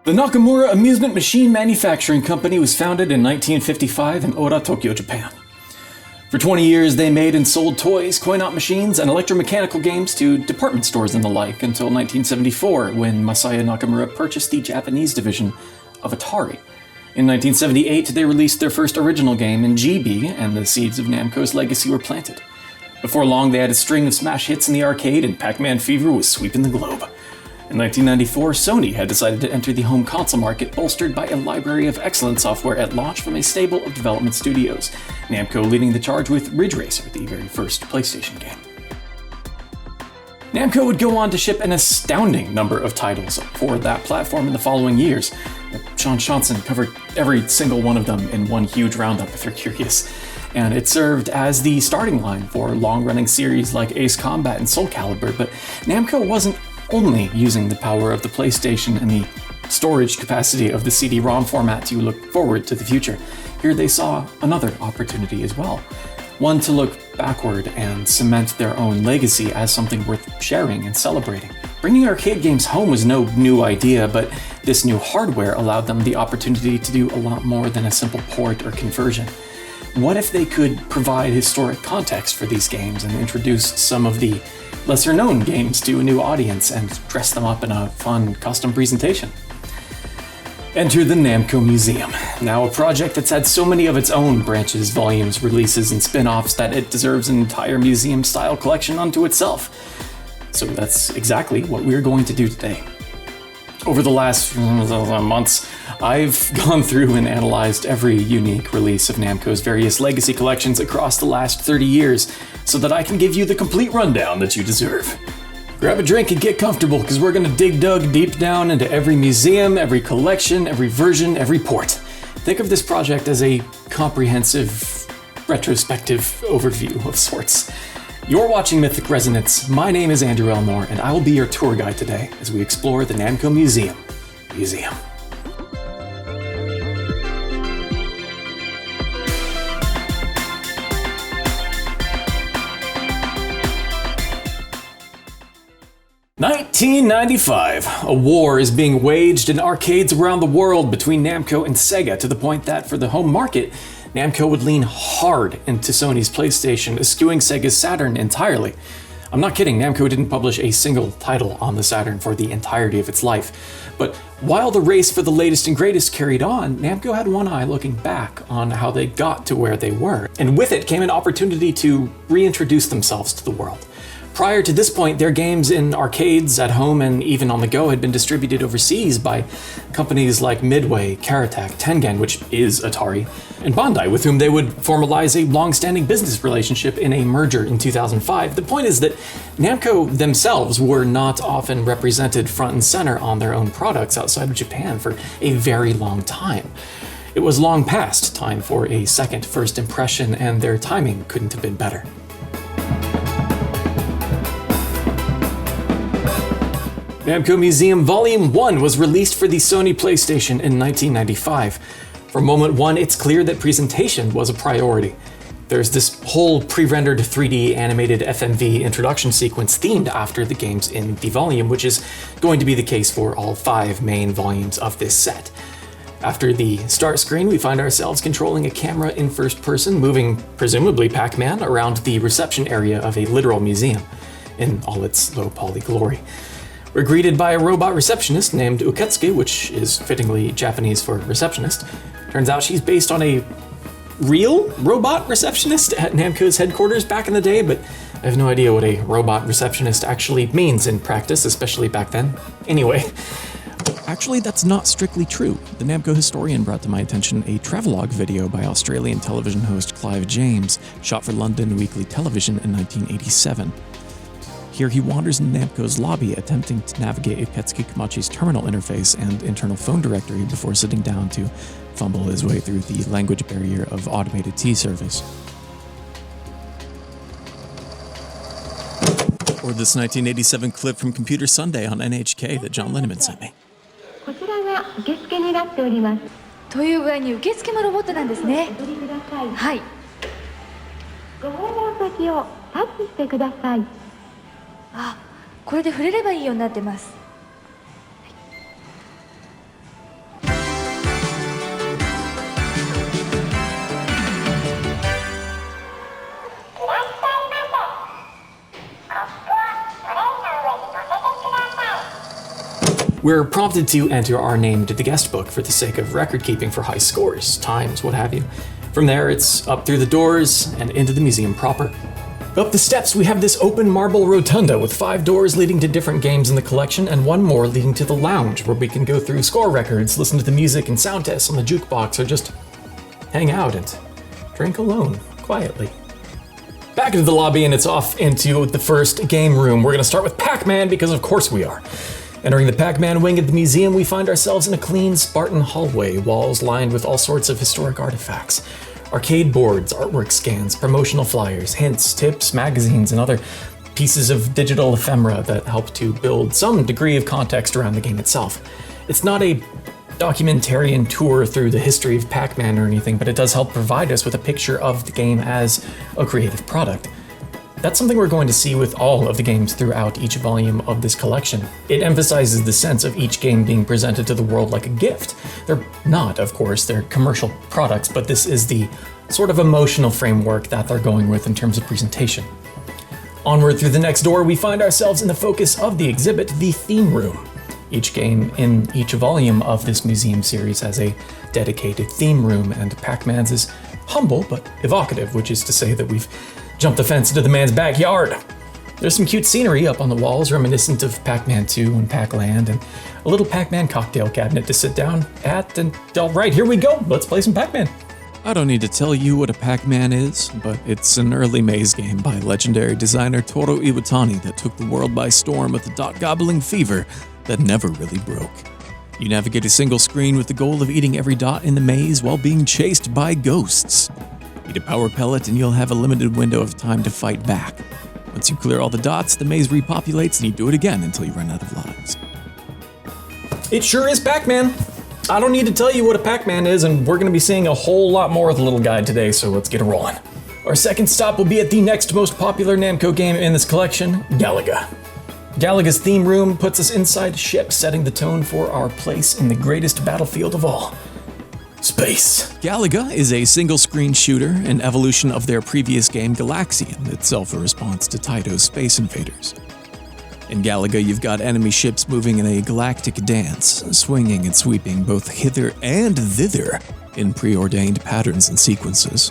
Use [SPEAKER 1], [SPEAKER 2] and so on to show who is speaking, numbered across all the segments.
[SPEAKER 1] The Nakamura Amusement Machine Manufacturing Company was founded in 1955 in Ora, Tokyo, Japan. For 20 years, they made and sold toys, coin-op machines, and electromechanical games to department stores and the like until 1974, when Masaya Nakamura purchased the Japanese division of Atari. In 1978, they released their first original game in GB, and the seeds of Namco's legacy were planted. Before long, they had a string of smash hits in the arcade, and Pac-Man fever was sweeping the globe. In 1994, Sony had decided to enter the home console market, bolstered by a library of excellent software at launch from a stable of development studios, Namco leading the charge with Ridge Racer, the very first PlayStation game. Namco would go on to ship an astounding number of titles for that platform in the following years. Sean Johnson covered every single one of them in one huge roundup if you're curious, and it served as the starting line for long-running series like Ace Combat and Soul Calibur, but Namco wasn't only using the power of the PlayStation and the storage capacity of the CD-ROM format to look forward to the future. Here they saw another opportunity as well, one to look backward and cement their own legacy as something worth sharing and celebrating. Bringing arcade games home was no new idea, but this new hardware allowed them the opportunity to do a lot more than a simple port or conversion. What if they could provide historic context for these games and introduce some of the lesser-known games to a new audience and dress them up in a fun custom presentation? Enter the Namco Museum, now a project that's had so many of its own branches, volumes, releases, and spin-offs that it deserves an entire museum-style collection unto itself. So that's exactly what we're going to do today. Over the last months, I've gone through and analyzed every unique release of Namco's various legacy collections across the last 30 years, so that I can give you the complete rundown that you deserve. Grab a drink and get comfortable, because we're going to dig deep down into every museum, every collection, every version, every port. Think of this project as a comprehensive, retrospective overview of sorts. You're watching Mythic Resonance. My name is Andrew Elmore, and I will be your tour guide today as we explore the Namco Museum. 1995. A war is being waged in arcades around the world between Namco and Sega, to the point that for the home market, Namco would lean hard into Sony's PlayStation, eschewing Sega's Saturn entirely. I'm not kidding, Namco didn't publish a single title on the Saturn for the entirety of its life. But while the race for the latest and greatest carried on, Namco had one eye looking back on how they got to where they were. And with it came an opportunity to reintroduce themselves to the world. Prior to this point, their games in arcades, at home, and even on the go had been distributed overseas by companies like Midway, Caratek, Tengen, which is Atari, and Bandai, with whom they would formalize a long-standing business relationship in a merger in 2005. The point is that Namco themselves were not often represented front and center on their own products outside of Japan for a very long time. It was long past time for a second first impression, and their timing couldn't have been better. Namco Museum Volume 1 was released for the Sony PlayStation in 1995. From moment one, it's clear that presentation was a priority. There's this whole pre-rendered 3D animated FMV introduction sequence themed after the games in the volume, which is going to be the case for all 5 main volumes of this set. After the start screen, we find ourselves controlling a camera in first person, moving, presumably Pac-Man, around the reception area of a literal museum in all its low-poly glory. We're greeted by a robot receptionist named Uketsuki, which is fittingly Japanese for receptionist. Turns out she's based on a real robot receptionist at Namco's headquarters back in the day, but I have no idea what a robot receptionist actually means in practice, especially back then. Anyway.
[SPEAKER 2] Actually, that's not strictly true. The Namco historian brought to my attention a travelogue video by Australian television host Clive James, shot for London Weekly Television in 1987. Here he wanders in Namco's lobby, attempting to navigate Uketsuki Komachi's terminal interface and internal phone directory before sitting down to fumble his way through the language barrier of automated tea service. Or this 1987 clip from Computer Sunday on NHK that John Linneman sent me.
[SPEAKER 3] こちらが受付になっております。という具合に受付もロボットなんですね。お取りください。はい。ご訪問先をタッチしてください。あ、これで触れればいいようになってます。
[SPEAKER 1] We're prompted to enter our name to the guest book for the sake of record keeping for high scores, times, what have you. From there, it's up through the doors and into the museum proper. Up the steps, we have this open marble rotunda with 5 doors leading to different games in the collection and 1 more leading to the lounge where we can go through score records, listen to the music and sound tests on the jukebox, or just hang out and drink alone, quietly. Back into the lobby and it's off into the first game room. We're gonna start with Pac-Man because of course we are. Entering the Pac-Man wing of the museum, we find ourselves in a clean, Spartan hallway, walls lined with all sorts of historic artifacts. Arcade boards, artwork scans, promotional flyers, hints, tips, magazines, and other pieces of digital ephemera that help to build some degree of context around the game itself. It's not a documentarian tour through the history of Pac-Man or anything, but it does help provide us with a picture of the game as a creative product. That's something we're going to see with all of the games throughout each volume of this collection. It emphasizes the sense of each game being presented to the world like a gift. They're not, of course, they're commercial products, but this is the sort of emotional framework that they're going with in terms of presentation. Onward through the next door, we find ourselves in the focus of the exhibit, the theme room. Each game in each volume of this museum series has a dedicated theme room, and Pac-Man's is humble but evocative, which is to say that we've jumped the fence into the man's backyard. There's some cute scenery up on the walls reminiscent of Pac-Man 2 and Pac-Land, and a little Pac-Man cocktail cabinet to sit down at, and all right, here we go, let's play some Pac-Man.
[SPEAKER 2] I don't need to tell you what a Pac-Man is, but it's an early maze game by legendary designer Toru Iwatani that took the world by storm with a dot-gobbling fever that never really broke. You navigate a single screen with the goal of eating every dot in the maze while being chased by ghosts. Eat a power pellet and you'll have a limited window of time to fight back. Once you clear all the dots, the maze repopulates and you do it again until you run out of lives.
[SPEAKER 1] It sure is Pac-Man. I don't need to tell you what a Pac-Man is, and we're going to be seeing a whole lot more of the little guy today, so let's get it rolling. Our second stop will be at the next most popular Namco game in this collection, Galaga. Galaga's theme room puts us inside a ship, setting the tone for our place in the greatest battlefield of all, space.
[SPEAKER 2] Galaga is a single-screen shooter, an evolution of their previous game Galaxian, itself a response to Taito's Space Invaders. In Galaga, you've got enemy ships moving in a galactic dance, swinging and sweeping both hither and thither in preordained patterns and sequences.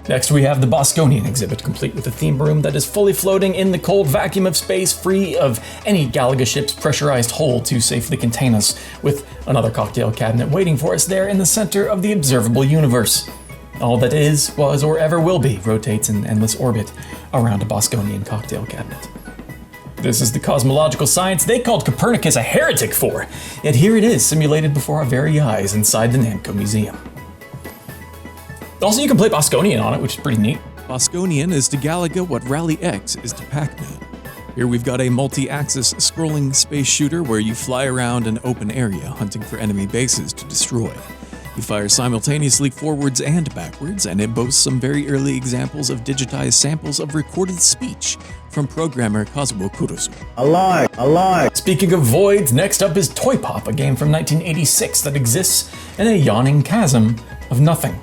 [SPEAKER 1] Next, we have the Bosconian exhibit, complete with a theme room that is fully floating in the cold vacuum of space, free of any Galaga ship's pressurized hull to safely contain us, with another cocktail cabinet waiting for us there in the center of the observable universe. All that is, was, or ever will be rotates in endless orbit around a Bosconian cocktail cabinet. This is the cosmological science they called Copernicus a heretic for, yet here it is simulated before our very eyes inside the Namco Museum. Also, you can play Bosconian on it, which is pretty neat.
[SPEAKER 2] Bosconian is to Galaga what Rally X is to Pac-Man. Here we've got a multi-axis scrolling space shooter where you fly around an open area hunting for enemy bases to destroy. You fire simultaneously forwards and backwards, and it boasts some very early examples of digitized samples of recorded speech from programmer Kazuo Kurosu.
[SPEAKER 4] Alive.
[SPEAKER 1] Speaking of voids, next up is Toy Pop, a game from 1986 that exists in a yawning chasm of nothing.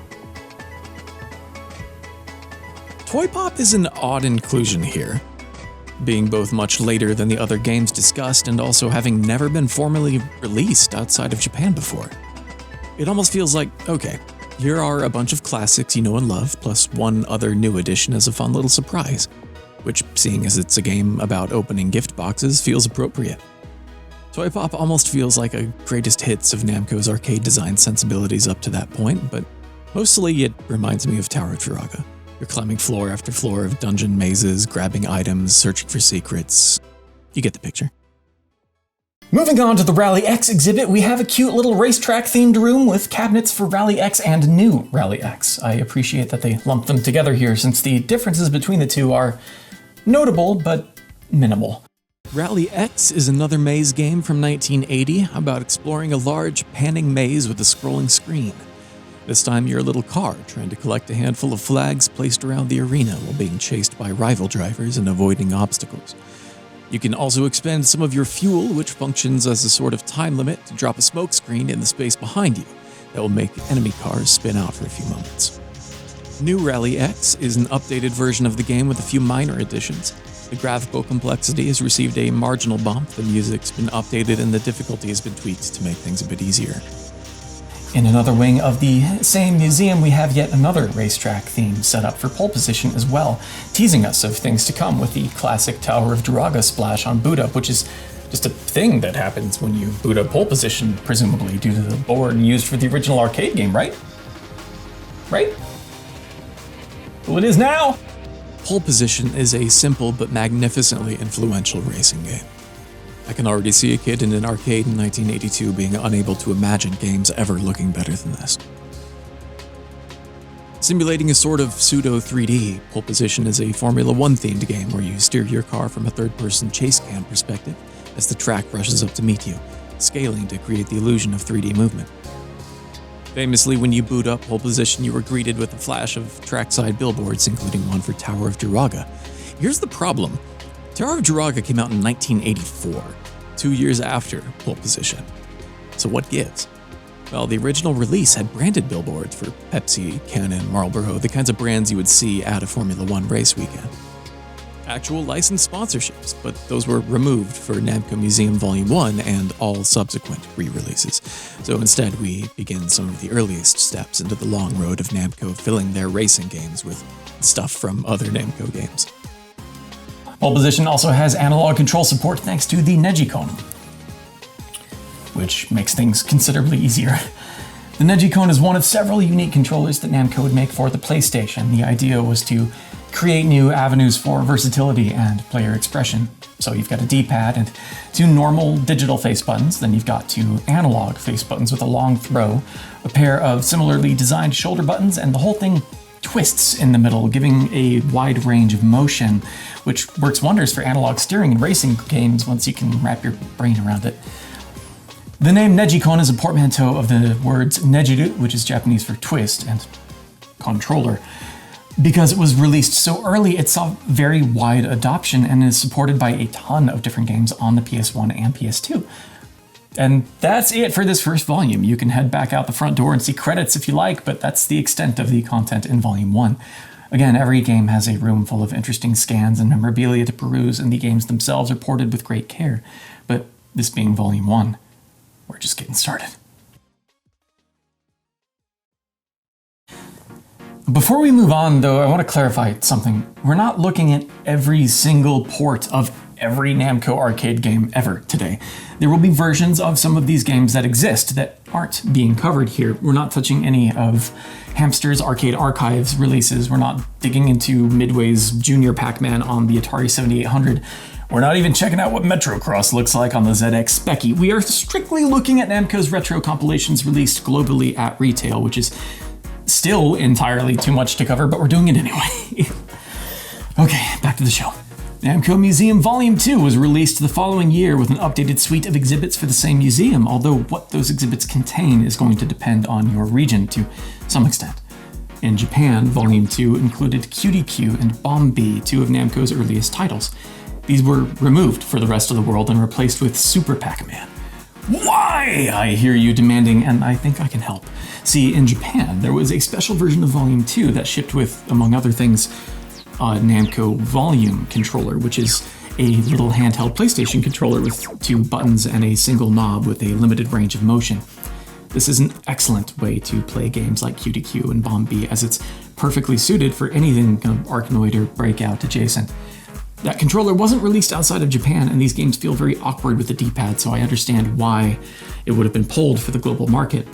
[SPEAKER 2] Toy Pop is an odd inclusion here, being both much later than the other games discussed and also having never been formally released outside of Japan before. It almost feels like, okay, here are a bunch of classics you know and love, plus one other new addition as a fun little surprise, which, seeing as it's a game about opening gift boxes, feels appropriate. Toy Pop almost feels like a greatest hits of Namco's arcade design sensibilities up to that point, but mostly it reminds me of Tower of Firaga. You're climbing floor after floor of dungeon mazes, grabbing items, searching for secrets. You get the picture.
[SPEAKER 1] Moving on to the Rally X exhibit, we have a cute little racetrack-themed room with cabinets for Rally X and new Rally X. I appreciate that they lumped them together here since the differences between the two are notable but minimal.
[SPEAKER 2] Rally X is another maze game from 1980 about exploring a large, panning maze with a scrolling screen. This time you're a little car trying to collect a handful of flags placed around the arena while being chased by rival drivers and avoiding obstacles. You can also expend some of your fuel, which functions as a sort of time limit, to drop a smoke screen in the space behind you that will make enemy cars spin out for a few moments. New Rally X is an updated version of the game with a few minor additions. The graphical complexity has received a marginal bump, the music's been updated, and the difficulty has been tweaked to make things a bit easier.
[SPEAKER 1] In another wing of the same museum, we have yet another racetrack theme set up for pole position as well, teasing us of things to come with the classic Tower of Duraga splash on boot up, which is just a thing that happens when you boot up pole position, presumably due to the board used for the original arcade game, right? Right? Well, it is now!
[SPEAKER 2] Pole Position is a simple but magnificently influential racing game. I can already see a kid in an arcade in 1982 being unable to imagine games ever looking better than this. Simulating a sort of pseudo 3D, Pole Position is a Formula One themed game where you steer your car from a third-person chase cam perspective as the track rushes up to meet you, scaling to create the illusion of 3D movement. Famously, when you boot up Pole Position, you were greeted with a flash of trackside billboards, including one for Tower of Duraga. Here's the problem. Tower of Duraga came out in 1984, 2 years after Pole Position. So what gives? Well, the original release had branded billboards for Pepsi, Canon, Marlboro, the kinds of brands you would see at a Formula One race weekend. Actual licensed sponsorships, but those were removed for Namco Museum Volume 1 and all subsequent re-releases. So instead, we begin some of the earliest steps into the long road of Namco filling their racing games with stuff from other Namco games.
[SPEAKER 1] Pole Position also has analog control support thanks to the Negicon, which makes things considerably easier. The Negicon is one of several unique controllers that Namco would make for the PlayStation. The idea was to create new avenues for versatility and player expression. So you've got a D-pad and two normal digital face buttons, then you've got two analog face buttons with a long throw, a pair of similarly designed shoulder buttons, and the whole thing twists in the middle, giving a wide range of motion, which works wonders for analog steering in racing games once you can wrap your brain around it. The name Negicon is a portmanteau of the words nejiru, which is Japanese for twist, and controller. Because it was released so early, it saw very wide adoption and is supported by a ton of different games on the PS1 and PS2. And that's it for this first volume. You can head back out the front door and see credits if you like, but that's the extent of the content in Volume 1. Again, every game has a room full of interesting scans and memorabilia to peruse, and the games themselves are ported with great care. But this being Volume 1, we're just getting started. Before we move on, though, I want to clarify something. We're not looking at every single port of every Namco arcade game ever today. There will be versions of some of these games that exist that aren't being covered here. We're not touching any of Hamster's Arcade Archives releases. We're not digging into Midway's Junior Pac-Man on the Atari 7800. We're not even checking out what Metrocross looks like on the ZX Speccy. We are strictly looking at Namco's retro compilations released globally at retail, which is still entirely too much to cover, but we're doing it anyway. Okay, back to the show. Namco Museum Volume 2 was released the following year with an updated suite of exhibits for the same museum, although what those exhibits contain is going to depend on your region to some extent. In Japan, Volume 2 included QDQ and Bomb B, two of Namco's earliest titles. These were removed for the rest of the world and replaced with Super Pac-Man. Why? I hear you demanding, and I think I can help. See, in Japan, there was a special version of Volume 2 that shipped with, among other things, a Namco Volume controller, which is a little handheld PlayStation controller with two buttons and a single knob with a limited range of motion. This is an excellent way to play games like QDQ and Bomb B, as it's perfectly suited for anything Arkanoid or Breakout adjacent. That controller wasn't released outside of Japan, and these games feel very awkward with the D-pad, so I understand why it would have been pulled for the global market.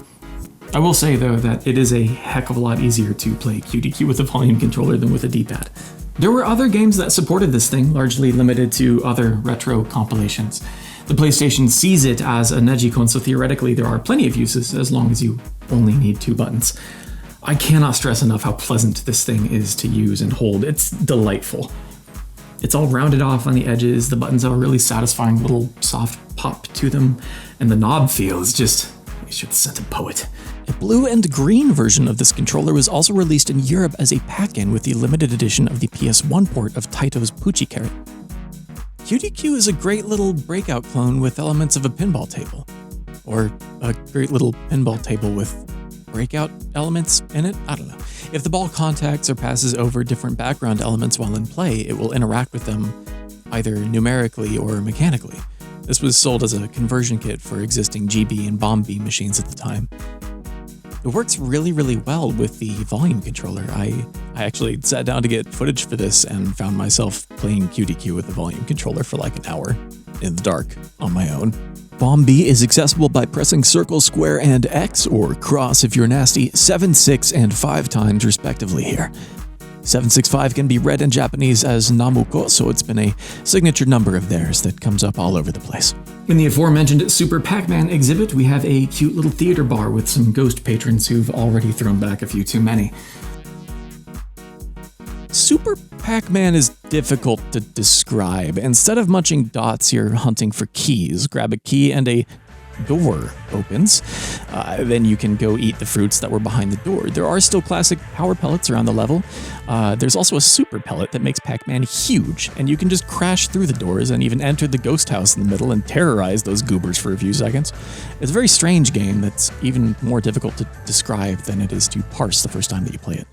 [SPEAKER 1] I will say, though, that it is a heck of a lot easier to play QDQ with a volume controller than with a D-pad. There were other games that supported this thing, largely limited to other retro compilations. The PlayStation sees it as a Negicon, so theoretically there are plenty of uses as long as you only need two buttons. I cannot stress enough how pleasant this thing is to use and hold. It's delightful. It's all rounded off on the edges, the buttons have a really satisfying little soft pop to them, and the knob feel is just, you should have sent a poet.
[SPEAKER 2] A blue and green version of this controller was also released in Europe as a pack-in with the limited edition of the PS1 port of Taito's Puchikari. QDQ is a great little Breakout clone with elements of a pinball table. Or a great little pinball table with Breakout elements in it? I don't know. If the ball contacts or passes over different background elements while in play, it will interact with them either numerically or mechanically. This was sold as a conversion kit for existing GB and Bomb B machines at the time. It works really, really well with the volume controller. I actually sat down to get footage for this and found myself playing QDQ with the volume controller for like an hour in the dark on my own. Bomb B is accessible by pressing circle, square, and X, or cross if you're nasty, 7, 6, and 5 times respectively here. 765 can be read in Japanese as Namuko, so it's been a signature number of theirs that comes up all over the place.
[SPEAKER 1] In the aforementioned Super Pac-Man exhibit, we have a cute little theater bar with some ghost patrons who've already thrown back a few too many.
[SPEAKER 2] Super Pac-Man is difficult to describe. Instead of munching dots, you're hunting for keys. Grab a key and a door opens. Then you can go eat the fruits that were behind the door. There are still classic power pellets around the level. There's also a super pellet that makes Pac-Man huge, and you can just crash through the doors and even enter the ghost house in the middle and terrorize those goobers for a few seconds. It's a very strange game that's even more difficult to describe than it is to parse the first time that you play it.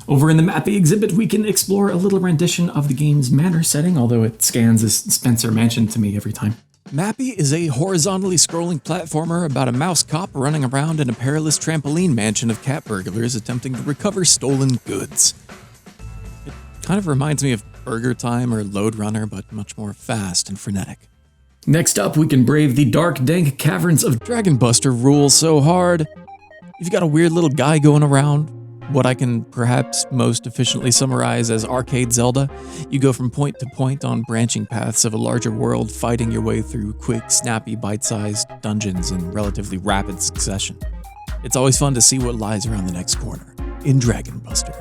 [SPEAKER 1] Over in the Mappy exhibit, we can explore a little rendition of the game's manor setting, although it scans as Spencer mentioned to me every time.
[SPEAKER 2] Mappy is a horizontally scrolling platformer about a mouse cop running around in a perilous trampoline mansion of cat burglars attempting to recover stolen goods. It kind of reminds me of Burger Time or Lode Runner, but much more fast and frenetic.
[SPEAKER 1] Next up, we can brave the dark, dank caverns of
[SPEAKER 2] Dragon Buster rules so hard. You've got a weird little guy going around, what I can perhaps most efficiently summarize as arcade Zelda. You go from point to point on branching paths of a larger world, fighting your way through quick, snappy, bite-sized dungeons in relatively rapid succession. It's always fun to see what lies around the next corner in Dragon Buster.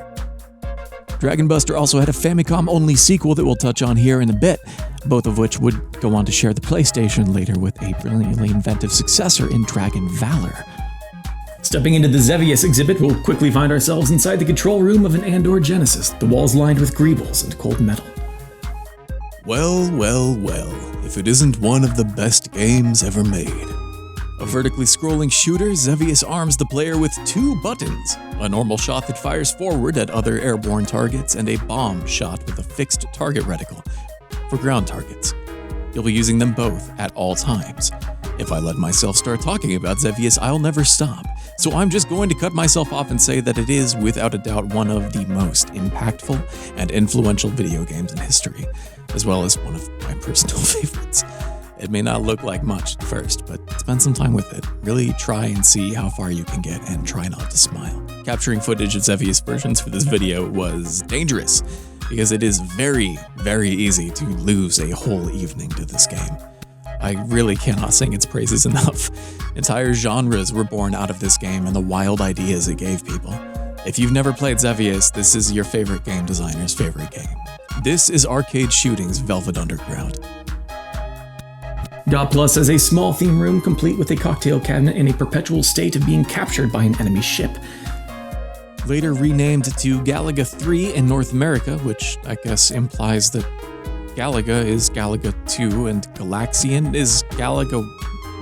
[SPEAKER 2] Dragon Buster also had a Famicom-only sequel that we'll touch on here in a bit, both of which would go on to share the PlayStation later with a brilliantly inventive successor in Dragon Valor.
[SPEAKER 1] Stepping into the Xevious exhibit, we'll quickly find ourselves inside the control room of an Andor Genesis, the walls lined with greebles and cold metal.
[SPEAKER 2] Well, well, well, if it isn't one of the best games ever made. A vertically scrolling shooter, Xevious arms the player with 2 buttons, a normal shot that fires forward at other airborne targets, and a bomb shot with a fixed target reticle for ground targets. You'll be using them both at all times. If I let myself start talking about Xevious, I'll never stop. So I'm just going to cut myself off and say that it is, without a doubt, one of the most impactful and influential video games in history, as well as one of my personal favorites. It may not look like much at first, but spend some time with it. Really try and see how far you can get and try not to smile. Capturing footage of Xevious versions for this video was dangerous, because it is very, very easy to lose a whole evening to this game. I really cannot sing its praises enough. Entire genres were born out of this game and the wild ideas it gave people. If you've never played Xevious, this is your favorite game designer's favorite game. This is Arcade Shooting's Velvet Underground.
[SPEAKER 1] God Plus has a small theme room complete with a cocktail cabinet in a perpetual state of being captured by an enemy ship.
[SPEAKER 2] Later renamed to Galaga 3 in North America, which I guess implies that Galaga is Galaga 2 and Galaxian is Galaga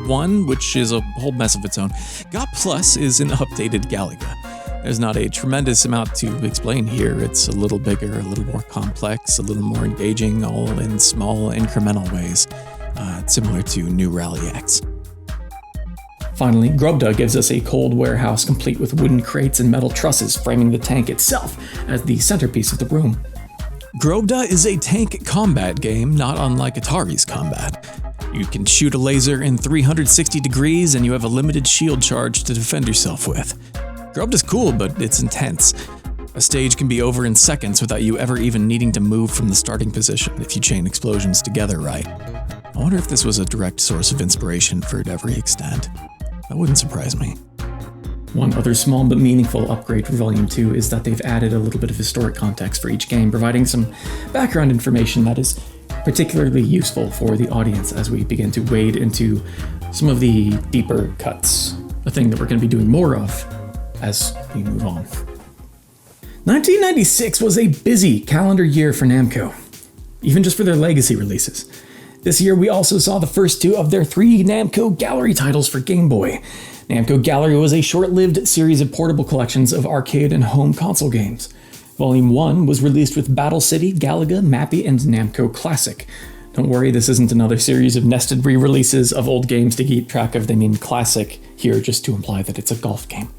[SPEAKER 2] 1, which is a whole mess of its own. God Plus is an updated Galaga. There's not a tremendous amount to explain here. It's a little bigger, a little more complex, a little more engaging, all in small incremental ways, similar to New Rally X.
[SPEAKER 1] Finally, Grubda gives us a cold warehouse complete with wooden crates and metal trusses framing the tank itself as the centerpiece of the room.
[SPEAKER 2] Grobda is a tank combat game, not unlike Atari's combat. You can shoot a laser in 360 degrees and you have a limited shield charge to defend yourself with. Grobda's cool, but it's intense. A stage can be over in seconds without you ever even needing to move from the starting position if you chain explosions together right. I wonder if this was a direct source of inspiration for every extent. That wouldn't surprise me.
[SPEAKER 1] One other small but meaningful upgrade for Volume 2 is that they've added a little bit of historic context for each game, providing some background information that is particularly useful for the audience as we begin to wade into some of the deeper cuts, a thing that we're going to be doing more of as we move on. 1996 was a busy calendar year for Namco, even just for their legacy releases. This year we also saw the first 2 of their 3 Namco Gallery titles for Game Boy. Namco Gallery was a short-lived series of portable collections of arcade and home console games. Volume 1 was released with Battle City, Galaga, Mappy, and Namco Classic. Don't worry, this isn't another series of nested re-releases of old games to keep track of. They mean classic here just to imply that it's a golf game,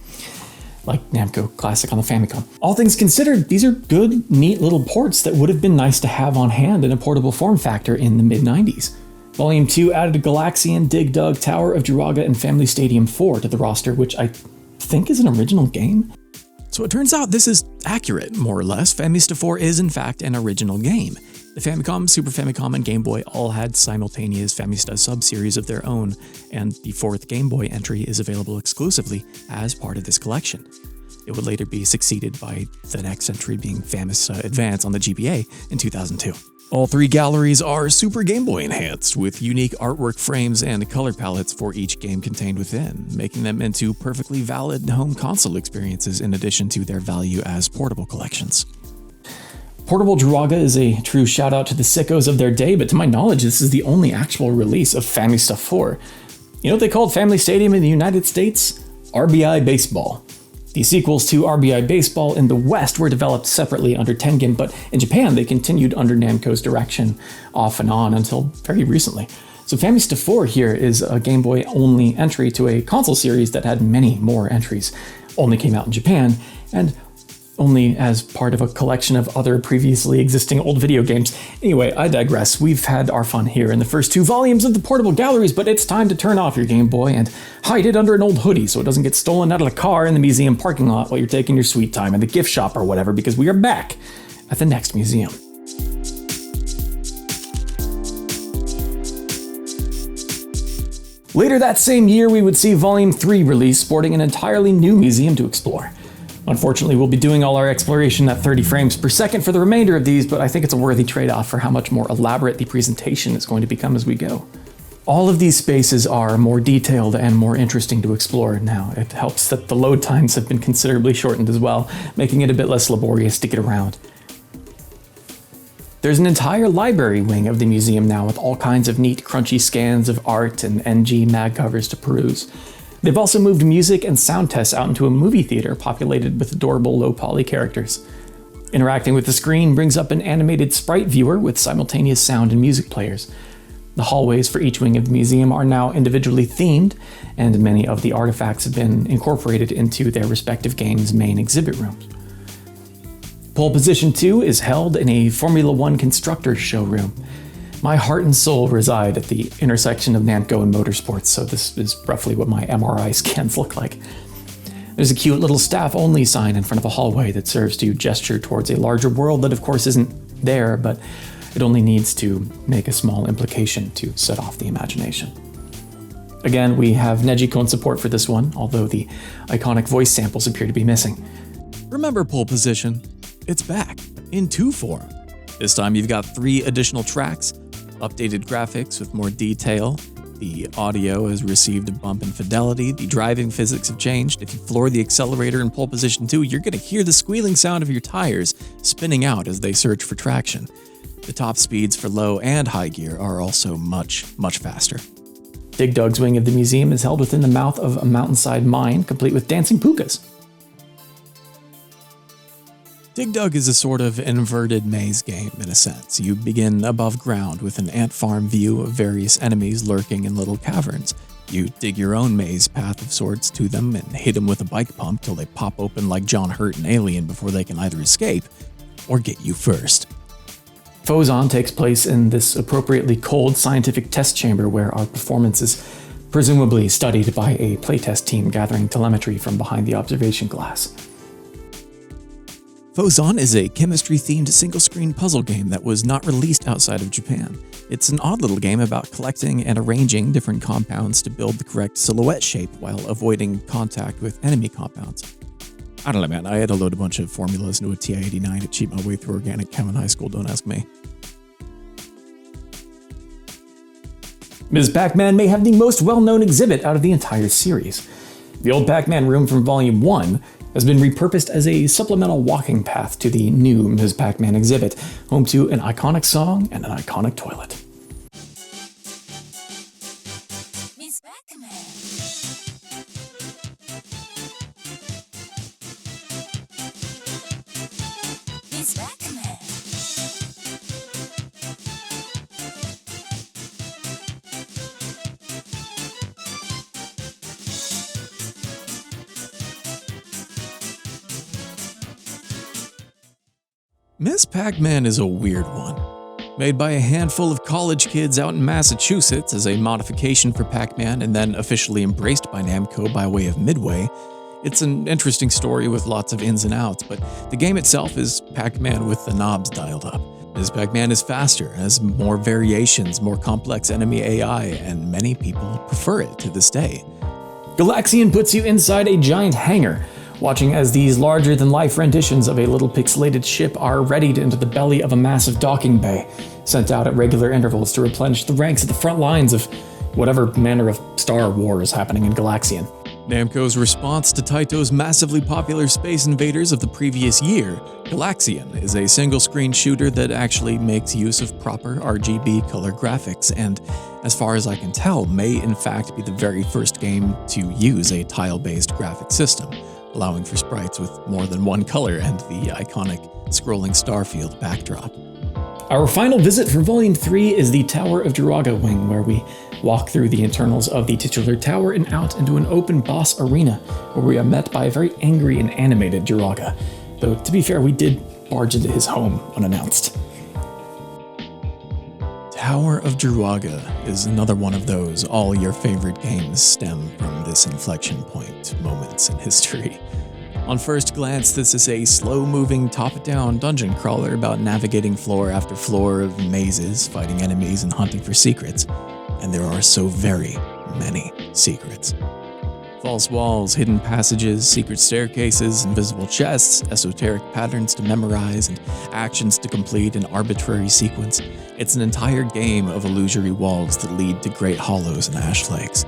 [SPEAKER 1] like Namco Classic on the Famicom. All things considered, these are good, neat little ports that would have been nice to have on hand in a portable form factor in the mid-90s. Volume 2 added Galaxian, Dig Dug, Tower of Druaga, and Family Stadium 4 to the roster, which I think is an original game.
[SPEAKER 2] So it turns out this is accurate, more or less. Famista 4 is in fact an original game. The Famicom, Super Famicom, and Game Boy all had simultaneous Famista sub-series of their own, and the fourth Game Boy entry is available exclusively as part of this collection. It would later be succeeded by the next entry being Famista Advance on the GBA in 2002. All three galleries are Super Game Boy enhanced, with unique artwork frames and color palettes for each game contained within, making them into perfectly valid home console experiences in addition to their value as portable collections. Portable Druaga is a true shout out to the sickos of their day, but to my knowledge, this is the only actual release of Famista 4. You know what they called Family Stadium in the United States? RBI Baseball. The sequels to RBI Baseball in the West were developed separately under Tengen, but in Japan they continued under Namco's direction off and on until very recently. So Famista 4 here is a Game Boy only entry to a console series that had many more entries. Only came out in Japan, and only as part of a collection of other previously existing old video games. Anyway, I digress. We've had our fun here in the first two volumes of the portable galleries, but it's time to turn off your Game Boy and hide it under an old hoodie so it doesn't get stolen out of the car in the museum parking lot while you're taking your sweet time in the gift shop or whatever, because we are back at the next museum. Later that same year, we would see Volume 3 release, sporting an entirely new museum to explore. Unfortunately, we'll be doing all our exploration at 30 frames per second for the remainder of these, but I think it's a worthy trade-off for how much more elaborate the presentation is going to become as we go. All of these spaces are more detailed and more interesting to explore now. It helps that the load times have been considerably shortened as well, making it a bit less laborious to get around. There's an entire library wing of the museum now with all kinds of neat, crunchy scans of art and NG mag covers to peruse. They've also moved music and sound tests out into a movie theater populated with adorable low-poly characters. Interacting with the screen brings up an animated sprite viewer with simultaneous sound and music players. The hallways for each wing of the museum are now individually themed, and many of the artifacts have been incorporated into their respective games' main exhibit rooms. Pole Position 2 is held in a Formula One constructors showroom. My heart and soul reside at the intersection of Namco and motorsports, so this is roughly what my MRI scans look like. There's a cute little staff-only sign in front of a hallway that serves to gesture towards a larger world that of course isn't there, but it only needs to make a small implication to set off the imagination. Again, we have Neji-Kon support for this one, although the iconic voice samples appear to be missing. Remember Pole Position? It's back, in 2 form. This time you've got 3 additional tracks, updated graphics with more detail, the audio has received a bump in fidelity, the driving physics have changed. If you floor the accelerator in Pole Position 2, you're going to hear the squealing sound of your tires spinning out as they search for traction. The top speeds for low and high gear are also much, much faster. Dig Dug's wing of the museum is held within the mouth of a mountainside mine, complete with dancing pukas. Dig Dug is a sort of inverted maze game in a sense. You begin above ground with an ant farm view of various enemies lurking in little caverns. You dig your own maze path of sorts to them and hit them with a bike pump till they pop open like John Hurt in Alien before they can either escape or get you first. Fozon takes place in this appropriately cold scientific test chamber where our performance is presumably studied by a playtest team gathering telemetry from behind the observation glass. Fozon is a chemistry-themed single-screen puzzle game that was not released outside of Japan. It's an odd little game about collecting and arranging different compounds to build the correct silhouette shape while avoiding contact with enemy compounds. I don't know, man. I had to load a bunch of formulas into a TI-89 to cheat my way through organic chem in high school, don't ask me. Ms. Pac-Man may have the most well-known exhibit out of the entire series. The old Pac-Man room from Volume 1 has been repurposed as a supplemental walking path to the new Ms. Pac-Man exhibit, home to an iconic song and an iconic toilet.
[SPEAKER 4] Ms. Pac-Man.
[SPEAKER 2] Ms. Pac-Man is a weird one. Made by a handful of college kids out in Massachusetts as a modification for Pac-Man and then officially embraced by Namco by way of Midway, it's an interesting story with lots of ins and outs, but the game itself is Pac-Man with the knobs dialed up. Ms. Pac-Man is faster, has more variations, more complex enemy AI, and many people prefer it to this day.
[SPEAKER 1] Galaxian puts you inside a giant hangar, watching as these larger-than-life renditions of a little pixelated ship are readied into the belly of a massive docking bay, sent out at regular intervals to replenish the ranks at the front lines of whatever manner of Star Wars happening in Galaxian.
[SPEAKER 2] Namco's response to Taito's massively popular Space Invaders of the previous year, Galaxian is a single-screen shooter that actually makes use of proper RGB color graphics, and as far as I can tell, may in fact be the very first game to use a tile-based graphic system, allowing for sprites with more than one color and the iconic scrolling starfield backdrop.
[SPEAKER 1] Our final visit for Volume 3 is the Tower of Druaga wing, where we walk through the internals of the titular tower and out into an open boss arena, where we are met by a very angry and animated Druaga. Though, to be fair, we did barge into his home unannounced.
[SPEAKER 2] Tower of Druaga is another one of those all your favorite games stem from this inflection point moments in history. On first glance, this is a slow-moving, top-down dungeon crawler about navigating floor after floor of mazes, fighting enemies, and hunting for secrets. And there are so very many secrets. False walls, hidden passages, secret staircases, invisible chests, esoteric patterns to memorize, and actions to complete in arbitrary sequence. It's an entire game of illusory walls that lead to great hollows and ash lakes.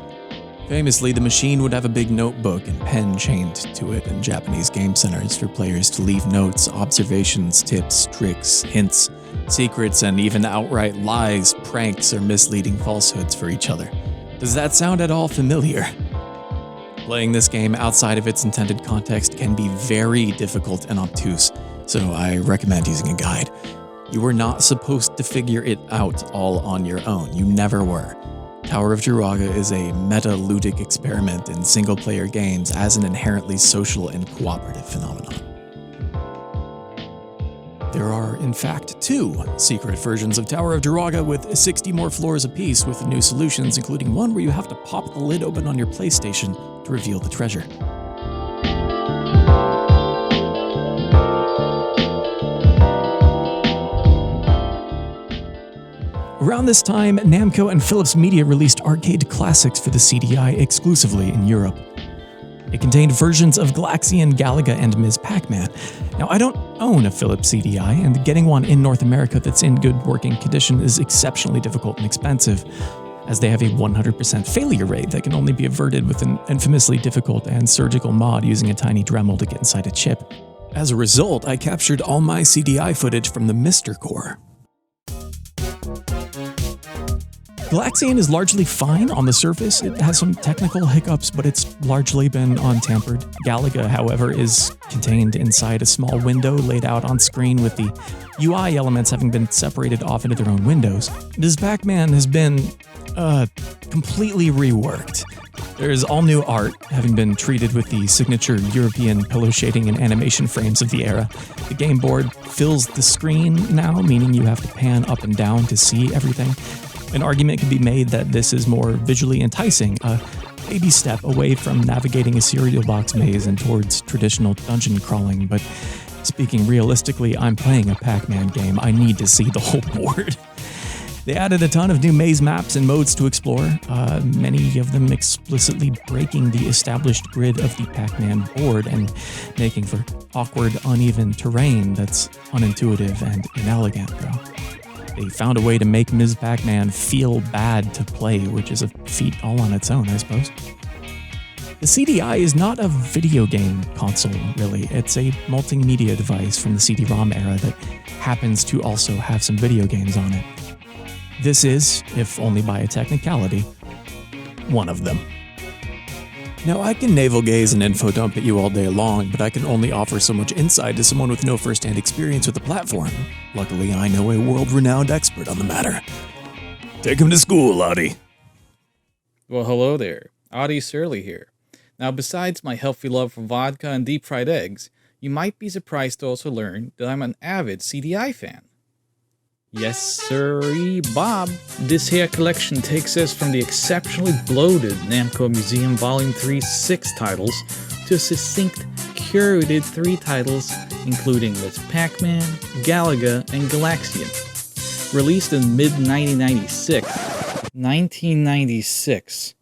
[SPEAKER 2] Famously, the machine would have a big notebook and pen chained to it in Japanese game centers for players to leave notes, observations, tips, tricks, hints, secrets, and even outright lies, pranks, or misleading falsehoods for each other. Does that sound at all familiar? Playing this game outside of its intended context can be very difficult and obtuse, so I recommend using a guide. You were not supposed to figure it out all on your own. You never were. Tower of Druaga is a meta-ludic experiment in single-player games as an inherently social and cooperative phenomenon. There are, in fact, 2 secret versions of Tower of Druaga with 60 more floors apiece with new solutions, including one where you have to pop the lid open on your PlayStation to reveal the treasure. Around this time, Namco and Philips Media released arcade classics for the CDI exclusively in Europe. It contained versions of Galaxian, Galaga, and Ms. Pac-Man. Now, I don't own a Philips CDI, and getting one in North America that's in good working condition is exceptionally difficult and expensive, as they have a 100% failure rate that can only be averted with an infamously difficult and surgical mod using a tiny Dremel to get inside a chip. As a result, I captured all my CDI footage from the Mr. Core. Galaxian is largely fine on the surface. It has some technical hiccups, but it's largely been untampered. Galaga, however, is contained inside a small window laid out on screen with the UI elements having been separated off into their own windows. Ms. Pac-Man has been completely reworked. There's all new art, having been treated with the signature European pillow shading and animation frames of the era. The game board fills the screen now, meaning you have to pan up and down to see everything. An argument can be made that this is more visually enticing, a baby step away from navigating a cereal box maze and towards traditional dungeon crawling, but speaking realistically, I'm playing a Pac-Man game. I need to see the whole board. They added a ton of new maze maps and modes to explore, many of them explicitly breaking the established grid of the Pac-Man board and making for awkward, uneven terrain that's unintuitive and inelegant, though. They found a way to make Ms. Pac-Man feel bad to play, which is a feat all on its own, I suppose. The CDI is not a video game console, really. It's a multimedia device from the CD-ROM era that happens to also have some video games on it. This is, if only by a technicality, one of them. Now, I can navel gaze and info dump at you all day long, but I can only offer so much insight to someone with no first-hand experience with the platform. Luckily, I know a world-renowned expert on the matter. Take him to school, Audie.
[SPEAKER 5] Well, hello there. Audie Surly here. Now, besides my healthy love for vodka and deep-fried eggs, You might be surprised to also learn that I'm an avid CDI fan. Yes, sirree, Bob. This here collection takes us from the exceptionally bloated Namco Museum Volume 3 6 titles to a succinct, curated 3 titles, including Ms. Pac-Man, Galaga, and Galaxian. Released in mid-1996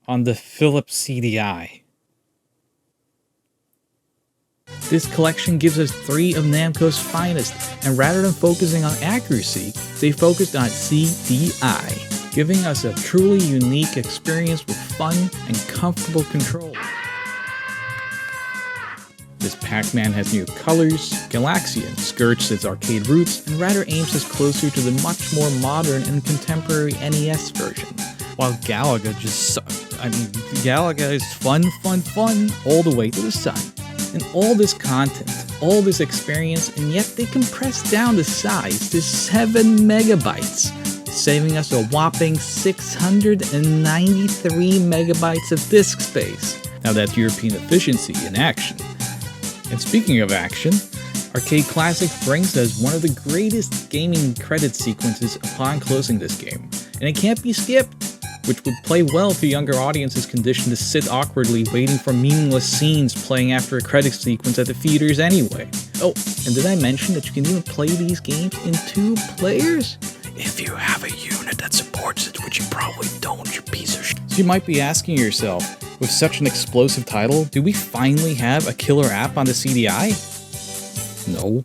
[SPEAKER 5] on the Philips CDI. This collection gives us 3 of Namco's finest, and rather than focusing on accuracy, they focused on CDI, giving us a truly unique experience with fun and comfortable control. This Pac-Man has new colors, Galaxian skirts its arcade roots, and rather aims us closer to the much more modern and contemporary NES version, while Galaga Galaga is fun all the way to the sun. And all this content, all this experience, and yet they compress down the size to 7 megabytes, saving us a whopping 693 megabytes of disk space. Now that's European efficiency in action. And speaking of action, Arcade Classic brings us one of the greatest gaming credit sequences upon closing this game, and it can't be skipped, which would play well to younger audiences conditioned to sit awkwardly waiting for meaningless scenes playing after a credit sequence at the theaters anyway. Oh, and did I mention that you can even play these games in 2 players? If you have a unit that supports it, which you probably don't, you piece of shit. So you might be asking yourself, with such an explosive title, do we finally have a killer app on the CDI? No.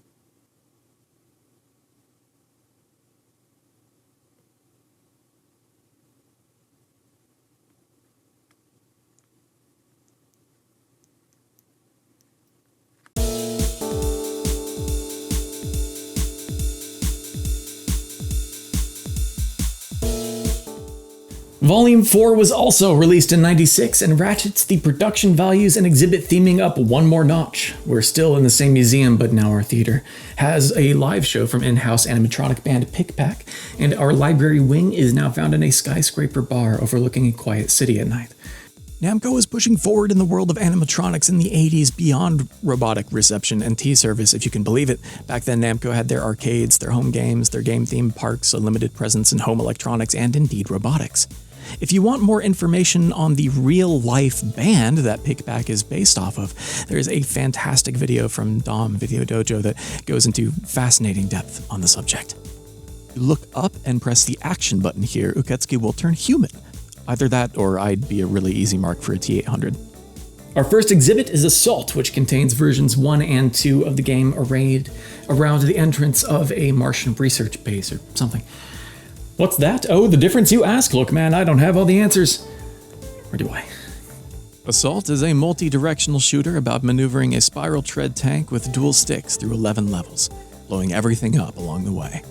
[SPEAKER 1] Volume 4 was also released in '96 and ratchets the production values and exhibit theming up one more notch. We're still in the same museum, but now our theater has a live show from in-house animatronic band Pick Pack, and our library wing is now found in a skyscraper bar overlooking a quiet city at night.
[SPEAKER 2] Namco is pushing forward in the world of animatronics in the 80s beyond robotic reception and T-service, if you can believe it. Back then, Namco had their arcades, their home games, their game-themed parks, a limited presence in home electronics, and indeed robotics. If you want more information on the real-life band that Pickback is based off of, there's a fantastic video from Dom Video Dojo that goes into fascinating depth on the subject. You look up and press the action button here, Uketsuki will turn human. Either that or I'd be a really easy mark for a T800.
[SPEAKER 1] Our first exhibit is Assault, which contains versions 1 and 2 of the game arrayed around the entrance of a Martian research base or something. What's that? Oh, the difference you ask. Look, man, I don't have all the answers. Or do I?
[SPEAKER 2] Assault is a multi-directional shooter about maneuvering a spiral tread tank with dual sticks through 11 levels, blowing everything up along the way.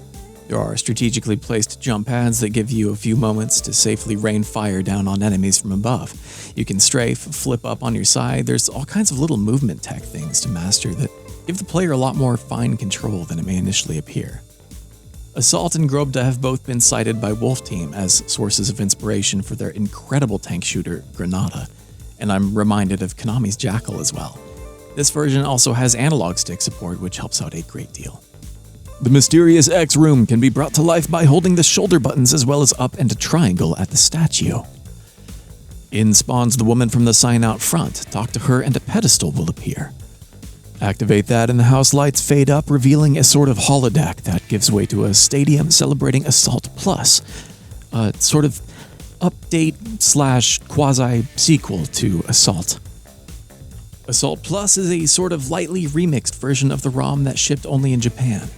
[SPEAKER 2] There are strategically placed jump pads that give you a few moments to safely rain fire down on enemies from above. You can strafe, flip up on your side. There's all kinds of little movement tech things to master that give the player a lot more fine control than it may initially appear. Assault and Grobda have both been cited by Wolf Team as sources of inspiration for their incredible tank shooter, Granada, and I'm reminded of Konami's Jackal as well. This version also has analog stick support, which helps out a great deal. The mysterious X room can be brought to life by holding the shoulder buttons as well as up and a triangle at the statue. In spawns the woman from the sign out front. Talk to her and a pedestal will appear. Activate that and the house lights fade up, revealing a sort of holodeck that gives way to a stadium celebrating Assault Plus, a sort of update/quasi-sequel to Assault. Assault Plus is a sort of lightly remixed version of the ROM that shipped only in Japan.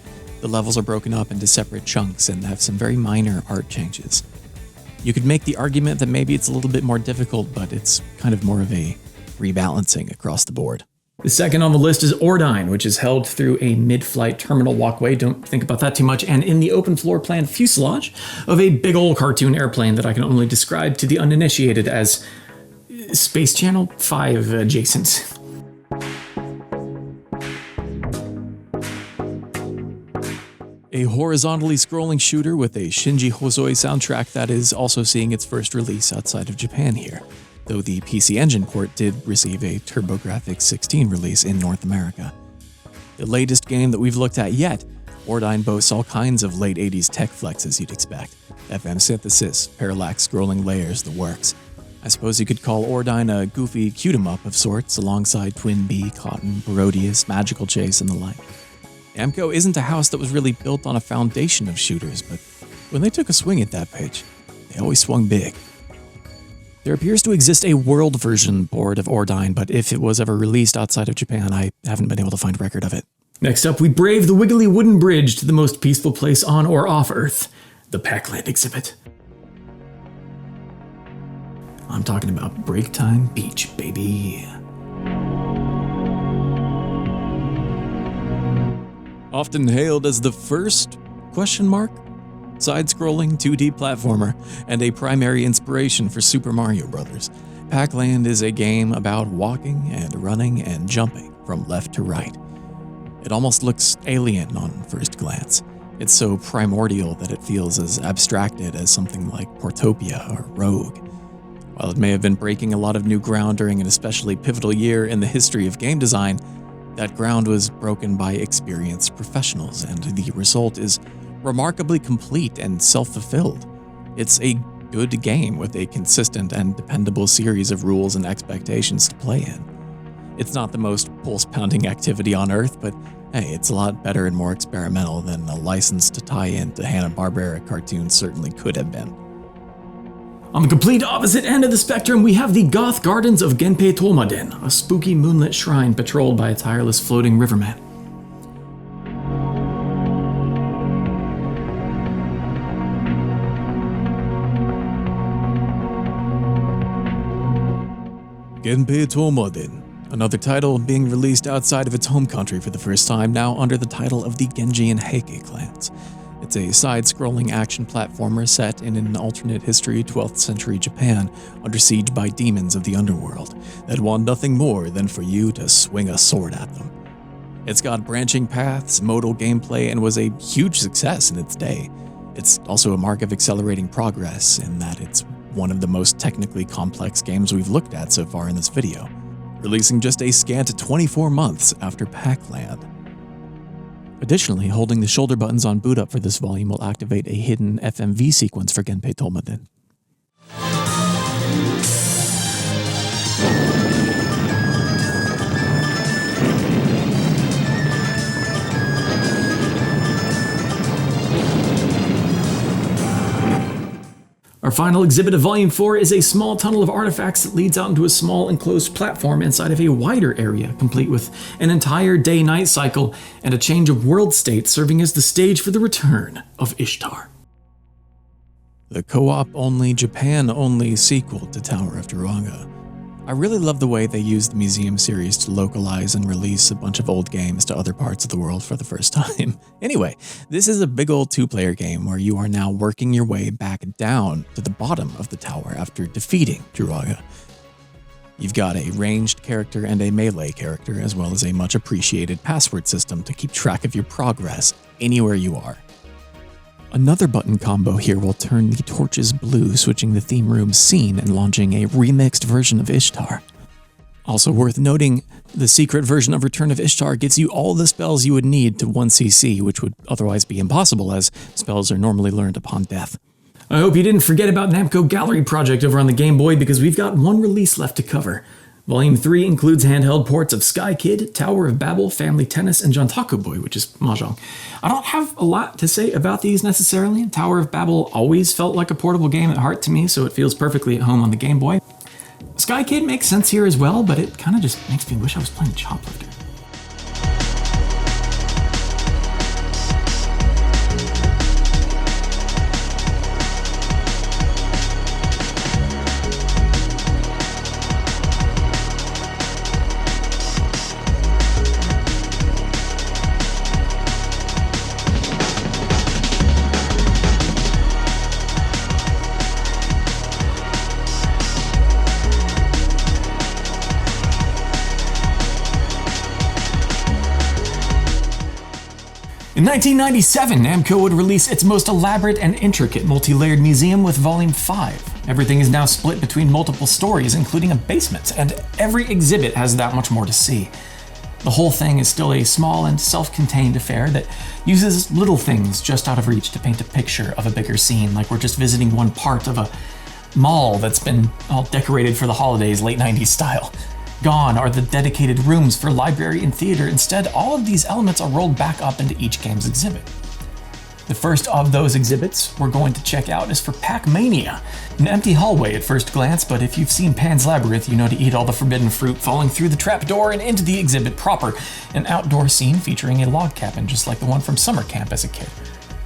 [SPEAKER 2] The levels are broken up into separate chunks and have some very minor art changes. You could make the argument that maybe it's a little bit more difficult, but it's kind of more of a rebalancing across the board.
[SPEAKER 1] The second on the list is Ordine, which is held through a mid-flight terminal walkway. Don't think about that too much. And in the open floor plan fuselage of a big old cartoon airplane that I can only describe to the uninitiated as Space Channel 5 adjacent.
[SPEAKER 2] A horizontally scrolling shooter with a Shinji Hosoi soundtrack that is also seeing its first release outside of Japan here. though the PC Engine port did receive a TurboGrafx 16 release in North America. The latest game that we've looked at yet, Ordyne boasts all kinds of late 80s tech flexes you'd expect. FM synthesis, parallax scrolling layers, the works. I suppose you could call Ordyne a goofy cute-em-up of sorts, alongside Twin Bee, Cotton, Parodius, Magical Chase, and the like. Namco isn't a house that was really built on a foundation of shooters, but when they took a swing at that pitch, they always swung big. There appears to exist a world version board of Ordyne, but if it was ever released outside of Japan, I haven't been able to find record of it.
[SPEAKER 1] Next up, we brave the wiggly wooden bridge to the most peaceful place on or off Earth, the Pac-Land exhibit. I'm talking about Break Time Beach, baby.
[SPEAKER 2] Often hailed as the first, side-scrolling 2D platformer and a primary inspiration for Super Mario Bros., Pac-Land is a game about walking and running and jumping from left to right. It almost looks alien on first glance. It's so primordial that it feels as abstracted as something like Portopia or Rogue. While it may have been breaking a lot of new ground during an especially pivotal year in the history of game design, that ground was broken by experienced professionals, and the result is remarkably complete and self-fulfilled. It's a good game with a consistent and dependable series of rules and expectations to play in. It's not the most pulse-pounding activity on Earth, but hey, it's a lot better and more experimental than a license to tie in to Hanna-Barbera cartoons certainly could have been.
[SPEAKER 1] On the complete opposite end of the spectrum, we have the Goth Gardens of Genpei Tolmaden, a spooky moonlit shrine patrolled by a tireless floating riverman.
[SPEAKER 2] Genpei Tolmaden, another title being released outside of its home country for the first time, now under the title of the Genji and Heike clans. It's a side-scrolling action platformer set in an alternate history 12th century Japan, under siege by demons of the underworld that want nothing more than for you to swing a sword at them. It's got branching paths, modal gameplay, and was a huge success in its day. It's also a mark of accelerating progress in that it's one of the most technically complex games we've looked at so far in this video, releasing just a scant 24 months after Pac-Land. Additionally, holding the shoulder buttons on boot up for this volume will activate a hidden FMV sequence for Genpei Tolmaden.
[SPEAKER 1] Our final exhibit of Volume 4 is a small tunnel of artifacts that leads out into a small enclosed platform inside of a wider area, complete with an entire day-night cycle and a change of world state serving as the stage for the return of Ishtar.
[SPEAKER 2] The co-op-only, Japan-only sequel to Tower of Druaga. I really love the way they used the Museum series to localize and release a bunch of old games to other parts of the world for the first time. Anyway, this is a big old two-player game where you are now working your way back down to the bottom of the tower after defeating Druaga. You've got a ranged character and a melee character, as well as a much-appreciated password system to keep track of your progress anywhere you are. Another button combo here will turn the torches blue, switching the theme room's scene and launching a remixed version of Ishtar. Also worth noting, the secret version of Return of Ishtar gives you all the spells you would need to 1cc, which would otherwise be impossible as spells are normally learned upon death.
[SPEAKER 1] I hope you didn't forget about Namco Gallery Project over on the Game Boy because we've got one release left to cover. Volume 3 includes handheld ports of Sky Kid, Tower of Babel, Family Tennis, and Jantaku Boy, which is Mahjong. I don't have a lot to say about these necessarily. Tower of Babel always felt like a portable game at heart to me, so it feels perfectly at home on the Game Boy. Sky Kid makes sense here as well, but it kind of just makes me wish I was playing Choplifter. In 1997, Namco would release its most elaborate and intricate multi-layered museum with Volume 5. Everything is now split between multiple stories, including a basement, and every exhibit has that much more to see. The whole thing is still a small and self-contained affair that uses little things just out of reach to paint a picture of a bigger scene, like we're just visiting one part of a mall that's been all decorated for the holidays, late 90s style. Gone are the dedicated rooms for library and theater. Instead, all of these elements are rolled back up into each game's exhibit. The first of those exhibits we're going to check out is for Pac-Mania. An empty hallway at first glance, but if you've seen Pan's Labyrinth, you know to eat all the forbidden fruit falling through the trapdoor and into the exhibit proper. An outdoor scene featuring a log cabin just like the one from summer camp as a kid.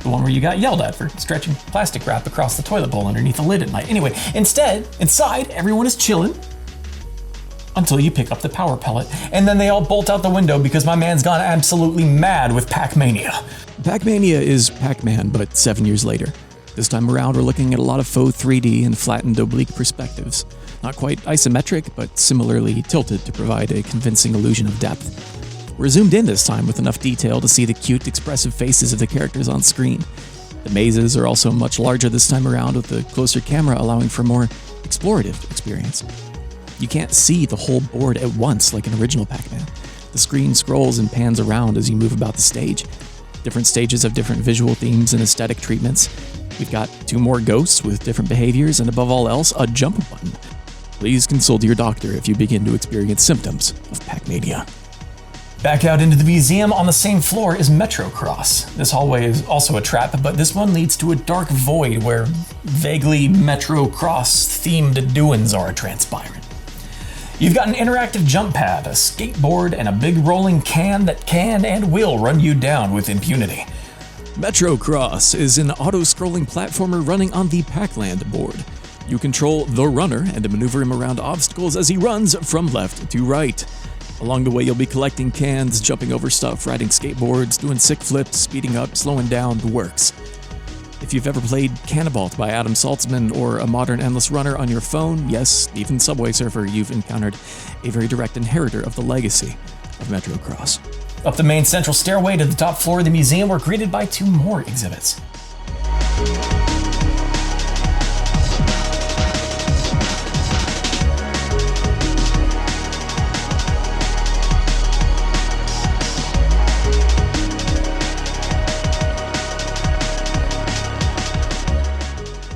[SPEAKER 1] The one where you got yelled at for stretching plastic wrap across the toilet bowl underneath the lid at night. Anyway, instead, inside, everyone is chilling until you pick up the power pellet, and then they all bolt out the window because my man's gone absolutely mad with Pac-Mania.
[SPEAKER 2] Pac-Mania is Pac-Man, but 7 years later. This time around, we're looking at a lot of faux 3D and flattened oblique perspectives. Not quite isometric, but similarly tilted to provide a convincing illusion of depth. We're zoomed in this time with enough detail to see the cute, expressive faces of the characters on screen. The mazes are also much larger this time around, with a closer camera allowing for more explorative experience. You can't see the whole board at once like in original Pac-Man. The screen scrolls and pans around as you move about the stage. Different stages have different visual themes and aesthetic treatments. We've got 2 more ghosts with different behaviors, and above all else, a jump button. Please consult your doctor if you begin to experience symptoms of Pac-Mania.
[SPEAKER 1] Back out into the museum on the same floor is Metro Cross. This hallway is also a trap, but this one leads to a dark void where vaguely Metro Cross themed doings are transpiring. You've got an interactive jump pad, a skateboard, and a big rolling can that can and will run you down with impunity.
[SPEAKER 2] Metro Cross is an auto-scrolling platformer running on the Pac-Land board. You control the runner and maneuver him around obstacles as he runs from left to right. Along the way, you'll be collecting cans, jumping over stuff, riding skateboards, doing sick flips, speeding up, slowing down, the works. If you've ever played Cannibalt by Adam Saltzman or a modern Endless Runner on your phone, yes, even Subway Surfer, you've encountered a very direct inheritor of the legacy of Metro Cross.
[SPEAKER 1] Up the main central stairway to the top floor of the museum, we're greeted by 2 more exhibits.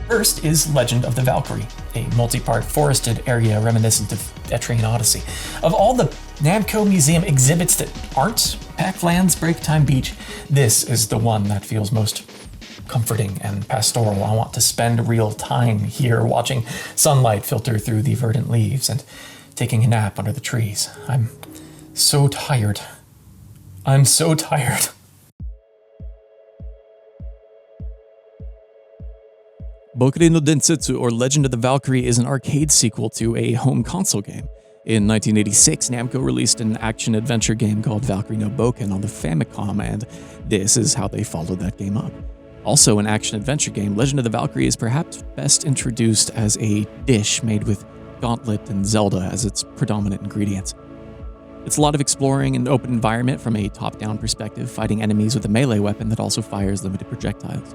[SPEAKER 1] First is Legend of the Valkyrie, a multi-part forested area reminiscent of Etrian Odyssey. Of all the Namco Museum exhibits that aren't Pac-Land's Break Time Beach, this is the one that feels most comforting and pastoral. I want to spend real time here watching sunlight filter through the verdant leaves and taking a nap under the trees. I'm so tired. I'm so tired.
[SPEAKER 2] Bokurei no Densetsu, or Legend of the Valkyrie, is an arcade sequel to a home console game. In 1986, Namco released an action-adventure game called Valkyrie no Boken on the Famicom, and this is how they followed that game up. Also an action-adventure game, Legend of the Valkyrie is perhaps best introduced as a dish made with Gauntlet and Zelda as its predominant ingredients. It's a lot of exploring an open environment from a top-down perspective, fighting enemies with a melee weapon that also fires limited projectiles.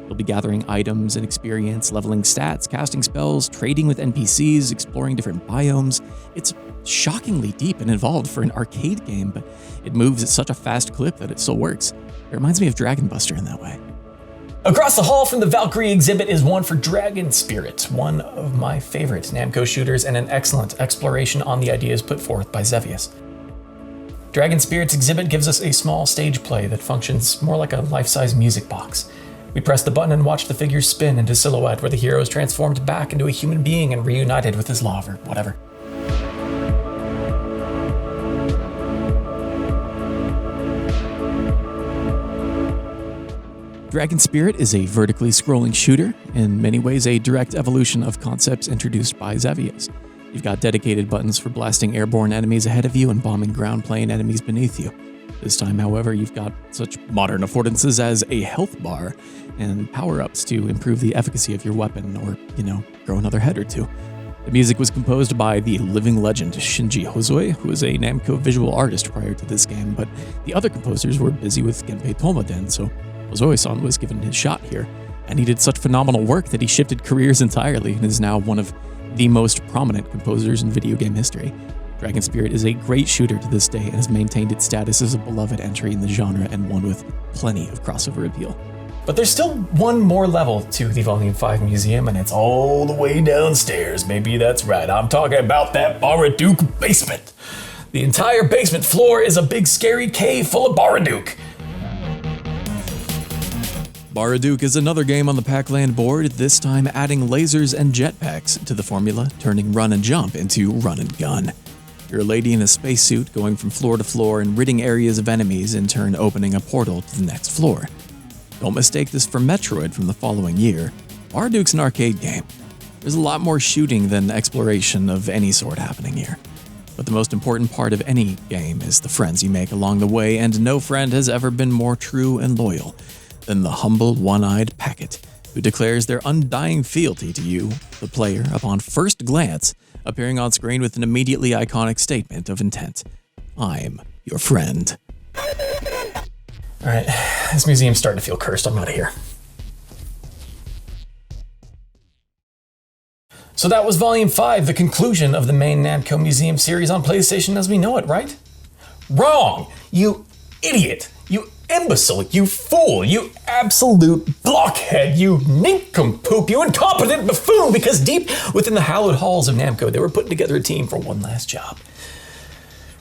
[SPEAKER 2] You'll be gathering items and experience, leveling stats, casting spells, trading with NPCs, exploring different biomes. It's shockingly deep and involved for an arcade game, but it moves at such a fast clip that it still works. It reminds me of Dragon Buster in that way.
[SPEAKER 1] Across the hall from the Valkyrie exhibit is one for Dragon Spirit, one of my favorite Namco shooters and an excellent exploration on the ideas put forth by Xevious. Dragon Spirit's exhibit gives us a small stage play that functions more like a life-size music box. We press the button and watch the figures spin into silhouette where the hero is transformed back into a human being and reunited with his love or whatever.
[SPEAKER 2] Dragon Spirit is a vertically scrolling shooter, in many ways a direct evolution of concepts introduced by Xevious. You've got dedicated buttons for blasting airborne enemies ahead of you and bombing ground plane enemies beneath you. This time, however, you've got such modern affordances as a health bar and power-ups to improve the efficacy of your weapon or, grow another head or 2. The music was composed by the living legend Shinji Hozue, who was a Namco visual artist prior to this game, but the other composers were busy with Genpei Tomaden, so Hozue-san was given his shot here. And he did such phenomenal work that he shifted careers entirely and is now one of the most prominent composers in video game history. Dragon Spirit is a great shooter to this day and has maintained its status as a beloved entry in the genre and one with plenty of crossover appeal.
[SPEAKER 1] But there's still one more level to the Volume 5 museum, and it's all the way downstairs. Maybe that's right. I'm talking about that Baraduke basement. The entire basement floor is a big scary cave full of Baraduke.
[SPEAKER 2] Baraduke is another game on the Pac-Land board, this time adding lasers and jetpacks to the formula, turning run and jump into run and gun. You're a lady in a spacesuit going from floor to floor and ridding areas of enemies, in turn opening a portal to the next floor. Don't mistake this for Metroid from the following year. Baraduke's an arcade game. There's a lot more shooting than exploration of any sort happening here. But the most important part of any game is the friends you make along the way, and no friend has ever been more true and loyal than the humble, one-eyed Packet, who declares their undying fealty to you, the player, upon first glance, appearing on screen with an immediately iconic statement of intent. I'm your friend.
[SPEAKER 1] Alright, this museum's starting to feel cursed. I'm out of here. So that was Volume 5, the conclusion of the main Namco Museum series on PlayStation as we know it, right? Wrong! You idiot! You imbecile! You fool! You absolute blockhead! You nincompoop! You incompetent buffoon! Because deep within the hallowed halls of Namco, they were putting together a team for one last job.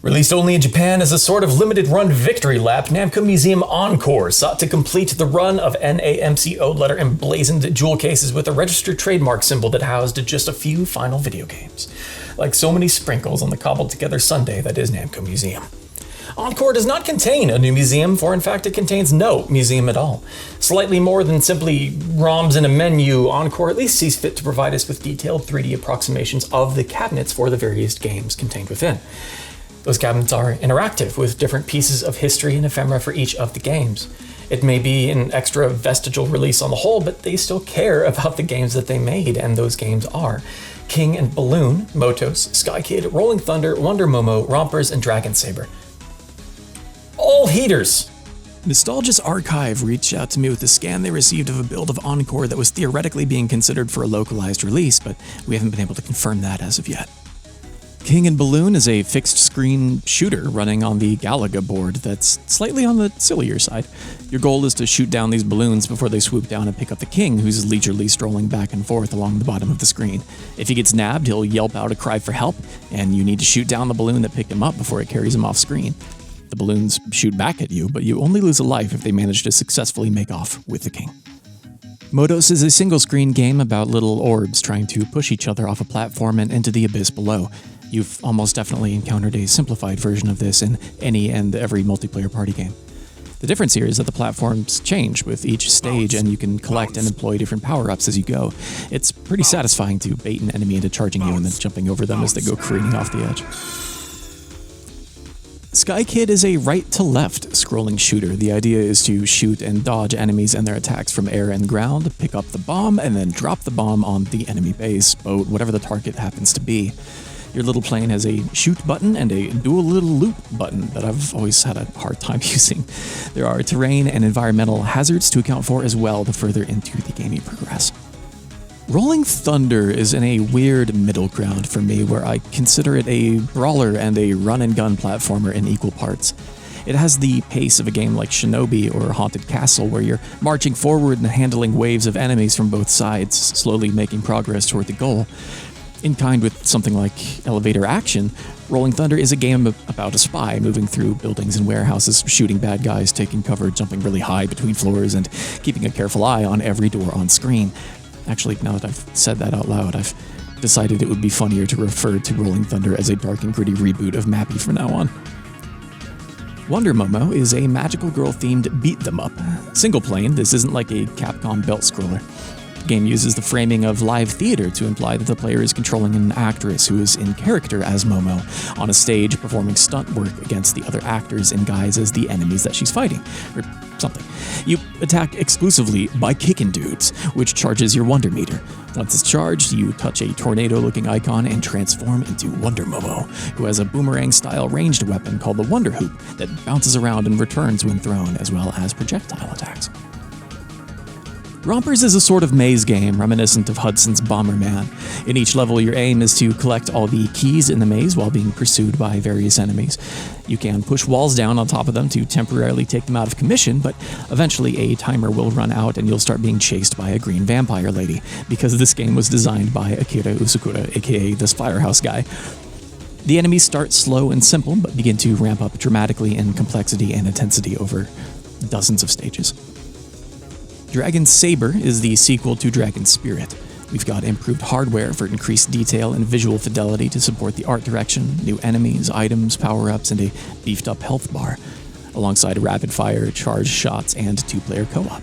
[SPEAKER 1] Released only in Japan as a sort of limited-run victory lap, Namco Museum Encore sought to complete the run of NAMCO letter emblazoned jewel cases with a registered trademark symbol that housed just a few final video games. Like so many sprinkles on the cobbled-together sundae that is Namco Museum. Encore does not contain a new museum, for in fact it contains no museum at all. Slightly more than simply ROMs in a menu, Encore at least sees fit to provide us with detailed 3D approximations of the cabinets for the various games contained within. Those cabinets are interactive, with different pieces of history and ephemera for each of the games. It may be an extra vestigial release on the whole, but they still care about the games that they made, and those games are King and Balloon, Motos, Sky Kid, Rolling Thunder, Wonder Momo, Rompers, and Dragon Saber. All heaters!
[SPEAKER 2] Nostalgia's Archive reached out to me with a scan they received of a build of Encore that was theoretically being considered for a localized release, but we haven't been able to confirm that as of yet. King and Balloon is a fixed-screen shooter running on the Galaga board that's slightly on the sillier side. Your goal is to shoot down these balloons before they swoop down and pick up the king, who's leisurely strolling back and forth along the bottom of the screen. If he gets nabbed, he'll yelp out a cry for help, and you need to shoot down the balloon that picked him up before it carries him off screen. The balloons shoot back at you, but you only lose a life if they manage to successfully make off with the king. Motos is a single-screen game about little orbs trying to push each other off a platform and into the abyss below. You've almost definitely encountered a simplified version of this in any and every multiplayer party game. The difference here is that the platforms change with each stage, and you can collect and employ different power-ups as you go. It's pretty satisfying to bait an enemy into charging you and then jumping over them as they go careening off the edge. Sky Kid is a right-to-left scrolling shooter. The idea is to shoot and dodge enemies and their attacks from air and ground, pick up the bomb, and then drop the bomb on the enemy base, boat, whatever the target happens to be. Your little plane has a shoot button and a dual little loop button that I've always had a hard time using. There are terrain and environmental hazards to account for as well the further into the game you progress. Rolling Thunder is in a weird middle ground for me where I consider it a brawler and a run-and-gun platformer in equal parts. It has the pace of a game like Shinobi or Haunted Castle, where you're marching forward and handling waves of enemies from both sides, slowly making progress toward the goal. In kind with something like Elevator Action, Rolling Thunder is a game about a spy moving through buildings and warehouses, shooting bad guys, taking cover, jumping really high between floors, and keeping a careful eye on every door on screen. Actually, now that I've said that out loud, I've decided it would be funnier to refer to Rolling Thunder as a dark and gritty reboot of Mappy from now on. Wonder Momo is a magical girl-themed beat-them-up. Single plane, this isn't like a Capcom belt scroller. The game uses the framing of live theater to imply that the player is controlling an actress who is in character as Momo on a stage performing stunt work against the other actors in guise as the enemies that she's fighting, or something. You attack exclusively by kicking dudes, which charges your Wonder Meter. Once it's charged, you touch a tornado-looking icon and transform into Wonder Momo, who has a boomerang-style ranged weapon called the Wonder Hoop that bounces around and returns when thrown, as well as projectile attacks. Rompers is a sort of maze game reminiscent of Hudson's Bomberman. In each level, your aim is to collect all the keys in the maze while being pursued by various enemies. You can push walls down on top of them to temporarily take them out of commission, but eventually a timer will run out and you'll start being chased by a green vampire lady, because this game was designed by Akira Usakura, aka this Firehouse guy. The enemies start slow and simple, but begin to ramp up dramatically in complexity and intensity over dozens of stages. Dragon Saber is the sequel to Dragon Spirit. We've got improved hardware for increased detail and visual fidelity to support the art direction, new enemies, items, power-ups, and a beefed-up health bar, alongside rapid-fire, charged shots, and two-player co-op.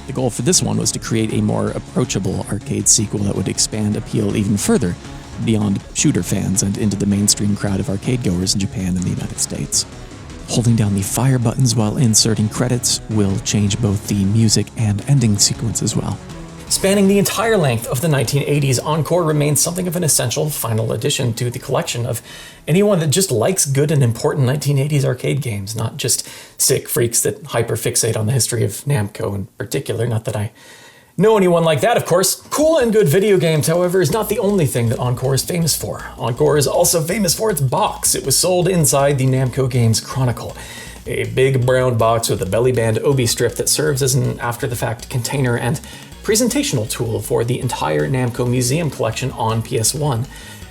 [SPEAKER 2] The goal for this one was to create a more approachable arcade sequel that would expand appeal even further, beyond shooter fans and into the mainstream crowd of arcade goers in Japan and the United States. Holding down the fire buttons while inserting credits will change both the music and ending sequence as well.
[SPEAKER 1] Spanning the entire length of the 1980s, Encore remains something of an essential final addition to the collection of anyone that just likes good and important 1980s arcade games, not just sick freaks that hyper-fixate on the history of Namco in particular. Not that I know anyone like that, of course. Cool and good video games, however, is not the only thing that Encore is famous for. Encore is also famous for its box. It was sold inside the Namco Games Chronicle, a big brown box with a belly band obi strip that serves as an after-the-fact container and presentational tool for the entire Namco Museum collection on PS1,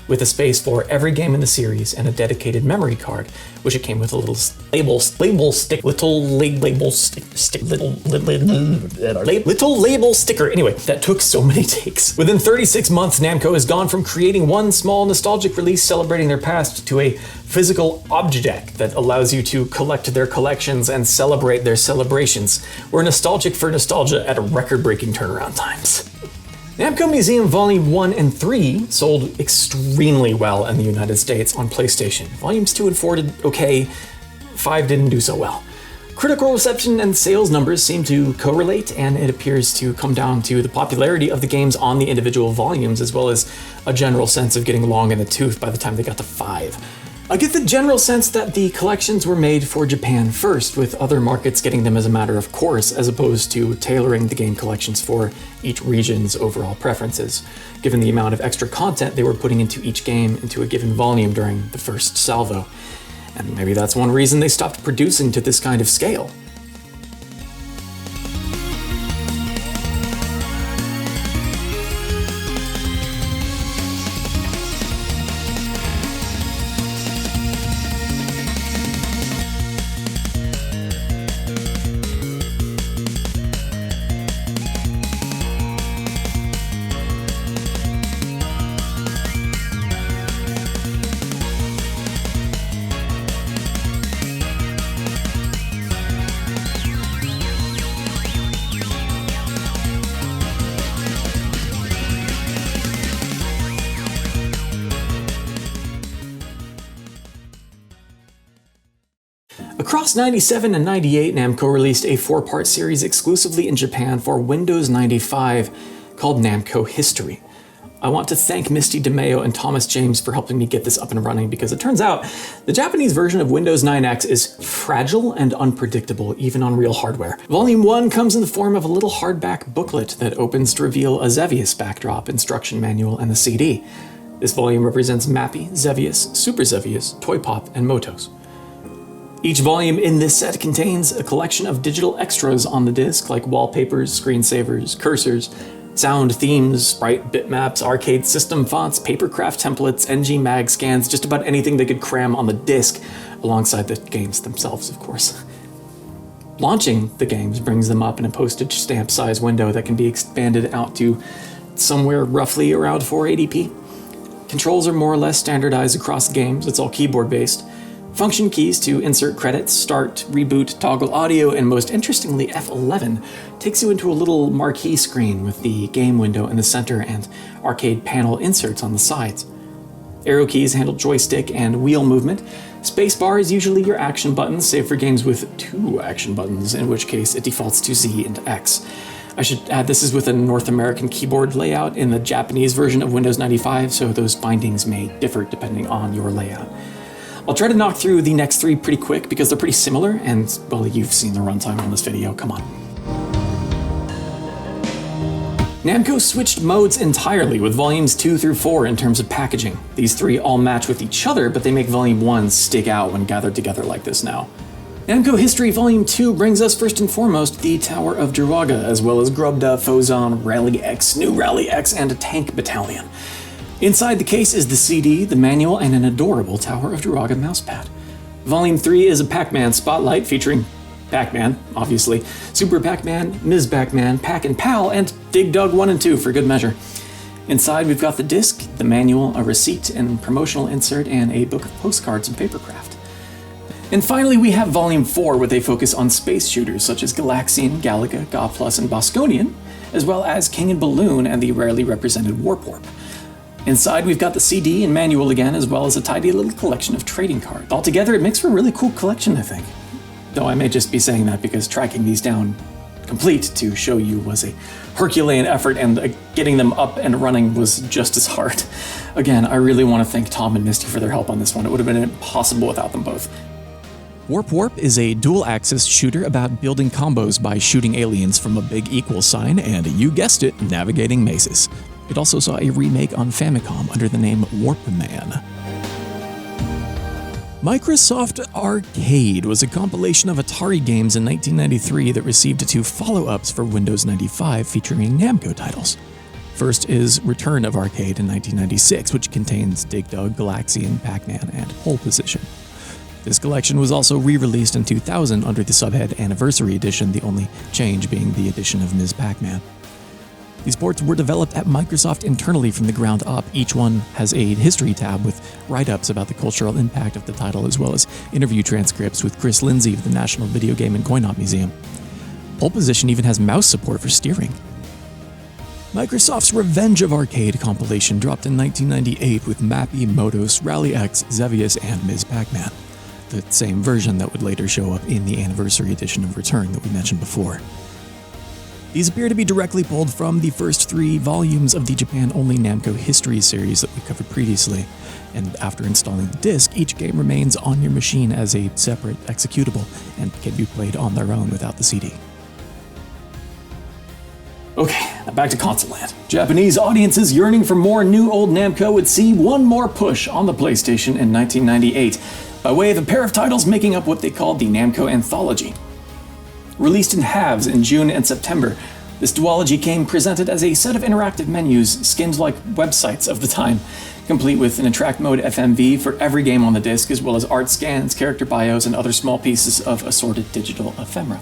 [SPEAKER 1] with a space for every game in the series and a dedicated memory card, which it came with a little label sticker, anyway, that took so many takes. Within 36 months, Namco has gone from creating one small nostalgic release celebrating their past to a physical object that allows you to collect their collections and celebrate their celebrations. We're nostalgic for nostalgia at record-breaking turnaround times. Namco Museum Volume 1 and 3 sold extremely well in the United States on PlayStation. Volumes 2 and 4 did okay, 5 didn't do so well. Critical reception and sales numbers seem to correlate, and it appears to come down to the popularity of the games on the individual volumes, as well as a general sense of getting long in the tooth by the time they got to 5. I get the general sense that the collections were made for Japan first, with other markets getting them as a matter of course, as opposed to tailoring the game collections for each region's overall preferences, given the amount of extra content they were putting into each game into a given volume during the first salvo. And maybe that's one reason they stopped producing to this kind of scale. Across 97 and 98, Namco released a 4-part series exclusively in Japan for Windows 95 called Namco History. I want to thank Misty DeMeo and Thomas James for helping me get this up and running, because it turns out the Japanese version of Windows 9X is fragile and unpredictable, even on real hardware. Volume 1 comes in the form of a little hardback booklet that opens to reveal a Xevious backdrop, instruction manual, and the CD. This volume represents Mappy, Xevious, Super Xevious, Toy Pop, and Motos. Each volume in this set contains a collection of digital extras on the disc, like wallpapers, screensavers, cursors, sound themes, sprite bitmaps, arcade system fonts, papercraft templates, NG mag scans, just about anything they could cram on the disc, alongside the games themselves, of course. Launching the games brings them up in a postage stamp size window that can be expanded out to somewhere roughly around 480p. Controls are more or less standardized across the games, it's all keyboard based. Function keys to insert credits, start, reboot, toggle audio, and most interestingly, F11 takes you into a little marquee screen with the game window in the center and arcade panel inserts on the sides. Arrow keys handle joystick and wheel movement. Spacebar is usually your action button, save for games with 2 action buttons, in which case it defaults to Z and X. I should add this is with a North American keyboard layout in the Japanese version of Windows 95, so those bindings may differ depending on your layout. I'll try to knock through the next 3 pretty quick because they're pretty similar, and, well, you've seen the runtime on this video, come on. Namco switched modes entirely with volumes 2 through 4 in terms of packaging. These 3 all match with each other, but they make volume 1 stick out when gathered together like this now. Namco History Volume 2 brings us first and foremost the Tower of Druaga, as well as Grobda, Fozon, Rally X, New Rally X, and a tank battalion. Inside the case is the CD, the manual, and an adorable Tower of Druaga mousepad. Volume 3 is a Pac-Man spotlight featuring Pac-Man, obviously, Super Pac-Man, Ms. Pac-Man, Pac and Pal, and Dig Dug 1 and 2 for good measure. Inside we've got the disc, the manual, a receipt and promotional insert, and a book of postcards and papercraft. And finally we have Volume 4 with a focus on space shooters such as Galaxian, Galaga, Ga Plus, and Bosconian, as well as King and Balloon and the rarely represented Warp Warp. Inside we've got the CD and manual again, as well as a tidy little collection of trading cards. Altogether it makes for a really cool collection, I think. Though I may just be saying that because tracking these down complete to show you was a Herculean effort, and getting them up and running was just as hard. Again, I really want to thank Tom and Misty for their help on this one. It would have been impossible without them both.
[SPEAKER 2] Warp Warp is a dual-axis shooter about building combos by shooting aliens from a big equal sign and, you guessed it, navigating mazes. It also saw a remake on Famicom under the name Warpman. Microsoft Arcade was a compilation of Atari games in 1993 that received 2 follow-ups for Windows 95 featuring Namco titles. First is Return of Arcade in 1996, which contains Dig Dug, Galaxian, Pac-Man, and Pole Position. This collection was also re-released in 2000 under the subhead Anniversary Edition, the only change being the addition of Ms. Pac-Man. These ports were developed at Microsoft internally from the ground up. Each one has a history tab with write-ups about the cultural impact of the title, as well as interview transcripts with Chris Lindsay of the National Video Game and Coin-Op Museum. Pole Position even has mouse support for steering. Microsoft's Revenge of Arcade compilation dropped in 1998 with Mappy, Motos, Rally X, Xevious, and Ms. Pac-Man, the same version that would later show up in the Anniversary Edition of Return that we mentioned before. These appear to be directly pulled from the first 3 volumes of the Japan-only Namco History series that we covered previously, and after installing the disc, each game remains on your machine as a separate executable and can be played on their own without the CD.
[SPEAKER 1] Okay, now back to console land. Japanese audiences yearning for more new old Namco would see one more push on the PlayStation in 1998, by way of a pair of titles making up what they called the Namco Anthology. Released in halves in June and September, this duology came presented as a set of interactive menus skinned like websites of the time, complete with an Interact Mode FMV for every game on the disc, as well as art scans, character bios, and other small pieces of assorted digital ephemera.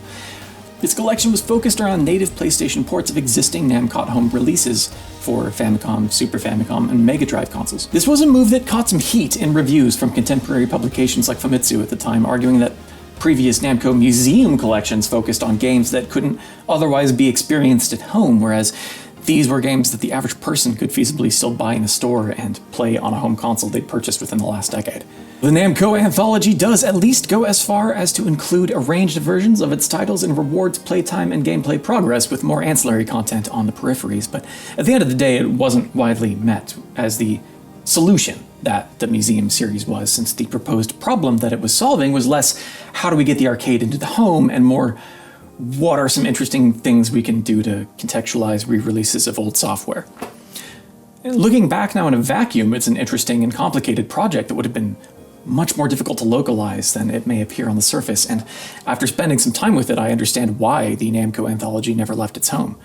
[SPEAKER 1] This collection was focused around native PlayStation ports of existing Namco home releases for Famicom, Super Famicom, and Mega Drive consoles. This was a move that caught some heat in reviews from contemporary publications like Famitsu at the time, arguing that previous Namco Museum collections focused on games that couldn't otherwise be experienced at home, whereas these were games that the average person could feasibly still buy in a store and play on a home console they'd purchased within the last decade. The Namco Anthology does at least go as far as to include arranged versions of its titles and rewards playtime and gameplay progress with more ancillary content on the peripheries, but at the end of the day it wasn't widely met as the solution that the Museum series was, since the proposed problem that it was solving was less how do we get the arcade into the home and more what are some interesting things we can do to contextualize re-releases of old software. Looking back now in a vacuum, it's an interesting and complicated project that would have been much more difficult to localize than it may appear on the surface, and after spending some time with it, I understand why the Namco Anthology never left its home.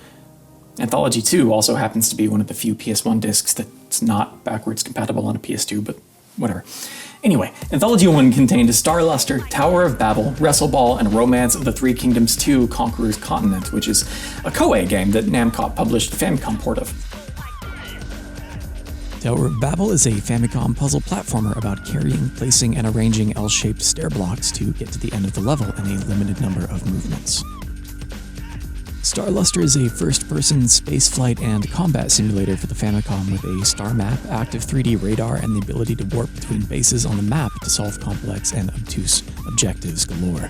[SPEAKER 1] Anthology 2 also happens to be one of the few PS1 discs that's not backwards compatible on a PS2, but whatever. Anyway, Anthology 1 contained Star Luster, Tower of Babel, Wrestle Ball, and Romance of the Three Kingdoms 2 Conqueror's Continent, which is a Koei game that Namco published the Famicom port of.
[SPEAKER 2] Tower of Babel is a Famicom puzzle platformer about carrying, placing, and arranging L-shaped stair blocks to get to the end of the level in a limited number of movements. Star Luster is a first-person spaceflight and combat simulator for the Famicom with a star map, active 3D radar, and the ability to warp between bases on the map to solve complex and obtuse objectives galore.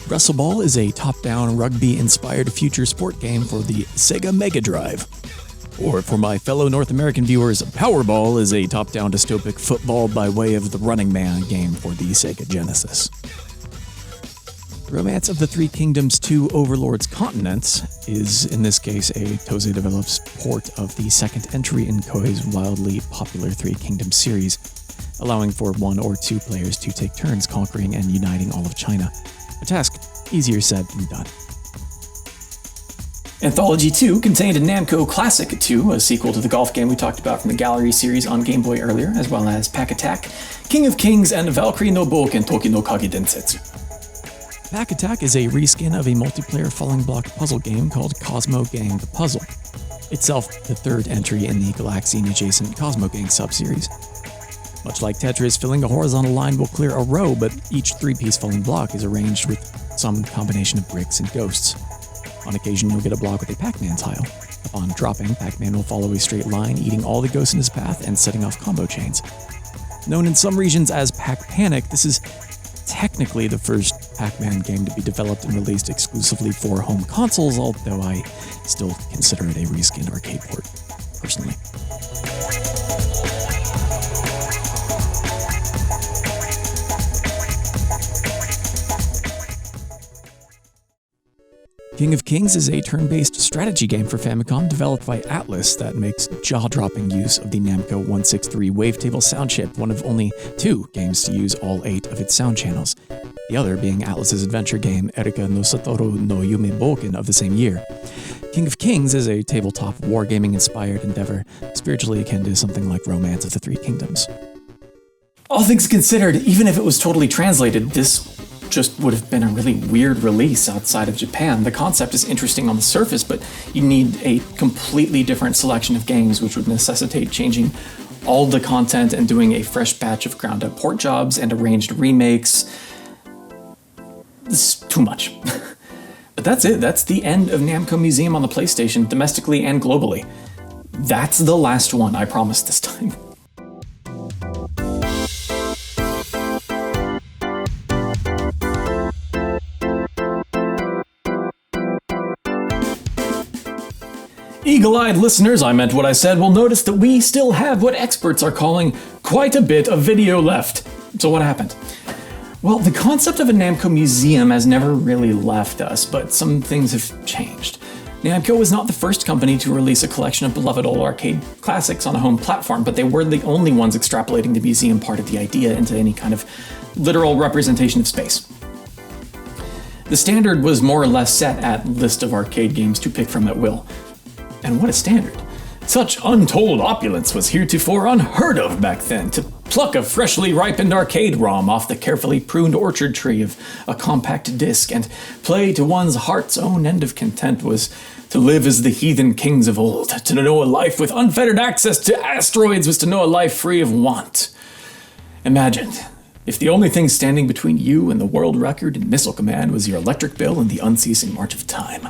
[SPEAKER 2] WrestleBall is a top-down, rugby-inspired future sport game for the Sega Mega Drive. Or for my fellow North American viewers, Powerball is a top-down dystopic football by way of the Running Man game for the Sega Genesis. Romance of the Three Kingdoms 2 Overlord's Continents is, in this case, a Toze Develops port of the second entry in Koei's wildly popular Three Kingdoms series, allowing for 1 or 2 players to take turns conquering and uniting all of China. A task easier said than done.
[SPEAKER 1] Anthology 2 contained a Namco Classic 2, a sequel to the golf game we talked about from the Gallery series on Game Boy earlier, as well as Pack Attack, King of Kings, and Valkyrie no Boken Toki no Kage Densetsu.
[SPEAKER 2] Pack Attack is a reskin of a multiplayer falling block puzzle game called Cosmo Gang the Puzzle, itself the third entry in the Galaxian-adjacent Cosmo Gang subseries. Much like Tetris, filling a horizontal line will clear a row, but each 3-piece falling block is arranged with some combination of bricks and ghosts. On occasion, you'll get a block with a Pac-Man tile. Upon dropping, Pac-Man will follow a straight line, eating all the ghosts in his path and setting off combo chains. Known in some regions as Pac-Panic, this is technically the first Pac-Man game to be developed and released exclusively for home consoles, although I still consider it a reskinned arcade port, personally. King of Kings is a turn-based strategy game for Famicom developed by Atlas that makes jaw-dropping use of the Namco 163 wavetable sound chip, one of only 2 games to use all 8 of its sound channels, the other being Atlas's adventure game Erika no Satoru no Yume Boken of the same year. King of Kings is a tabletop wargaming-inspired endeavor, spiritually akin to something like Romance of the Three Kingdoms.
[SPEAKER 1] All things considered, even if it was totally translated, this just would have been a really weird release outside of Japan. The concept is interesting on the surface, but you need a completely different selection of games, which would necessitate changing all the content and doing a fresh batch of ground-up port jobs and arranged remakes. This is too much. But that's it. That's the end of Namco Museum on the PlayStation, domestically and globally. That's the last one, I promise this time. Eagle-eyed listeners, I meant what I said, will notice that we still have what experts are calling quite a bit of video left. So what happened? Well, the concept of a Namco museum has never really left us, but some things have changed. Namco was not the first company to release a collection of beloved old arcade classics on a home platform, but they were the only ones extrapolating the museum part of the idea into any kind of literal representation of space. The standard was more or less set at list of arcade games to pick from at will. And what a standard. Such untold opulence was heretofore unheard of back then. To pluck a freshly ripened arcade ROM off the carefully pruned orchard tree of a compact disc and play to one's heart's own end of content was to live as the heathen kings of old. To know a life with unfettered access to asteroids was to know a life free of want. Imagine if the only thing standing between you and the world record in Missile Command was your electric bill and the unceasing march of time.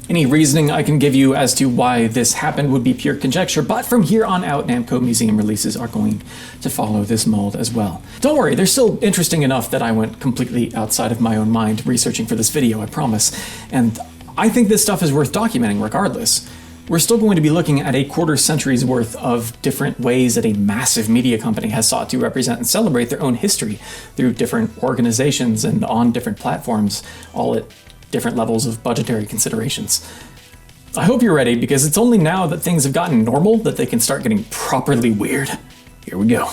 [SPEAKER 1] Any reasoning I can give you as to why this happened would be pure conjecture, but from here on out, Namco Museum releases are going to follow this mold as well. Don't worry, they're still interesting enough that I went completely outside of my own mind researching for this video, I promise. And I think this stuff is worth documenting regardless. We're still going to be looking at a quarter century's worth of different ways that a massive media company has sought to represent and celebrate their own history through different organizations and on different platforms, all at different levels of budgetary considerations. I hope you're ready, because it's only now that things have gotten normal that they can start getting properly weird. Here we go.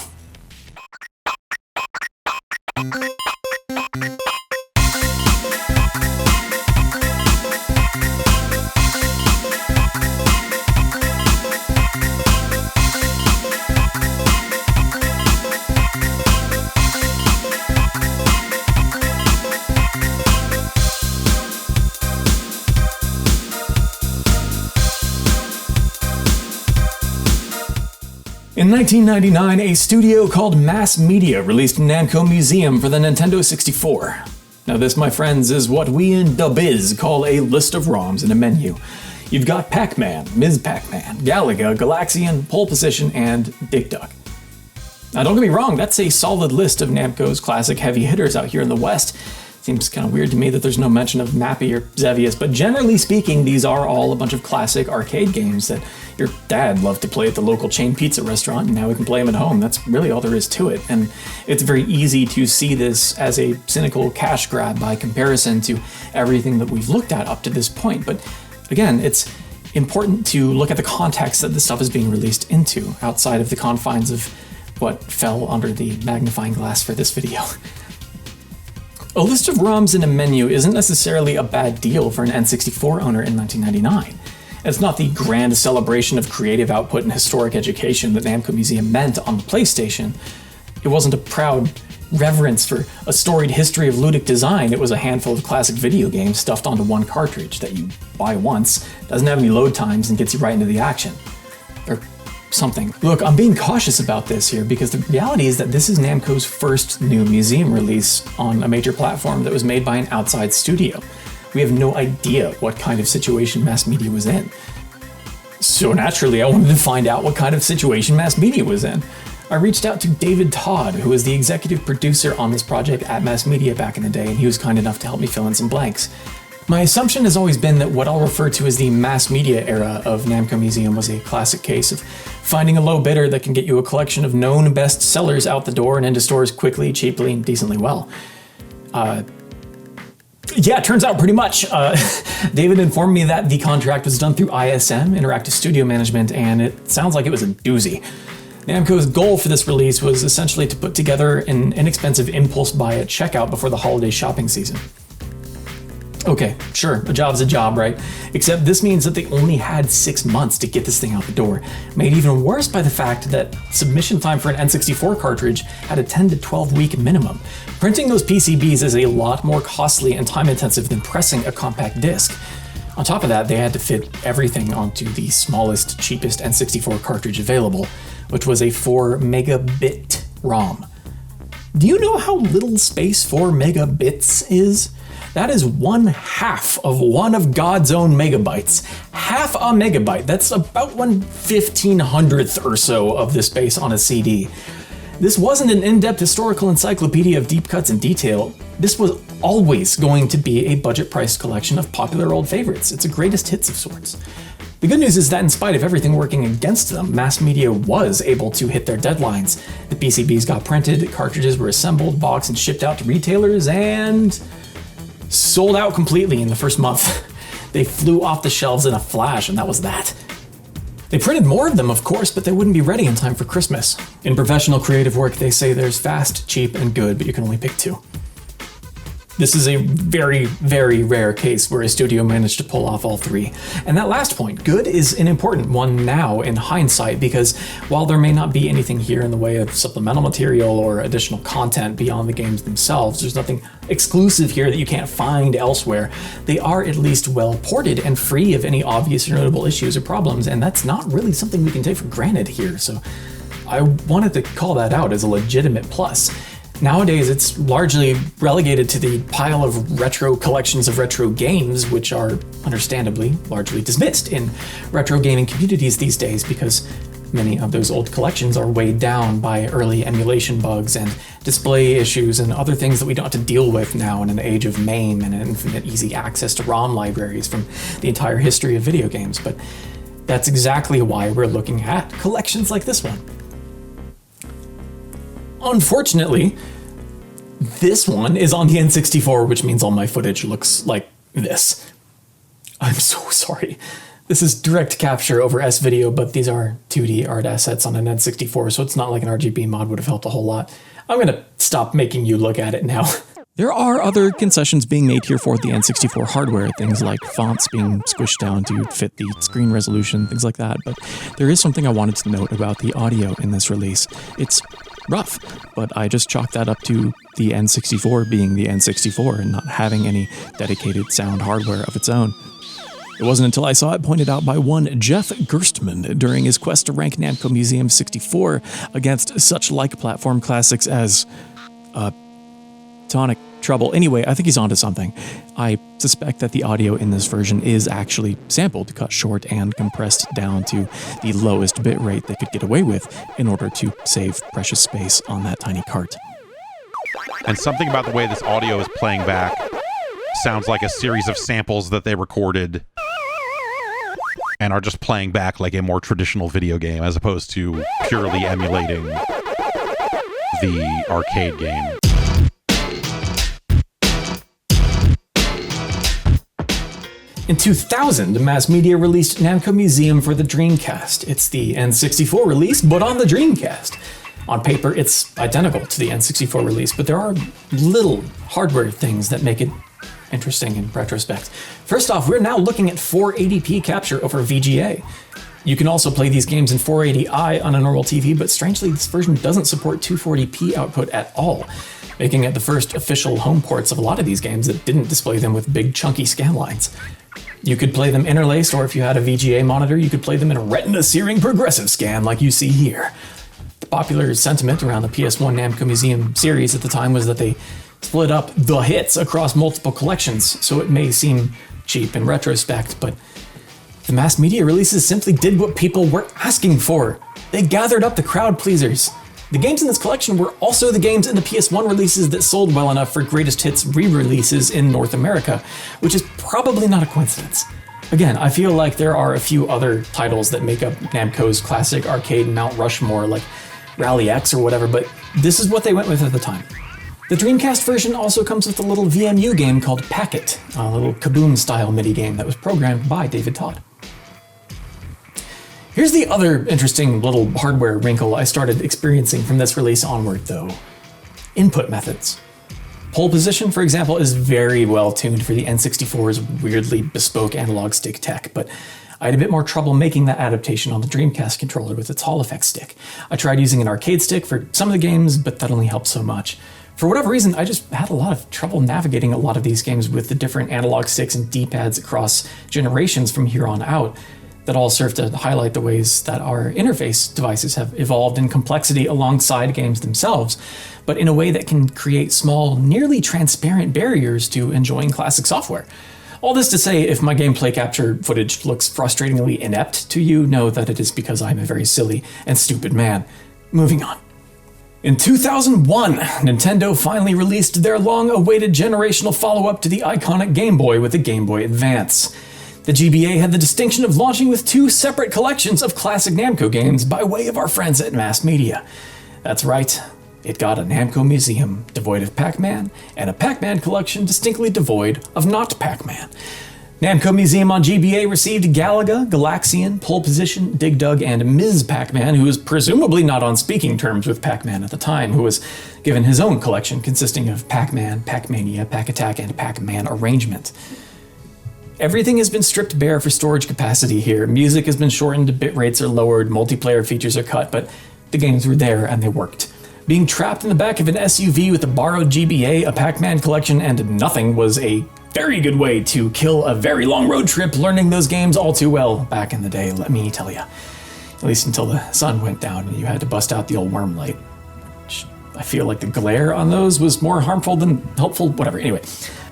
[SPEAKER 1] In 1999, a studio called Mass Media released Namco Museum for the Nintendo 64. Now this, my friends, is what we in the biz call a list of ROMs in a menu. You've got Pac-Man, Ms. Pac-Man, Galaga, Galaxian, Pole Position, and Dig Dug. Now don't get me wrong, that's a solid list of Namco's classic heavy hitters out here in the West. Seems kind of weird to me that there's no mention of Mappy or Xevious, but generally speaking, these are all a bunch of classic arcade games that your dad loved to play at the local chain pizza restaurant, and now we can play them at home. That's really all there is to it, and it's very easy to see this as a cynical cash grab by comparison to everything that we've looked at up to this point. But again, it's important to look at the context that this stuff is being released into, outside of the confines of what fell under the magnifying glass for this video. A list of ROMs in a menu isn't necessarily a bad deal for an N64 owner in 1999. It's not the grand celebration of creative output and historic education that Namco Museum meant on the PlayStation. It wasn't a proud reverence for a storied history of ludic design. It was a handful of classic video games stuffed onto one cartridge that you buy once, doesn't have any load times, and gets you right into the action. Or something. Look, I'm being cautious about this here because the reality is that this is Namco's first new museum release on a major platform that was made by an outside studio. We have no idea what kind of situation Mass Media was in. So naturally, I wanted to find out what kind of situation Mass Media was in. I reached out to David Todd, who was the executive producer on this project at Mass Media back in the day, and he was kind enough to help me fill in some blanks. My assumption has always been that what I'll refer to as the Mass Media era of Namco Museum was a classic case of finding a low bidder that can get you a collection of known best sellers out the door and into stores quickly, cheaply, and decently well. Yeah, it turns out pretty much. David informed me that the contract was done through ISM, Interactive Studio Management, and it sounds like it was a doozy. Namco's goal for this release was essentially to put together an inexpensive impulse buy at checkout before the holiday shopping season. Okay, sure, a job's a job, right? Except this means that they only had 6 months to get this thing out the door, made even worse by the fact that submission time for an N64 cartridge had a 10 to 12 week minimum. Printing those PCBs is a lot more costly and time intensive than pressing a compact disc. On top of that, they had to fit everything onto the smallest, cheapest N64 cartridge available, which was a 4 megabit ROM. Do you know how little space 4 megabits is? That is 1/2 of one of God's own megabytes. Half a megabyte, that's about 1/1500th or so of the space on a CD. This wasn't an in-depth historical encyclopedia of deep cuts and detail. This was always going to be a budget-priced collection of popular old favorites. It's a greatest hits of sorts. The good news is that in spite of everything working against them, Mass Media was able to hit their deadlines. The PCBs got printed, cartridges were assembled, boxed, and shipped out to retailers, and sold out completely in the first month. They flew off the shelves in a flash, and that was that. They printed more of them, of course, but they wouldn't be ready in time for Christmas. In professional creative work, they say there's fast, cheap, and good, but you can only pick two. This is a very, very rare case where a studio managed to pull off all three. And that last point, good, is an important one now in hindsight, because while there may not be anything here in the way of supplemental material or additional content beyond the games themselves, there's nothing exclusive here that you can't find elsewhere. They are at least well ported and free of any obvious or notable issues or problems, and that's not really something we can take for granted here, so I wanted to call that out as a legitimate plus. Nowadays, it's largely relegated to the pile of retro collections of retro games, which are, understandably, largely dismissed in retro gaming communities these days because many of those old collections are weighed down by early emulation bugs and display issues and other things that we don't have to deal with now in an age of MAME and infinite easy access to ROM libraries from the entire history of video games. But that's exactly why we're looking at collections like this one. Unfortunately, this one is on the N64, which means all my footage looks like this. I'm so sorry. This is direct capture over S-Video, but these are 2D art assets on an N64, so it's not like an RGB mod would have helped a whole lot. I'm gonna stop making you look at it now.
[SPEAKER 2] There are other concessions being made here for the N64 hardware, things like fonts being squished down to fit the screen resolution, things like that, but there is something I wanted to note about the audio in this release. It's rough, but I just chalked that up to the N64 being the N64 and not having any dedicated sound hardware of its own. It wasn't until I saw it pointed out by one Jeff Gerstmann during his quest to rank Namco Museum 64 against such like platform classics as Tonic Trouble. Anyway, I think he's onto something. I suspect that the audio in this version is actually sampled, cut short, and compressed down to the lowest bit rate they could get away with in order to save precious space on that tiny cart.
[SPEAKER 6] And something about the way this audio is playing back sounds like a series of samples that they recorded and are just playing back like a more traditional video game as opposed to purely emulating the arcade game.
[SPEAKER 1] In 2000, Mass Media released Namco Museum for the Dreamcast. It's the N64 release, but on the Dreamcast. On paper, it's identical to the N64 release, but there are little hardware things that make it interesting in retrospect. First off, we're now looking at 480p capture over VGA. You can also play these games in 480i on a normal TV, but strangely, this version doesn't support 240p output at all, making it the first official home ports of a lot of these games that didn't display them with big chunky scan lines. You could play them interlaced, or if you had a VGA monitor, you could play them in a retina-searing progressive scan like you see here. The popular sentiment around the PS1 Namco Museum series at the time was that they split up the hits across multiple collections, so it may seem cheap in retrospect, but the mass media releases simply did what people were asking for. They gathered up the crowd pleasers. The games in this collection were also the games in the PS1 releases that sold well enough for greatest hits re-releases in North America, which is probably not a coincidence. Again, I feel like there are a few other titles that make up Namco's classic arcade Mount Rushmore, like Rally X or whatever, but this is what they went with at the time. The Dreamcast version also comes with a little VMU game called Packet, a little Kaboom-style minigame that was programmed by David Todd. Here's the other interesting little hardware wrinkle I started experiencing from this release onward, though. Input methods. Pole position, for example, is very well tuned for the N64's weirdly bespoke analog stick tech, but I had a bit more trouble making that adaptation on the Dreamcast controller with its Hall effect stick. I tried using an arcade stick for some of the games, but that only helped so much. For whatever reason, I just had a lot of trouble navigating a lot of these games with the different analog sticks and D-pads across generations from here on out. That all serve to highlight the ways that our interface devices have evolved in complexity alongside games themselves, but in a way that can create small, nearly transparent barriers to enjoying classic software. All this to say, if my gameplay capture footage looks frustratingly inept to you, know that it is because I'm a very silly and stupid man. Moving on. In 2001, Nintendo finally released their long-awaited generational follow-up to the iconic Game Boy with the Game Boy Advance. The GBA had the distinction of launching with two separate collections of classic Namco games by way of our friends at Mass Media. That's right, it got a Namco Museum devoid of Pac-Man, and a Pac-Man collection distinctly devoid of not Pac-Man. Namco Museum on GBA received Galaga, Galaxian, Pole Position, Dig Dug, and Ms. Pac-Man, who was presumably not on speaking terms with Pac-Man at the time, who was given his own collection consisting of Pac-Man, Pac-Mania, Pac-Attack, and Pac-Man Arrangement. Everything has been stripped bare for storage capacity here. Music has been shortened, bit rates are lowered, multiplayer features are cut, but the games were there and they worked. Being trapped in the back of an SUV with a borrowed GBA, a Pac-Man collection, and nothing was a very good way to kill a very long road trip learning those games all too well back in the day, let me tell you. At least until the sun went down and you had to bust out the old worm light. Which I feel like the glare on those was more harmful than helpful, whatever, anyway.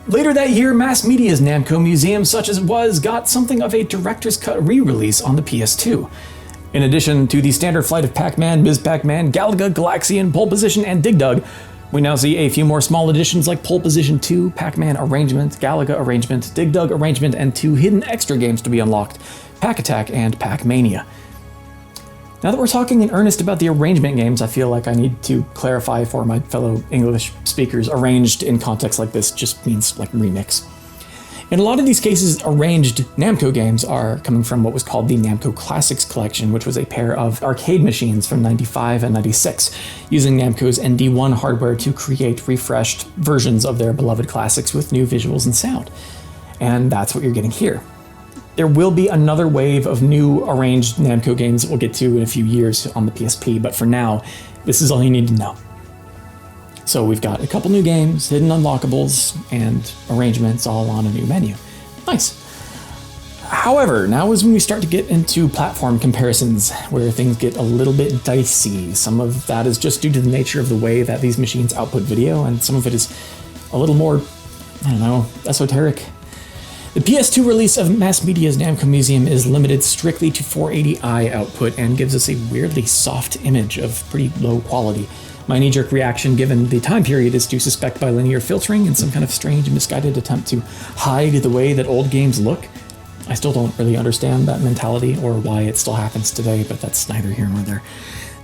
[SPEAKER 1] Later that year, Mass Media's Namco Museum, such as it was, got something of a director's cut re-release on the PS2. In addition to the standard flight of Pac-Man, Ms. Pac-Man, Galaga, Galaxian, Pole Position, and Dig Dug, we now see a few more small additions like Pole Position 2, Pac-Man Arrangement, Galaga Arrangement, Dig Dug Arrangement, and 2 hidden extra games to be unlocked, Pac-Attack and Pac-Mania. Now that we're talking in earnest about the arrangement games, I feel like I need to clarify for my fellow English speakers, arranged in context like this just means like remix. In a lot of these cases, arranged Namco games are coming from what was called the Namco Classics Collection, which was a pair of arcade machines from 95 and 96, using Namco's ND1 hardware to create refreshed versions of their beloved classics with new visuals and sound. And that's what you're getting here. There will be another wave of new arranged Namco games that we'll get to in a few years on the PSP, but for now, this is all you need to know. So we've got a couple new games, hidden unlockables, and arrangements all on a new menu. Nice. However, now is when we start to get into platform comparisons where things get a little bit dicey. Some of that is just due to the nature of the way that these machines output video, and some of it is a little more, I don't know, esoteric. The PS2 release of Mass Media's Namco Museum is limited strictly to 480i output and gives us a weirdly soft image of pretty low quality. My knee-jerk reaction given the time period is to suspect bilinear filtering and some kind of strange misguided attempt to hide the way that old games look. I still don't really understand that mentality or why it still happens today, but that's neither here nor there.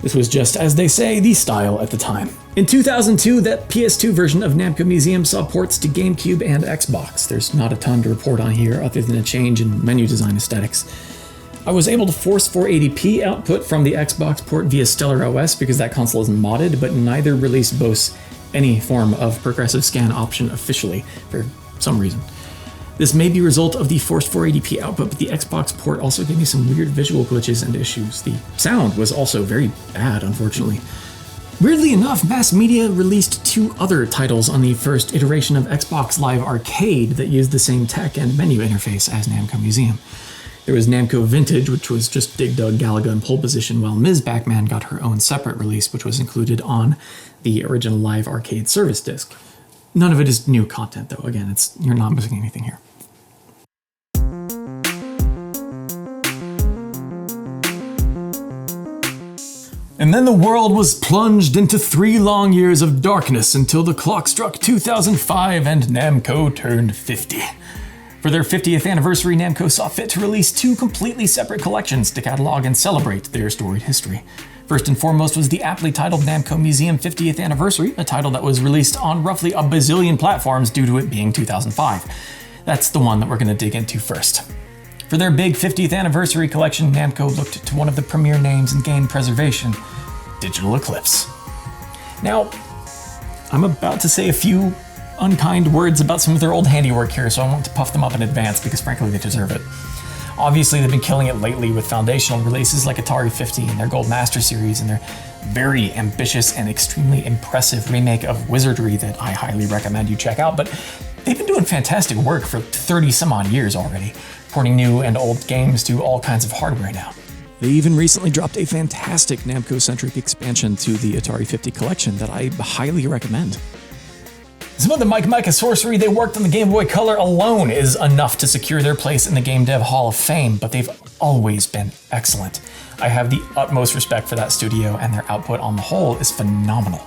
[SPEAKER 1] This was just, as they say, the style at the time. In 2002, that PS2 version of Namco Museum saw ports to GameCube and Xbox. There's not a ton to report on here other than a change in menu design aesthetics. I was able to force 480p output from the Xbox port via Stellar OS because that console is modded, but neither release boasts any form of progressive scan option officially, for some reason. This may be a result of the forced 480p output, but the Xbox port also gave me some weird visual glitches and issues. The sound was also very bad, unfortunately. Weirdly enough, Mass Media released 2 other titles on the first iteration of Xbox Live Arcade that used the same tech and menu interface as Namco Museum. There was Namco Vintage, which was just Dig Dug, Galaga, and Pole Position, while Ms. Pac-Man got her own separate release, which was included on the original Live Arcade service disc. None of it is new content, though. Again, you're not missing anything here. And then the world was plunged into 3 long years of darkness until the clock struck 2005 and Namco turned 50. For their 50th anniversary, Namco saw fit to release 2 completely separate collections to catalog and celebrate their storied history. First and foremost was the aptly titled Namco Museum 50th Anniversary, a title that was released on roughly a bazillion platforms due to it being 2005. That's the one that we're going to dig into first. For their big 50th anniversary collection, Namco looked to one of the premier names in game preservation, Digital Eclipse. Now, I'm about to say a few unkind words about some of their old handiwork here, so I want to puff them up in advance because frankly they deserve it. Obviously, they've been killing it lately with foundational releases like Atari 50 and their Gold Master series and their very ambitious and extremely impressive remake of Wizardry that I highly recommend you check out, but they've been doing fantastic work for 30 some odd years already, porting new and old games to all kinds of hardware now.
[SPEAKER 2] They even recently dropped a fantastic Namco-centric expansion to the Atari 50 collection that I highly recommend.
[SPEAKER 1] Some of the Mike sorcery they worked on the Game Boy Color alone is enough to secure their place in the Game Dev Hall of Fame, but they've always been excellent. I have the utmost respect for that studio, and their output on the whole is phenomenal.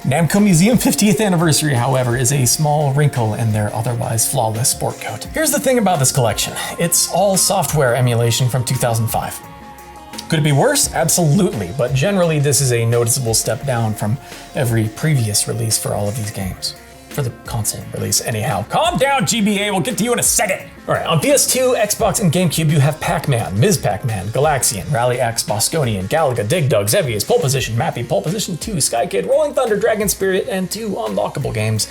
[SPEAKER 1] Namco Museum 50th Anniversary, however, is a small wrinkle in their otherwise flawless sport coat. Here's the thing about this collection. It's all software emulation from 2005. Could it be worse? Absolutely, but generally this is a noticeable step down from every previous release for all of these games. For the console release anyhow. Calm down, GBA, we'll get to you in a second. Alright, on PS2, Xbox, and GameCube you have Pac-Man, Ms. Pac-Man, Galaxian, Rally X, Bosconian, Galaga, Dig Dug, Xevious, Pole Position, Mappy, Pole Position 2, Sky Kid, Rolling Thunder, Dragon Spirit, and 2 unlockable games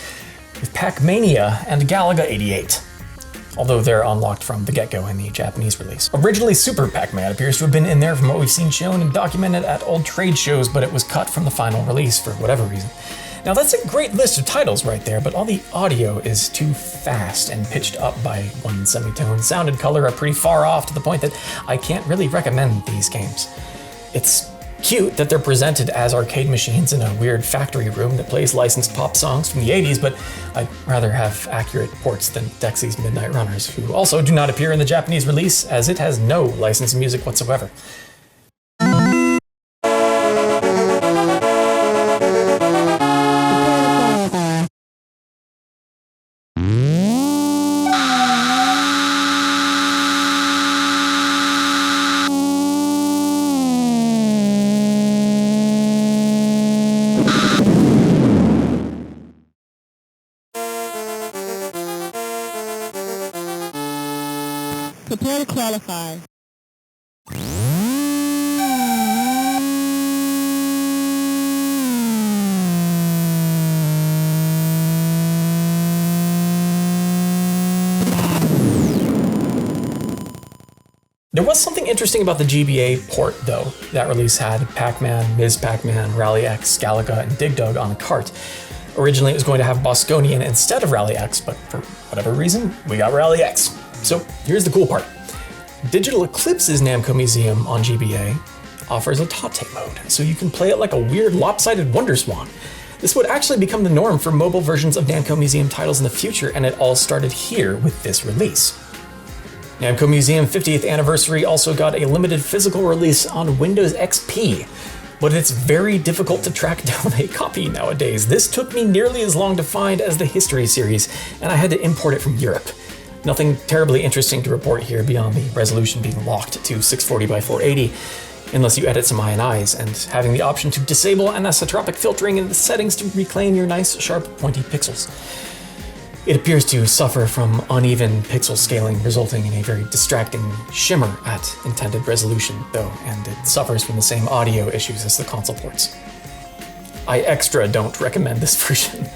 [SPEAKER 1] with Pac-Mania and Galaga 88. Although they're unlocked from the get-go in the Japanese release. Originally, Super Pac-Man appears to have been in there from what we've seen shown and documented at old trade shows, but it was cut from the final release for whatever reason. Now that's a great list of titles right there, but all the audio is too fast and pitched up by 1 semitone. Sound and color are pretty far off to the point that I can't really recommend these games. It's cute that they're presented as arcade machines in a weird factory room that plays licensed pop songs from the 80s, but I'd rather have accurate ports than Dexy's Midnight Runners, who also do not appear in the Japanese release as it has no licensed music whatsoever.
[SPEAKER 7] Prepare to qualify.
[SPEAKER 1] There was something interesting about the GBA port, though. That release had Pac-Man, Ms. Pac-Man, Rally X, Galaga, and Dig Dug on a cart. Originally, it was going to have Bosconian instead of Rally X, but for whatever reason, we got Rally X.
[SPEAKER 2] So here's the cool part. Digital Eclipse's Namco Museum on GBA offers a Tate mode, so you can play it like a weird lopsided Wonderswan. This would actually become the norm for mobile versions of Namco Museum titles in the future, and it all started here with this release. Namco Museum 50th Anniversary also got a limited physical release on Windows XP, but it's very difficult to track down a copy nowadays. This took me nearly as long to find as the History series, and I had to import it from Europe. Nothing terribly interesting to report here beyond the resolution being locked to 640 by 480, unless you edit some INIs, and having the option to disable anisotropic filtering in the settings to reclaim your nice, sharp, pointy pixels. It appears to suffer from uneven pixel scaling, resulting in a very distracting shimmer at intended resolution, though, and it suffers from the same audio issues as the console ports. I extra don't recommend this version.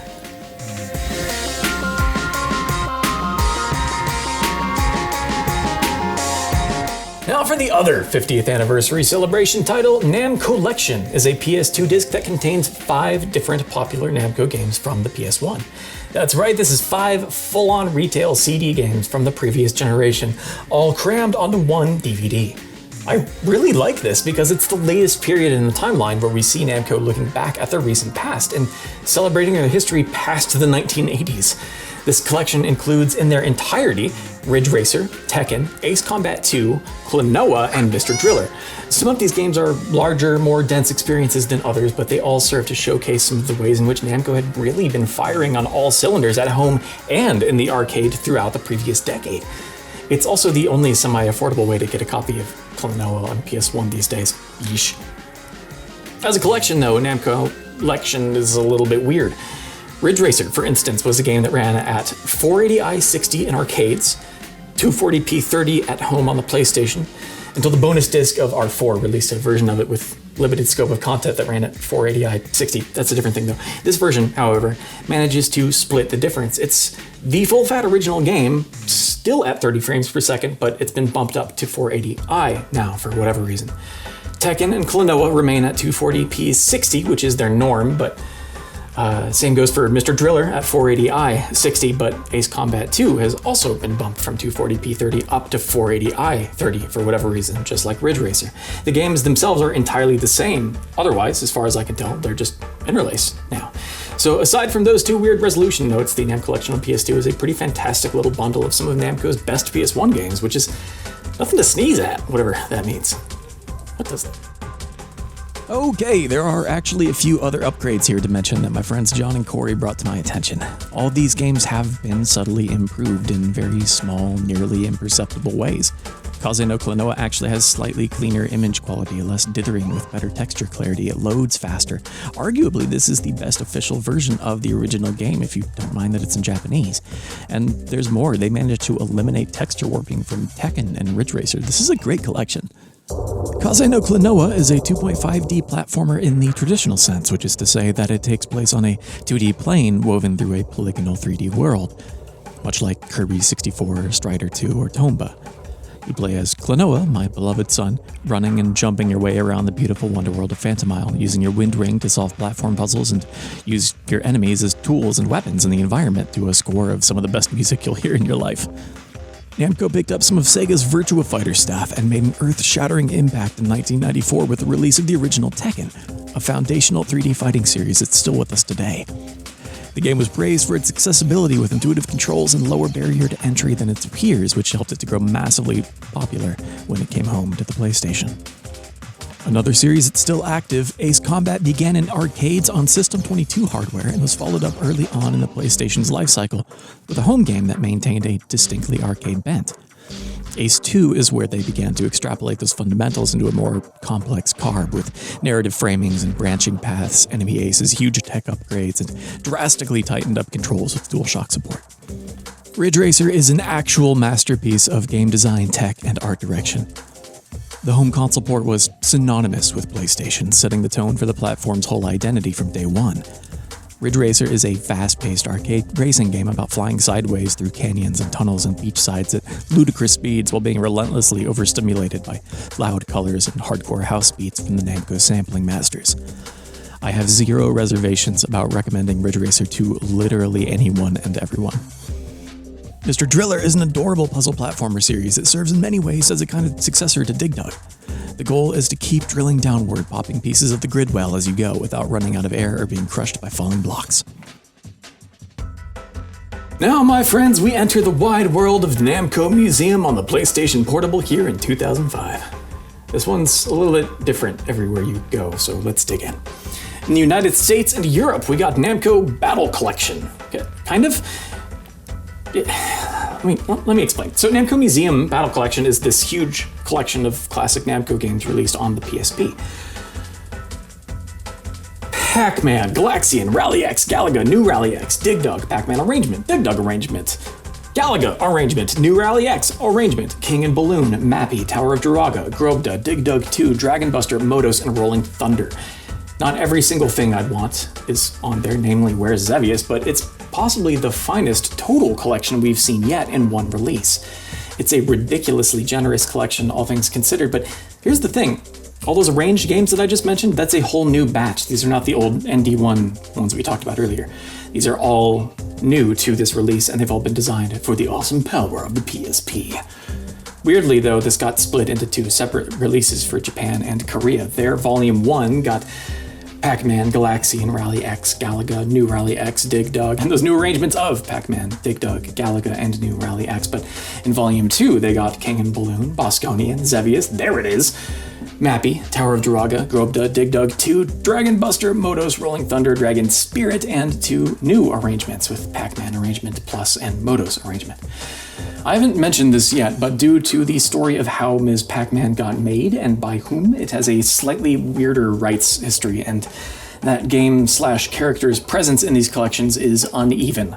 [SPEAKER 2] Now for the other 50th anniversary celebration title, Namcollection is a PS2 disc that contains 5 different popular Namco games from the PS1. That's right, this is 5 full-on retail CD games from the previous generation, all crammed onto one DVD. I really like this because it's the latest period in the timeline where we see Namco looking back at their recent past and celebrating their history past the 1980s. This collection includes in their entirety Ridge Racer, Tekken, Ace Combat 2, Klonoa, and Mr. Driller. Some of these games are larger, more dense experiences than others, but they all serve to showcase some of the ways in which Namco had really been firing on all cylinders at home and in the arcade throughout the previous decade. It's also the only semi-affordable way to get a copy of Klonoa on PS1 these days. Yeesh. As a collection though, Namcollection is a little bit weird. Ridge Racer, for instance, was a game that ran at 480i 60 in arcades, 240p 30 at home on the PlayStation, until the bonus disc of R4 released a version of it with limited scope of content that ran at 480i 60. That's a different thing though. This version, however, manages to split the difference. It's the full-fat original game, still at 30 frames per second, but it's been bumped up to 480i now for whatever reason. Tekken and Klonoa remain at 240p 60, which is their norm, but same goes for Mr. Driller at 480i 60, but Ace Combat 2 has also been bumped from 240p 30 up to 480i 30 for whatever reason, just like Ridge Racer. The games themselves are entirely the same. Otherwise, as far as I can tell, they're just interlaced now. So aside from those 2 weird resolution notes, the Namcollection on PS2 is a pretty fantastic little bundle of some of Namco's best PS1 games, which is nothing to sneeze at, whatever that means. What does that? Okay, there are actually a few other upgrades here to mention that my friends John and Corey brought to my attention. All these games have been subtly improved in very small, nearly imperceptible ways. Kaze no Klonoa actually has slightly cleaner image quality, less dithering with better texture clarity, it loads faster. Arguably, this is the best official version of the original game if you don't mind that it's in Japanese. And there's more, they managed to eliminate texture warping from Tekken and Ridge Racer. This is a great collection. Kaze no Klonoa is a 2.5D platformer in the traditional sense, which is to say that it takes place on a 2D plane woven through a polygonal 3D world, much like Kirby 64, Strider 2, or Tomba. You play as Klonoa, my beloved son, running and jumping your way around the beautiful wonderworld of Phantomile, using your wind ring to solve platform puzzles and use your enemies as tools and weapons in the environment to a score of some of the best music you'll hear in your life. Namco picked up some of Sega's Virtua Fighter staff and made an earth-shattering impact in 1994 with the release of the original Tekken, a foundational 3D fighting series that's still with us today. The game was praised for its accessibility with intuitive controls and lower barrier to entry than its peers, which helped it to grow massively popular when it came home to the PlayStation. Another series that's still active, Ace Combat began in arcades on System 22 hardware and was followed up early on in the PlayStation's lifecycle with a home game that maintained a distinctly arcade bent. Ace 2 is where they began to extrapolate those fundamentals into a more complex carb with narrative framings and branching paths, enemy aces, huge tech upgrades, and drastically tightened up controls with DualShock support. Ridge Racer is an actual masterpiece of game design, tech, and art direction. The home console port was synonymous with PlayStation, setting the tone for the platform's whole identity from day one. Ridge Racer is a fast-paced arcade racing game about flying sideways through canyons and tunnels and beach sides at ludicrous speeds while being relentlessly overstimulated by loud colors and hardcore house beats from the Namco sampling masters. I have zero reservations about recommending Ridge Racer to literally anyone and everyone. Mr. Driller is an adorable puzzle platformer series that serves in many ways as a kind of successor to Dig Dug. The goal is to keep drilling downward, popping pieces of the grid well as you go without running out of air or being crushed by falling blocks.
[SPEAKER 1] Now, my friends, we enter the wide world of the Namco Museum on the PlayStation Portable here in 2005. This one's a little bit different everywhere you go, so let's dig in. In the United States and Europe, we got Namco Battle Collection. Okay, kind of. Let me explain. So Namco Museum Battle Collection is this huge collection of classic Namco games released on the PSP. Pac-Man, Galaxian, Rally X, Galaga, New Rally X, Dig Dug, Pac-Man Arrangement, Dig Dug Arrangement, Galaga Arrangement, New Rally X Arrangement, King and Balloon, Mappy, Tower of Duraga, Grobda, Dig Dug 2, Dragon Buster, Motos, and Rolling Thunder. Not every single thing I'd want is on there, namely Where's Xevious, but it's possibly the finest total collection we've seen yet in one release. It's a ridiculously generous collection, all things considered, but here's the thing. All those arranged games that I just mentioned, that's a whole new batch. These are not the old ND1 ones we talked about earlier. These are all new to this release, and they've all been designed for the awesome power of the PSP. Weirdly, though, this got split into two separate releases for Japan and Korea. Their Volume 1 got Pac-Man, Galaxian, Rally X, Galaga, New Rally X, Dig Dug, and those new arrangements of Pac-Man, Dig Dug, Galaga, and New Rally X. But in Volume 2, they got King and Balloon, Bosconian, Xevious, there it is, Mappy, Tower of Duraga, Grobda, Dig Dug 2, Dragon Buster, Motos, Rolling Thunder, Dragon Spirit, and two new arrangements with Pac-Man Arrangement Plus and Motos Arrangement. I haven't mentioned this yet, but due to the story of how Ms. Pac-Man got made and by whom, it has a slightly weirder rights history, and that game/character's presence in these collections is uneven.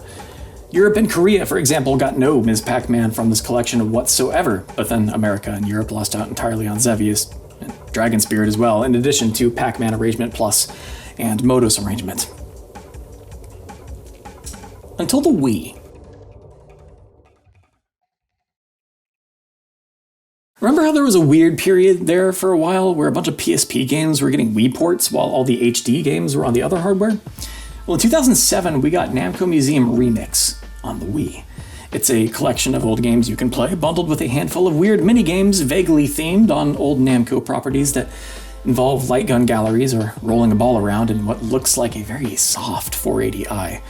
[SPEAKER 1] Europe and Korea, for example, got no Ms. Pac-Man from this collection whatsoever, but then America and Europe lost out entirely on Xevious, and Dragon Spirit as well, in addition to Pac-Man Arrangement Plus and Motos Arrangement. Until the Wii. Remember how there was a weird period there for a while where a bunch of PSP games were getting Wii ports while all the HD games were on the other hardware? Well, in 2007, we got Namco Museum Remix on the Wii. It's a collection of old games you can play, bundled with a handful of weird mini-games vaguely themed on old Namco properties that involve light gun galleries or rolling a ball around in what looks like a very soft 480i.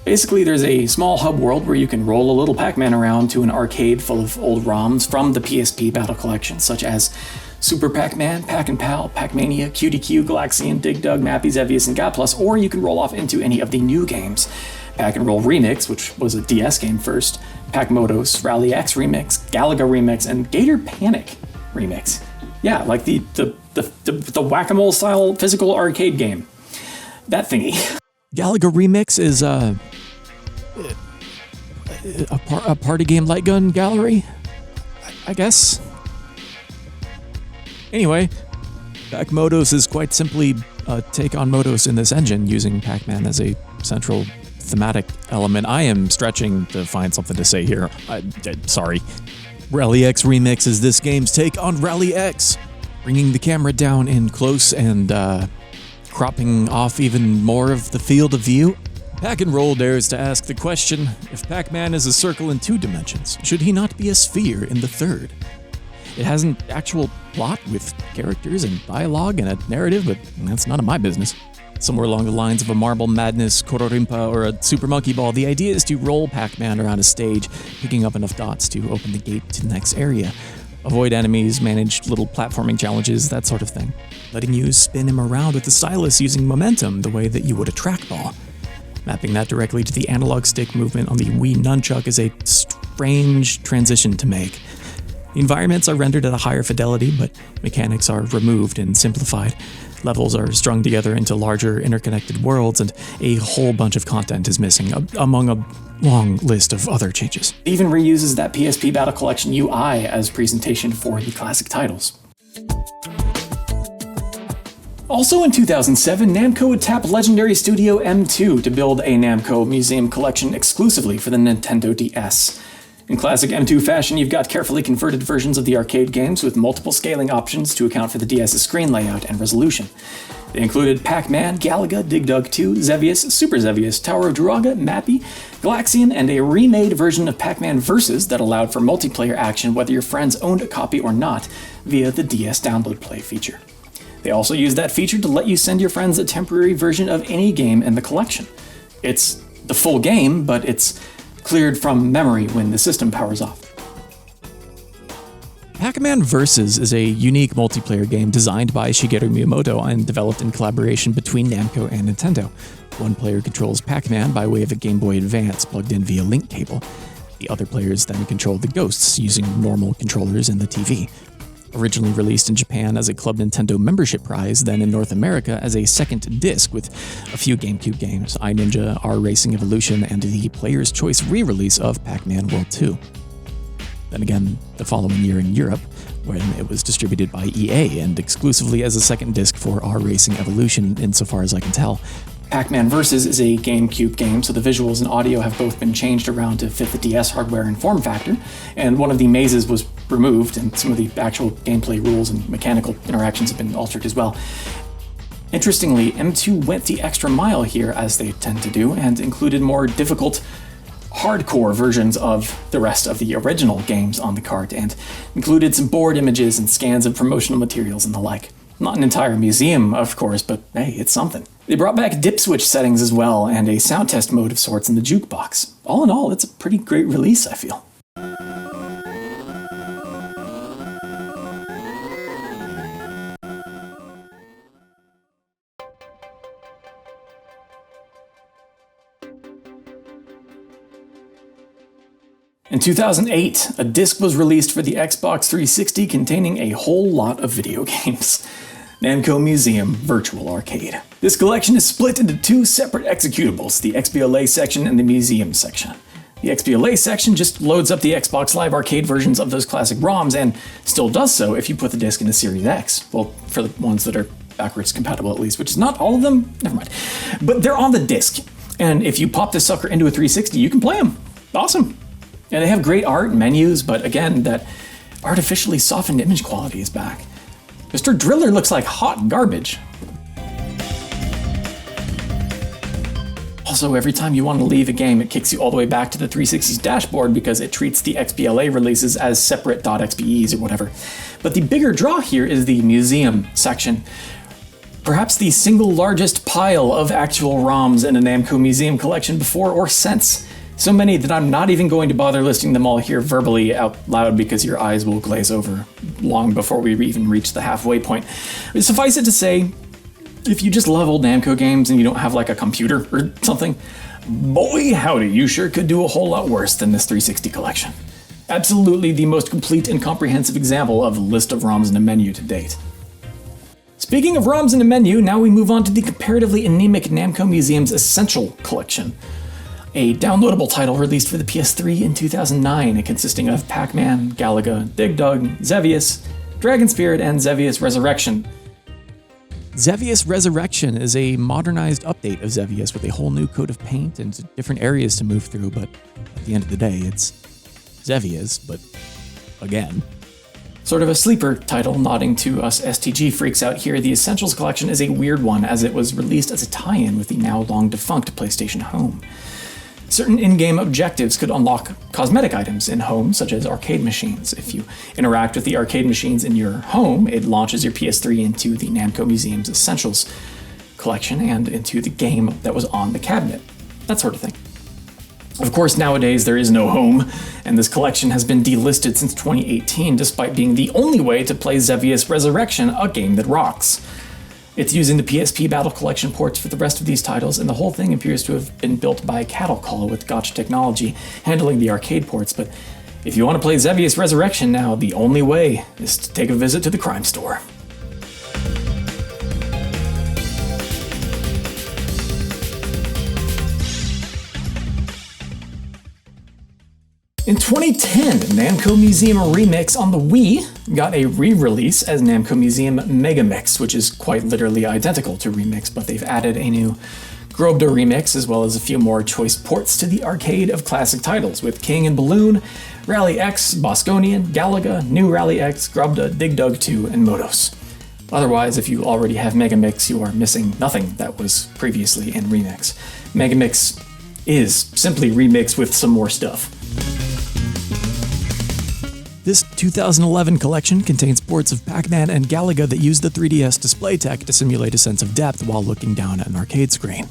[SPEAKER 1] Basically, there's a small hub world where you can roll a little Pac-Man around to an arcade full of old ROMs from the PSP Battle Collection, such as Super Pac-Man, Pac-and-Pal, Pac-Mania, QDQ, Galaxian, Dig Dug, Mappy, Xevious, and GAP+, or you can roll off into any of the new games. Pac-and-Roll Remix, which was a DS game first, Pac-Motos, Rally X Remix, Galaga Remix, and Gator Panic Remix. Yeah, like the whack-a-mole style physical arcade game. That thingy.
[SPEAKER 2] Galaga Remix is a party game light gun gallery, I guess. Anyway, Pac-Motos is quite simply a take on Motos in this engine, using Pac-Man as a central thematic element. I am stretching to find something to say here. Sorry. Rally X Remix is this game's take on Rally X, bringing the camera down in close and cropping off even more of the field of view. Pac-and-Roll dares to ask the question, if Pac-Man is a circle in 2 dimensions, should he not be a sphere in the 3rd? It has an actual plot with characters and dialogue and a narrative, but that's none of my business. Somewhere along the lines of a Marble Madness, Kororimpa, or a Super Monkey Ball, the idea is to roll Pac-Man around a stage, picking up enough dots to open the gate to the next area. Avoid enemies, manage little platforming challenges, that sort of thing. Letting you spin him around with the stylus using momentum the way that you would a trackball. Mapping that directly to the analog stick movement on the Wii Nunchuck is a strange transition to make. The environments are rendered at a higher fidelity, but mechanics are removed and simplified. Levels are strung together into larger, interconnected worlds, and a whole bunch of content is missing, among a long list of other changes.
[SPEAKER 1] It even reuses that PSP Battle Collection UI as presentation for the classic titles. Also in 2007, Namco would tap legendary studio M2 to build a Namco Museum Collection exclusively for the Nintendo DS. In classic M2 fashion, you've got carefully converted versions of the arcade games with multiple scaling options to account for the DS's screen layout and resolution. They included Pac-Man, Galaga, Dig Dug 2, Xevious, Super Xevious, Tower of Druaga, Mappy, Galaxian, and a remade version of Pac-Man Versus that allowed for multiplayer action whether your friends owned a copy or not via the DS Download Play feature. They also used that feature to let you send your friends a temporary version of any game in the collection. It's the full game, but it's cleared from memory when the system powers off.
[SPEAKER 2] Pac-Man Versus is a unique multiplayer game designed by Shigeru Miyamoto and developed in collaboration between Namco and Nintendo. One player controls Pac-Man by way of a Game Boy Advance plugged in via link cable. The other players then control the ghosts using normal controllers and the TV. Originally released in Japan as a Club Nintendo membership prize, then in North America as a second disc with a few GameCube games, iNinja, R Racing Evolution, and the Player's Choice re-release of Pac-Man World 2. Then again, the following year in Europe, when it was distributed by EA and exclusively as a second disc for R Racing Evolution, insofar as I can tell.
[SPEAKER 1] Pac-Man Versus is a GameCube game, so the visuals and audio have both been changed around to fit the DS hardware and form factor, and one of the mazes was removed, and some of the actual gameplay rules and mechanical interactions have been altered as well. Interestingly, M2 went the extra mile here, as they tend to do, and included more difficult, hardcore versions of the rest of the original games on the cart, and included some board images and scans of promotional materials and the like. Not an entire museum, of course, but hey, it's something. They brought back dip switch settings as well, and a sound test mode of sorts in the jukebox. All in all, it's a pretty great release, I feel. In 2008, a disc was released for the Xbox 360 containing a whole lot of video games. Namco Museum Virtual Arcade. This collection is split into two separate executables, the XBLA section and the Museum section. The XBLA section just loads up the Xbox Live Arcade versions of those classic ROMs, and still does so if you put the disc into Series X. Well, for the ones that are backwards compatible at least, which is not all of them, never mind. But they're on the disc, and if you pop this sucker into a 360, you can play them. Awesome. And they have great art and menus, but again, that artificially softened image quality is back. Mr. Driller looks like hot garbage. Also, every time you want to leave a game, it kicks you all the way back to the 360's dashboard because it treats the XBLA releases as separate .xbes or whatever. But the bigger draw here is the museum section. Perhaps the single largest pile of actual ROMs in a Namco Museum collection before or since. So many that I'm not even going to bother listing them all here verbally out loud because your eyes will glaze over long before we even reach the halfway point. But suffice it to say, if you just love old Namco games and you don't have like a computer or something, boy howdy, you sure could do a whole lot worse than this 360 collection. Absolutely the most complete and comprehensive example of a list of ROMs in a menu to date. Speaking of ROMs in a menu, now we move on to the comparatively anemic Namco Museum's Essential Collection. A downloadable title released for the PS3 in 2009, consisting of Pac-Man, Galaga, Dig Dug, Xevious, Dragon Spirit, and Xevious Resurrection.
[SPEAKER 2] Xevious Resurrection is a modernized update of Xevious with a whole new coat of paint and different areas to move through, but at the end of the day, it's Xevious, but again.
[SPEAKER 1] Sort of a sleeper title nodding to us STG freaks out here, the Essentials Collection is a weird one as it was released as a tie-in with the now long defunct PlayStation Home. Certain in-game objectives could unlock cosmetic items in home, such as arcade machines. If you interact with the arcade machines in your home, it launches your PS3 into the Namco Museum's Essentials collection and into the game that was on the cabinet. That sort of thing. Of course, nowadays there is no home, and this collection has been delisted since 2018, despite being the only way to play Xevious Resurrection, a game that rocks. It's using the PSP Battle Collection ports for the rest of these titles, and the whole thing appears to have been built by Cattle Call with Gotcha Technology handling the arcade ports, but if you want to play Xevious Resurrection now, the only way is to take a visit to the crime store. In 2010, Namco Museum Remix on the Wii got a re-release as Namco Museum Megamix, which is quite literally identical to Remix, but they've added a new Grobda remix, as well as a few more choice ports to the arcade of classic titles, with King and Balloon, Rally X, Bosconian, Galaga, New Rally X, Grobda, Dig Dug 2, and Modos. Otherwise, if you already have Megamix, you are missing nothing that was previously in Remix. Megamix is simply Remix with some more stuff.
[SPEAKER 2] This 2011 collection contains ports of Pac-Man and Galaga that use the 3DS display tech to simulate a sense of depth while looking down at an arcade screen.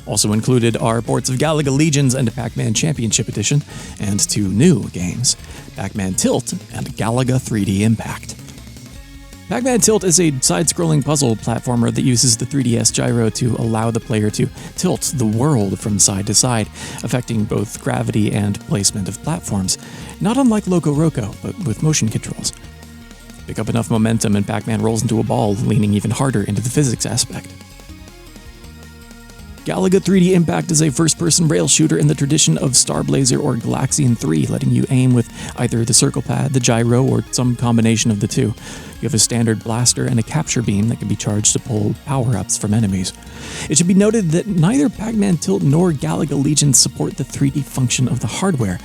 [SPEAKER 2] Also included are ports of Galaga Legions and Pac-Man Championship Edition, and 2 new games, Pac-Man Tilt and Galaga 3D Impact. Pac-Man Tilt is a side-scrolling puzzle platformer that uses the 3DS gyro to allow the player to tilt the world from side to side, affecting both gravity and placement of platforms, not unlike Loco Roco, but with motion controls. Pick up enough momentum and Pac-Man rolls into a ball, leaning even harder into the physics aspect. Galaga 3D Impact is a first-person rail shooter in the tradition of Star Blazer or Galaxian 3, letting you aim with either the circle pad, the gyro, or some combination of the two. You have a standard blaster and a capture beam that can be charged to pull power-ups from enemies. It should be noted that neither Pac-Man Tilt nor Galaga Legion support the 3D function of the hardware.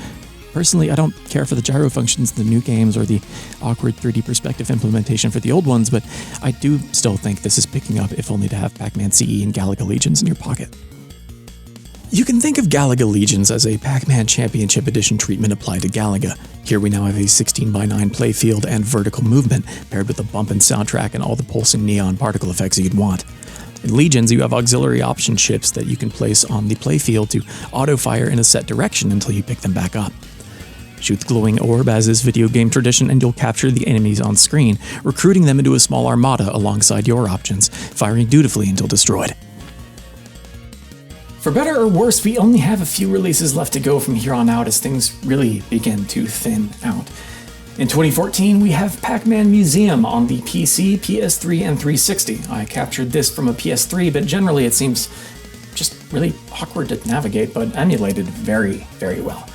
[SPEAKER 2] Personally, I don't care for the gyro functions in the new games or the awkward 3D perspective implementation for the old ones, but I do still think this is picking up, if only to have Pac-Man CE and Galaga Legions in your pocket. You can think of Galaga Legions as a Pac-Man Championship Edition treatment applied to Galaga. Here we now have a 16:9 playfield and vertical movement, paired with a bumpin' soundtrack and all the pulsing neon particle effects you'd want. In Legions, you have auxiliary option ships that you can place on the playfield to auto-fire in a set direction until you pick them back up. Shoot the glowing orb as is video game tradition and you'll capture the enemies on screen, recruiting them into a small armada alongside your options, firing dutifully until destroyed.
[SPEAKER 1] For better or worse, we only have a few releases left to go from here on out as things really begin to thin out. In 2014, we have Pac-Man Museum on the PC, PS3, and 360. I captured this from a PS3, but generally it seems just really awkward to navigate, but emulated very, very well.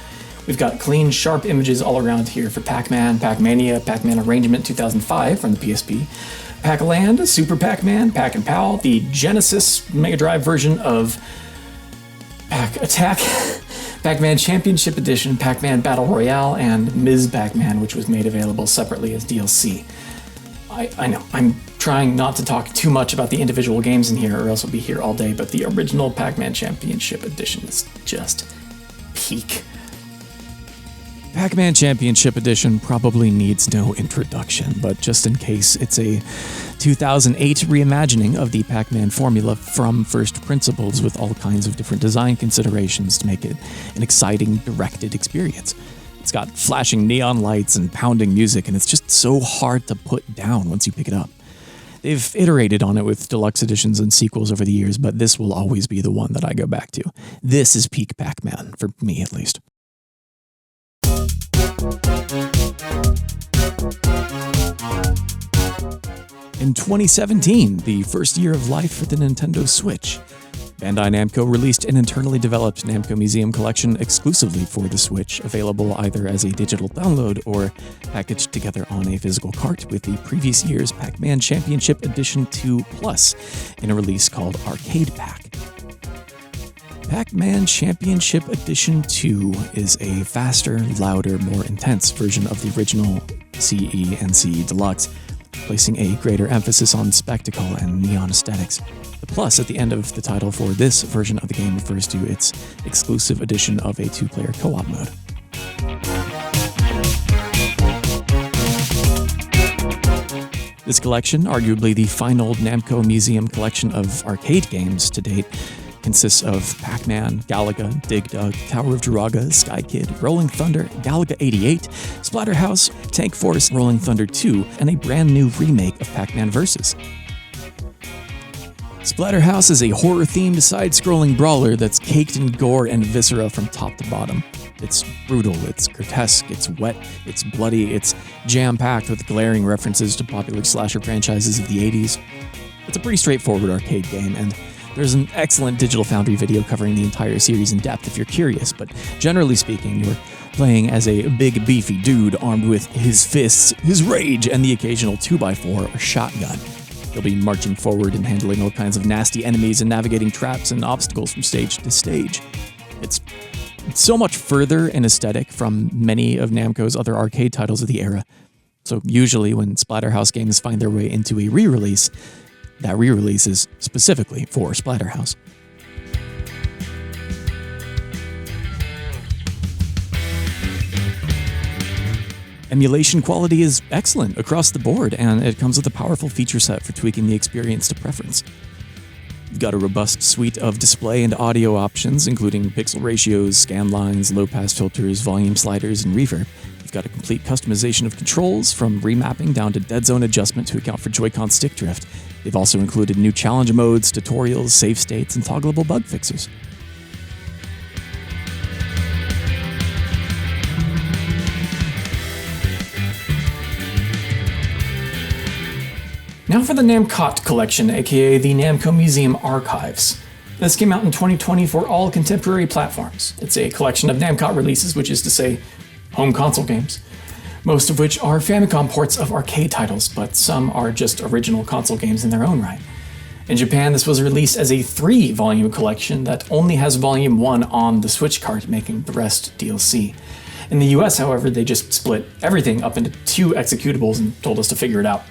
[SPEAKER 1] We've got clean, sharp images all around here for Pac-Man, Pac-Mania, Pac-Man Arrangement 2005 from the PSP, Pac-Land, Super Pac-Man, Pac-and-Pal, the Genesis Mega Drive version of Pac-Attack, Pac-Man Championship Edition, Pac-Man Battle Royale, and Ms. Pac-Man, which was made available separately as DLC. I know, I'm trying not to talk too much about the individual games in here or else I'll be here all day, but the original Pac-Man Championship Edition is just peak.
[SPEAKER 2] Pac-Man Championship Edition probably needs no introduction, but just in case, it's a 2008 reimagining of the Pac-Man formula from first principles with all kinds of different design considerations to make it an exciting, directed experience. It's got flashing neon lights and pounding music, and it's just so hard to put down once you pick it up. They've iterated on it with deluxe editions and sequels over the years, but this will always be the one that I go back to. This is peak Pac-Man, for me at least. In 2017, the first year of life for the Nintendo Switch, Bandai Namco released an internally developed Namco Museum collection exclusively for the Switch, available either as a digital download or packaged together on a physical cart with the previous year's Pac-Man Championship Edition 2 Plus in a release called Arcade Pack. Pac-Man Championship Edition 2 is a faster, louder, more intense version of the original CE and CE Deluxe, placing a greater emphasis on spectacle and neon aesthetics. The plus at the end of the title for this version of the game refers to its exclusive edition of a 2-player co-op mode. This collection, arguably the final Namco Museum collection of arcade games to date, consists of Pac-Man, Galaga, Dig Dug, Tower of Druaga, Sky Kid, Rolling Thunder, Galaga 88, Splatterhouse, Tank Force, Rolling Thunder 2, and a brand new remake of Pac-Man Versus. Splatterhouse is a horror-themed side-scrolling brawler that's caked in gore and viscera from top to bottom. It's brutal, it's grotesque, it's wet, it's bloody, it's jam-packed with glaring references to popular slasher franchises of the 80s. It's a pretty straightforward arcade game, and there's an excellent Digital Foundry video covering the entire series in depth if you're curious, but generally speaking, you're playing as a big beefy dude armed with his fists, his rage, and the occasional 2x4 or shotgun. You'll be marching forward and handling all kinds of nasty enemies and navigating traps and obstacles from stage to stage. It's so much further in aesthetic from many of Namco's other arcade titles of the era. So usually when Splatterhouse games find their way into a re-release, that re-release is specifically for Splatterhouse. Emulation quality is excellent across the board, and it comes with a powerful feature set for tweaking the experience to preference. You've got a robust suite of display and audio options, including pixel ratios, scan lines, low-pass filters, volume sliders, and reverb. You've got a complete customization of controls, from remapping down to dead zone adjustment to account for Joy-Con stick drift. They've also included new challenge modes, tutorials, save states, and toggleable bug fixers.
[SPEAKER 1] Now for the Namcot collection, aka the Namco Museum Archives. This came out in 2020 for all contemporary platforms. It's a collection of Namcot releases, which is to say, home console games, most of which are Famicom ports of arcade titles, but some are just original console games in their own right. In Japan, this was released as a 3-volume collection that only has Volume 1 on the Switch cart, making the rest DLC. In the US, however, they just split everything up into 2 executables and told us to figure it out.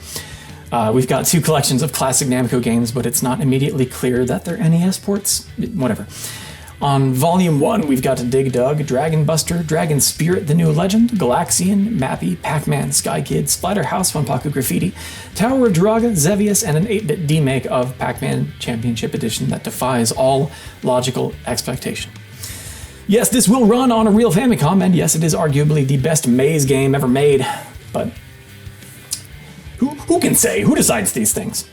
[SPEAKER 1] We've got 2 collections of classic Namco games, but it's not immediately clear that they're NES ports. Whatever. On Volume 1, we've got Dig Dug, Dragon Buster, Dragon Spirit, The New Legend, Galaxian, Mappy, Pac-Man, Sky Kid, Splatterhouse, Wanpaku Graffiti, Tower of Draga, Xevious, and an 8-bit demake of Pac-Man Championship Edition that defies all logical expectation. Yes, this will run on a real Famicom, and yes, it is arguably the best maze game ever made, but who can say? Who decides these things?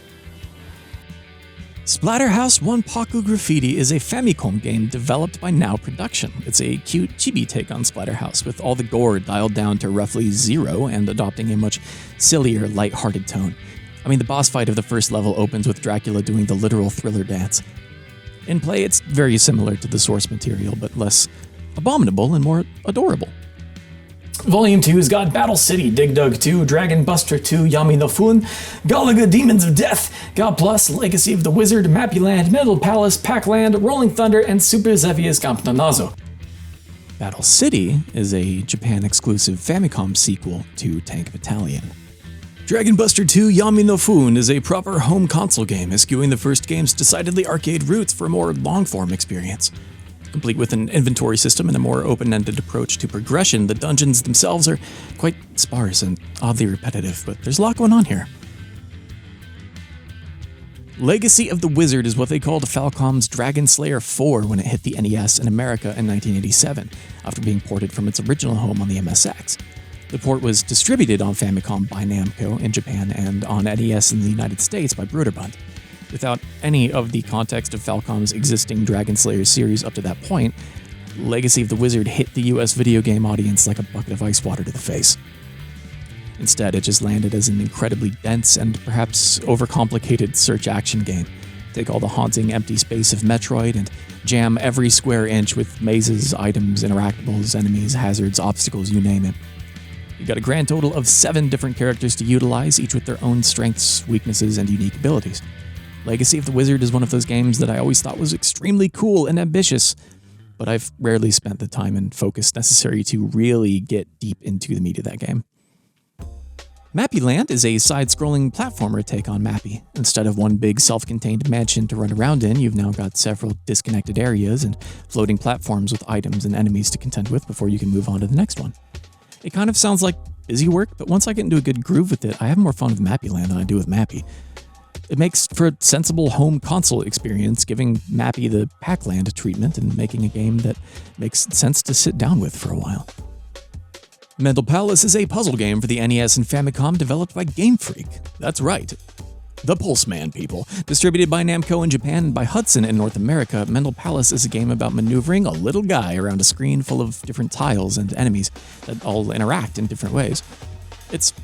[SPEAKER 2] Splatterhouse Wanpaku Graffiti is a Famicom game developed by Now Production. It's a cute chibi take on Splatterhouse, with all the gore dialed down to roughly 0 and adopting a much sillier, light-hearted tone. I mean, the boss fight of the first level opens with Dracula doing the literal Thriller dance. In play, it's very similar to the source material, but less abominable and more adorable.
[SPEAKER 1] Volume 2's got Battle City, Dig Dug 2, Dragon Buster 2, Yami no Fun, Galaga Demons of Death, God Plus, Legacy of the Wizard, Mappyland, Metal Palace, Pac-Land, Rolling Thunder, and Super Xevious Campeonazo.
[SPEAKER 2] Battle City is a Japan-exclusive Famicom sequel to Tank Battalion. Dragon Buster 2 Yami no Fun is a proper home console game, eschewing the first game's decidedly arcade roots for a more long-form experience. Complete with an inventory system and a more open-ended approach to progression, the dungeons themselves are quite sparse and oddly repetitive, but there's a lot going on here. Legacy of the Wizard is what they called Falcom's Dragon Slayer 4 when it hit the NES in America in 1987, after being ported from its original home on the MSX. The port was distributed on Famicom by Namco in Japan and on NES in the United States by Broderbund. Without any of the context of Falcom's existing Dragon Slayer series up to that point, Legacy of the Wizard hit the US video game audience like a bucket of ice water to the face. Instead, it just landed as an incredibly dense and perhaps overcomplicated search action game. Take all the haunting empty space of Metroid and jam every square inch with mazes, items, interactables, enemies, hazards, obstacles, you name it. You've got a grand total of 7 different characters to utilize, each with their own strengths, weaknesses, and unique abilities. Legacy of the Wizard is one of those games that I always thought was extremely cool and ambitious, but I've rarely spent the time and focus necessary to really get deep into the meat of that game. Mappyland is a side-scrolling platformer take on Mappy. Instead of one big self-contained mansion to run around in, you've now got several disconnected areas and floating platforms with items and enemies to contend with before you can move on to the next one. It kind of sounds like busy work, but once I get into a good groove with it, I have more fun with Mappyland than I do with Mappy. It makes for a sensible home console experience, giving Mappy the Pac-Land treatment and making a game that makes sense to sit down with for a while. Metal Palace is a puzzle game for the NES and Famicom developed by Game Freak. That's right. The Pulseman people. Distributed by Namco in Japan and by Hudson in North America, Metal Palace is a game about maneuvering a little guy around a screen full of different tiles and enemies that all interact in different ways. It's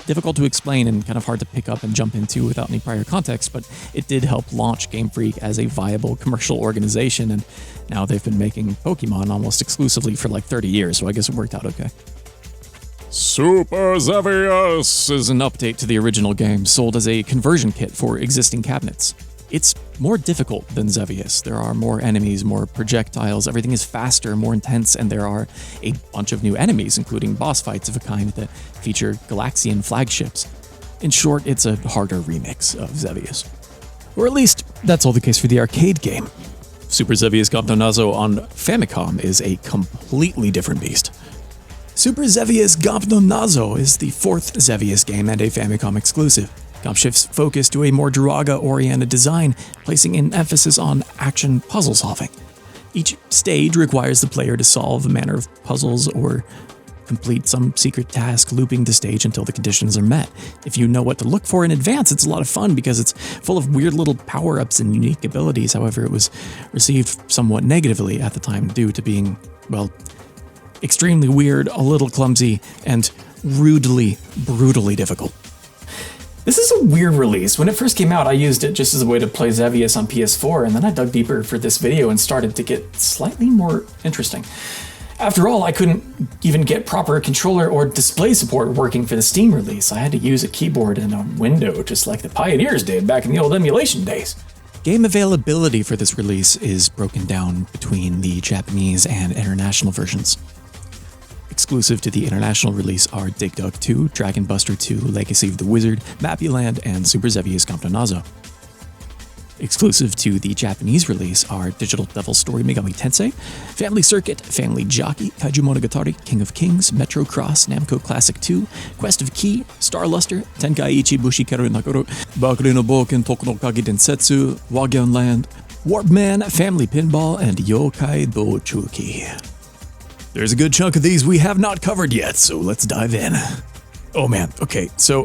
[SPEAKER 2] difficult to explain and kind of hard to pick up and jump into without any prior context, but it did help launch Game Freak as a viable commercial organization, and now they've been making Pokemon almost exclusively for like 30 years, so I guess it worked out okay. Super Xevious is an update to the original game, sold as a conversion kit for existing cabinets. It's more difficult than Xevious. There are more enemies, more projectiles, everything is faster, more intense, and there are a bunch of new enemies, including boss fights of a kind that feature Galaxian flagships. In short, it's a harder remix of Xevious. Or at least, that's all the case for the arcade game. Super Xevious Goptonazo on Famicom is a completely different beast. Super Xevious Goptonazo is the fourth Xevious game and a Famicom exclusive. Gop shifts focus to a more Duraga-oriented design, placing an emphasis on action puzzle solving. Each stage requires the player to solve a manner of puzzles or complete some secret task, looping the stage until the conditions are met. If you know what to look for in advance, it's a lot of fun because it's full of weird little power-ups and unique abilities. However, it was received somewhat negatively at the time due to being, well, extremely weird, a little clumsy, and brutally difficult. This is a weird release. When it first came out, I used it just as a way to play Xevious on PS4, and then I dug deeper for this video and started to get slightly more interesting. After all, I couldn't even get proper controller or display support working for the Steam release. I had to use a keyboard and a window, just like the pioneers did back in the old emulation days. Game availability for this release is broken down between the Japanese and international versions. Exclusive to the international release are Dig Dug 2, Dragon Buster 2, Legacy of the Wizard, Mappyland, and Super Xevious Goptonazo. Exclusive to the Japanese release are Digital Devil Story Megami Tensei, Family Circuit, Family Jockey, Kaiju Monogatari, King of Kings, Metro Cross, Namco Classic 2, Quest of Key, Star Luster, Tenkaichi Bushikaru Nagoro, Bakure no Boken Toku no Kage Densetsu, Wagyan Land, Warp Man, Family Pinball, and Yokai Dochuki. There's a good chunk of these we have not covered yet, so let's dive in. Oh man, okay, so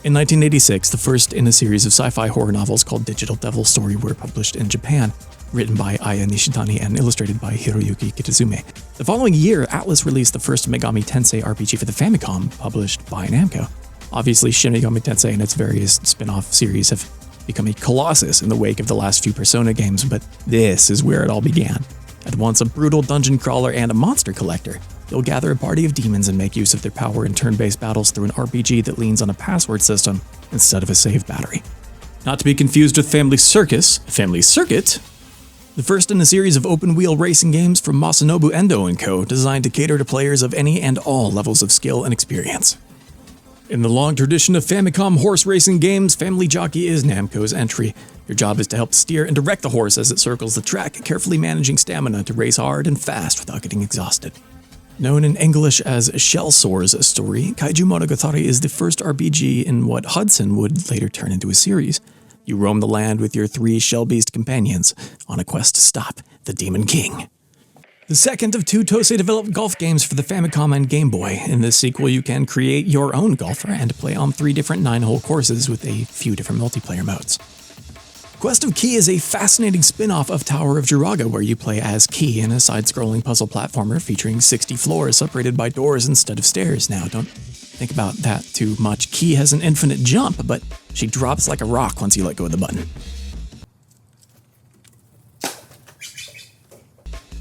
[SPEAKER 2] in 1986, the first in a series of sci-fi horror novels called Digital Devil Story were published in Japan, written by Aya Nishitani and illustrated by Hiroyuki Kitazume. The following year, Atlas released the first Megami Tensei RPG for the Famicom, published by Namco. Obviously, Shin Megami Tensei and its various spin-off series have become a colossus in the wake of the last few Persona games, but this is where it all began. At once a brutal dungeon crawler and a monster collector, you'll gather a party of demons and make use of their power in turn-based battles through an RPG that leans on a password system instead of a save battery. Not to be confused with Family Circuit, the first in a series of open-wheel racing games from Masanobu Endo & Co., designed to cater to players of any and all levels of skill and experience. In the long tradition of Famicom horse racing games, Family Jockey is Namco's entry. Your job is to help steer and direct the horse as it circles the track, carefully managing stamina to race hard and fast without getting exhausted. Known in English as Shell Soar's story, Kaiju Monogatari is the first RPG in what Hudson would later turn into a series. You roam the land with your 3 Shell Beast companions on a quest to stop the Demon King. The second of 2 Tosei-developed golf games for the Famicom and Game Boy. In this sequel, you can create your own golfer and play on 3 different 9-hole courses with a few different multiplayer modes. Quest of Key is a fascinating spin-off of Tower of Jiraga, where you play as Key in a side-scrolling puzzle platformer featuring 60 floors separated by doors instead of stairs. Now, don't think about that too much. Key has an infinite jump, but she drops like a rock once you let go of the button.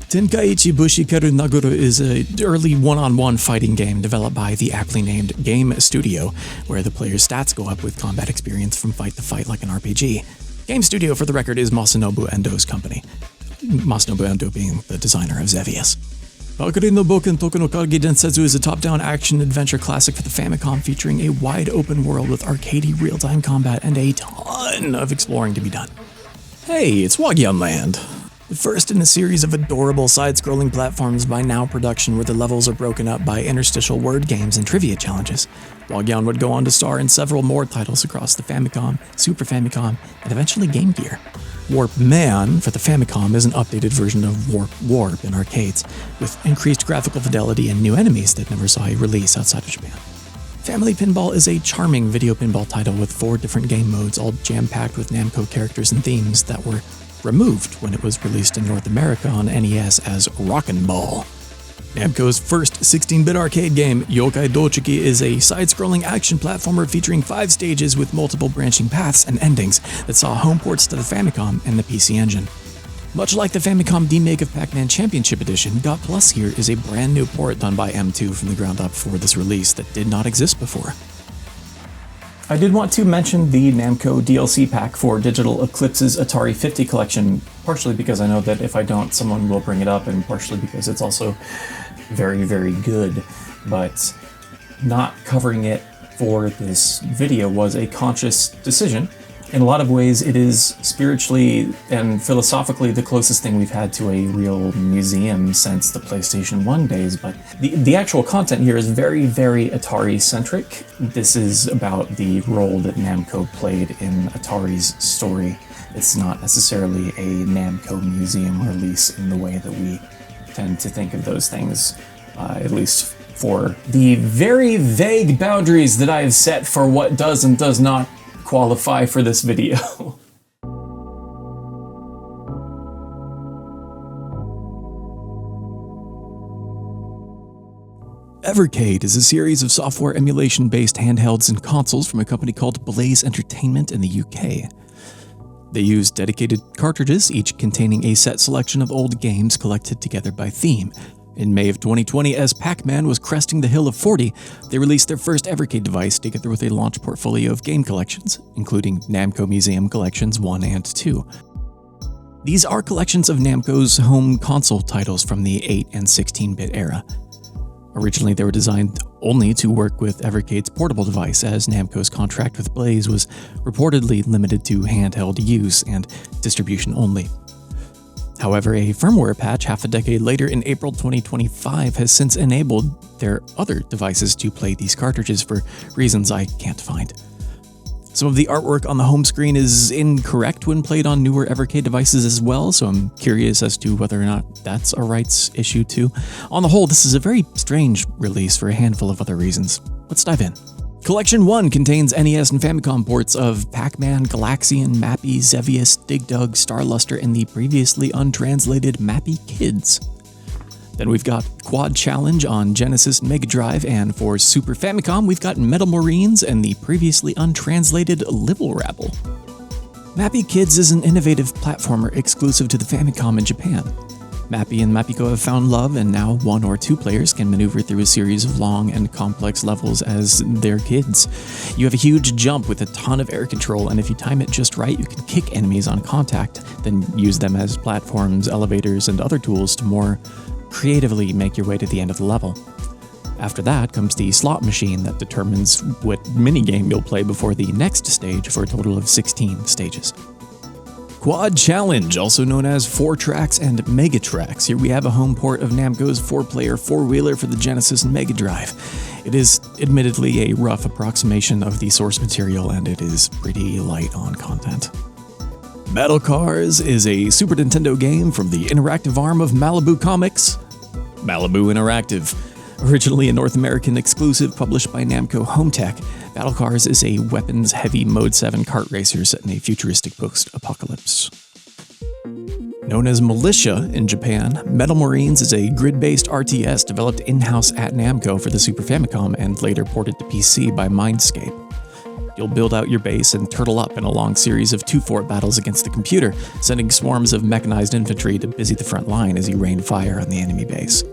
[SPEAKER 2] Tenkaichi Bushikaru Nagoro is an early one-on-one fighting game developed by the aptly named Game Studio, where the player's stats go up with combat experience from fight to fight like an RPG. Game Studio, for the record, is Masanobu Endo's company. Masanobu Endo being the designer of Xevious. Bakure no Boken Toku no Kage Densetsu is a top-down action-adventure classic for the Famicom featuring a wide open world with arcadey real-time combat and a ton of exploring to be done. Hey, it's Wagyan Land! The first in a series of adorable side-scrolling platforms by Now Production where the levels are broken up by interstitial word games and trivia challenges. Wagyan would go on to star in several more titles across the Famicom, Super Famicom, and eventually Game Gear. Warp Man for the Famicom is an updated version of Warp in arcades, with increased graphical fidelity and new enemies that never saw a release outside of Japan. Family Pinball is a charming video pinball title with 4 different game modes, all jam-packed with Namco characters and themes that were removed when it was released in North America on NES as Rockin' Ball. Namco's first 16-bit arcade game, Yokai Dochuki, is a side-scrolling action platformer featuring 5 stages with multiple branching paths and endings that saw home ports to the Famicom and the PC Engine. Much like the Famicom remake of Pac-Man Championship Edition, Got Plus here is a brand new port done by M2 from the ground up for this release that did not exist before. I did want to mention the Namco DLC pack for Digital Eclipse's Atari 50 collection, partially because I know that if I don't, someone will bring it up, and partially because it's also very, very good. But not covering it for this video was a conscious decision. In a lot of ways, it is spiritually and philosophically the closest thing we've had to a real museum since the PlayStation 1 days, but the actual content here is very, very Atari-centric. This is about the role that Namco played in Atari's story. It's not necessarily a Namco Museum release in the way that we tend to think of those things, at least for the very vague boundaries that I have set for what does and does not qualify for this video. Evercade is a series of software emulation-based handhelds and consoles from a company called Blaze Entertainment in the UK. They use dedicated cartridges, each containing a set selection of old games collected together by theme. In May of 2020, as Pac-Man was cresting the hill of 40, they released their first Evercade device together with a launch portfolio of game collections, including Namco Museum Collections 1 and 2. These are collections of Namco's home console titles from the 8 and 16-bit era. Originally, they were designed only to work with Evercade's portable device, as Namco's contract with Blaze was reportedly limited to handheld use and distribution only. However, a firmware patch half a decade later in April 2025 has since enabled their other devices to play these cartridges for reasons I can't find. Some of the artwork on the home screen is incorrect when played on newer Evercade devices as well, so I'm curious as to whether or not that's a rights issue too. On the whole, this is a very strange release for a handful of other reasons. Let's dive in. Collection 1 contains NES and Famicom ports of Pac-Man, Galaxian, Mappy, Xevious, Dig Dug, Starluster, and the previously untranslated Mappy Kids. Then we've got Quad Challenge on Genesis and Mega Drive, and for Super Famicom we've got Metal Marines and the previously untranslated Libble Rabble. Mappy Kids is an innovative platformer exclusive to the Famicom in Japan. Mappy and Mappiko have found love, and now 1 or 2 players can maneuver through a series of long and complex levels as their kids. You have a huge jump with a ton of air control, and if you time it just right, you can kick enemies on contact, then use them as platforms, elevators, and other tools to more creatively make your way to the end of the level. After that comes the slot machine that determines what minigame you'll play before the next stage for a total of 16 stages. Quad Challenge, also known as 4-Tracks and Mega Tracks. Here we have a home port of Namco's 4-player 4-wheeler for the Genesis and Mega Drive. It is admittedly a rough approximation of the source material, and it is pretty light on content. Battle Cars is a Super Nintendo game from the interactive arm of Malibu Comics, Malibu Interactive. Originally a North American exclusive published by Namco Home Tech, Battle Cars is a weapons-heavy Mode 7 kart racer set in a futuristic post-apocalypse. Known as Militia in Japan, Metal Marines is a grid-based RTS developed in-house at Namco for the Super Famicom and later ported to PC by Mindscape. You'll build out your base and turtle up in a long series of 2-fort battles against the computer, sending swarms of mechanized infantry to busy the front line as you rain fire on the enemy base.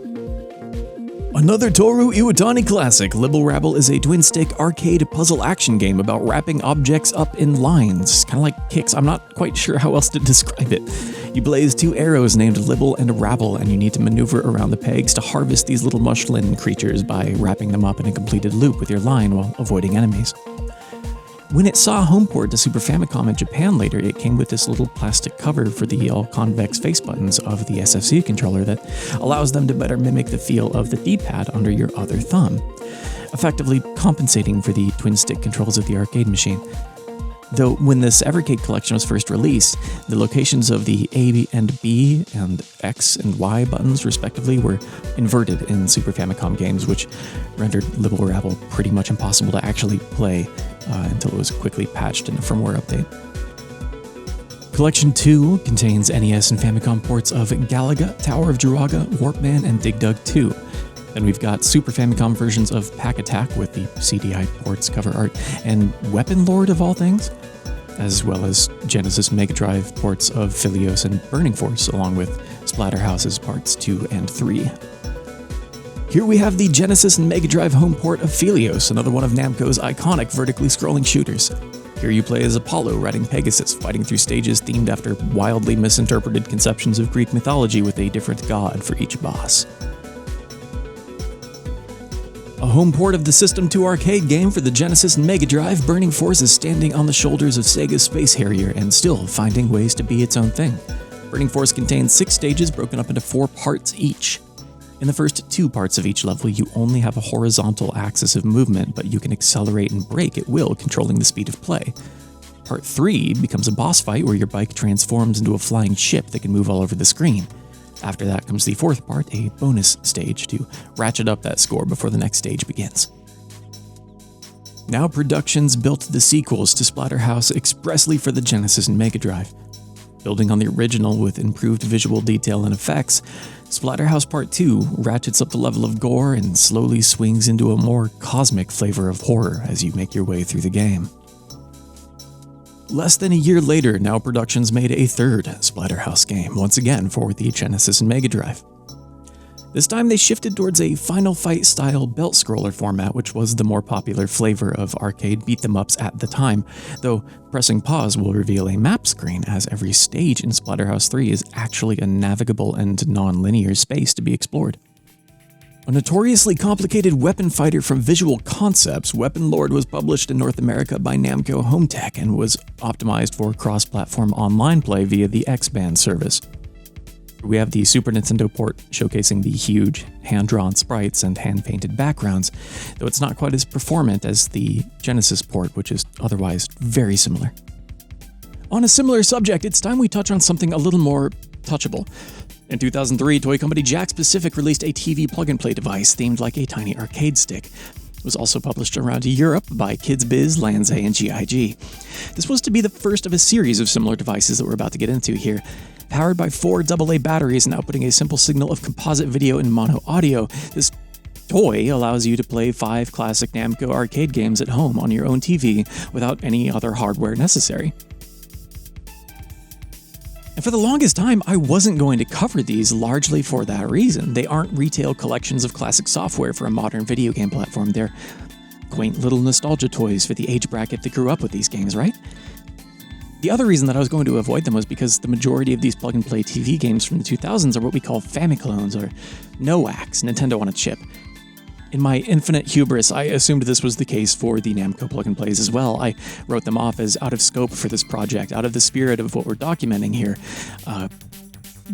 [SPEAKER 2] Another Toru Iwatani classic, Libble Rabble is a twin-stick arcade puzzle action game about wrapping objects up in lines, kind of like kicks. I'm not quite sure how else to describe it. You blaze 2 arrows named Libble and Rabble, and you need to maneuver around the pegs to harvest these little mushroom creatures by wrapping them up in a completed loop with your line while avoiding enemies. When it saw a home port to Super Famicom in Japan later, it came with this little plastic cover for the all-convex face buttons of the SFC controller that allows them to better mimic the feel of the D-pad under your other thumb, effectively compensating for the twin-stick controls of the arcade machine. Though when this Evercade collection was first released, the locations of the A and B and X and Y buttons, respectively, were inverted in Super Famicom games, which rendered Libble Rabble pretty much impossible to actually play until it was quickly patched in a firmware update. Collection 2 contains NES and Famicom ports of Galaga, Tower of Jiraga, Warpman, and Dig Dug 2. Then we've got Super Famicom versions of Pack Attack with the CDI ports cover art, and Weapon Lord of all things. as well as Genesis Mega Drive ports of Philios and Burning Force, along with Splatterhouse's parts 2 and 3. Here we have the Genesis and Mega Drive home port of Philios, another one of Namco's iconic vertically scrolling shooters. Here you play as Apollo riding Pegasus, fighting through stages themed after wildly misinterpreted conceptions of Greek mythology with a different god for each boss. A home port of the System 2 arcade game for the Genesis and Mega Drive, Burning Force is standing on the shoulders of Sega's Space Harrier and still finding ways to be its own thing. Burning Force contains 6 stages broken up into 4 parts each. In the first 2 parts of each level, you only have a horizontal axis of movement, but you can accelerate and brake at will, controlling the speed of play. Part 3 becomes a boss fight where your bike transforms into a flying ship that can move all over the screen. After that comes the 4th part, a bonus stage to ratchet up that score before the next stage begins. Now Productions built the sequels to Splatterhouse expressly for the Genesis and Mega Drive. Building on the original with improved visual detail and effects, Splatterhouse Part 2 ratchets up the level of gore and slowly swings into a more cosmic flavor of horror as you make your way through the game. Less than a year later, Now Productions made a 3rd Splatterhouse game, once again for the Genesis and Mega Drive. This time they shifted towards a Final Fight-style belt-scroller format, which was the more popular flavor of arcade beat-them-ups at the time, though pressing pause will reveal a map screen, as every stage in Splatterhouse 3 is actually a navigable and non-linear space to be explored. A notoriously complicated weapon fighter from Visual Concepts, Weapon Lord was published in North America by Namco Home Tech and was optimized for cross-platform online play via the X-Band service. We have the Super Nintendo port showcasing the huge hand-drawn sprites and hand-painted backgrounds, though it's not quite as performant as the Genesis port, which is otherwise very similar. On a similar subject, it's time we touch on something a little more touchable. In 2003, toy company Jakks Pacific released a TV plug-and-play device themed like a tiny arcade stick. It was also published around Europe by Kids Biz, Lanzay, and GIG. This was to be the first of a series of similar devices that we're about to get into here. Powered by 4 AA batteries and outputting a simple signal of composite video and mono audio, this toy allows you to play 5 classic Namco arcade games at home on your own TV without any other hardware necessary. And for the longest time, I wasn't going to cover these largely for that reason. They aren't retail collections of classic software for a modern video game platform. They're quaint little nostalgia toys for the age bracket that grew up with these games, right? The other reason that I was going to avoid them was because the majority of these plug-and-play TV games from the 2000s are what we call Famiclones, or NOACs, Nintendo on a chip. In my infinite hubris, I assumed this was the case for the Namco plug-and-plays as well. I wrote them off as out of scope for this project, out of the spirit of what we're documenting here.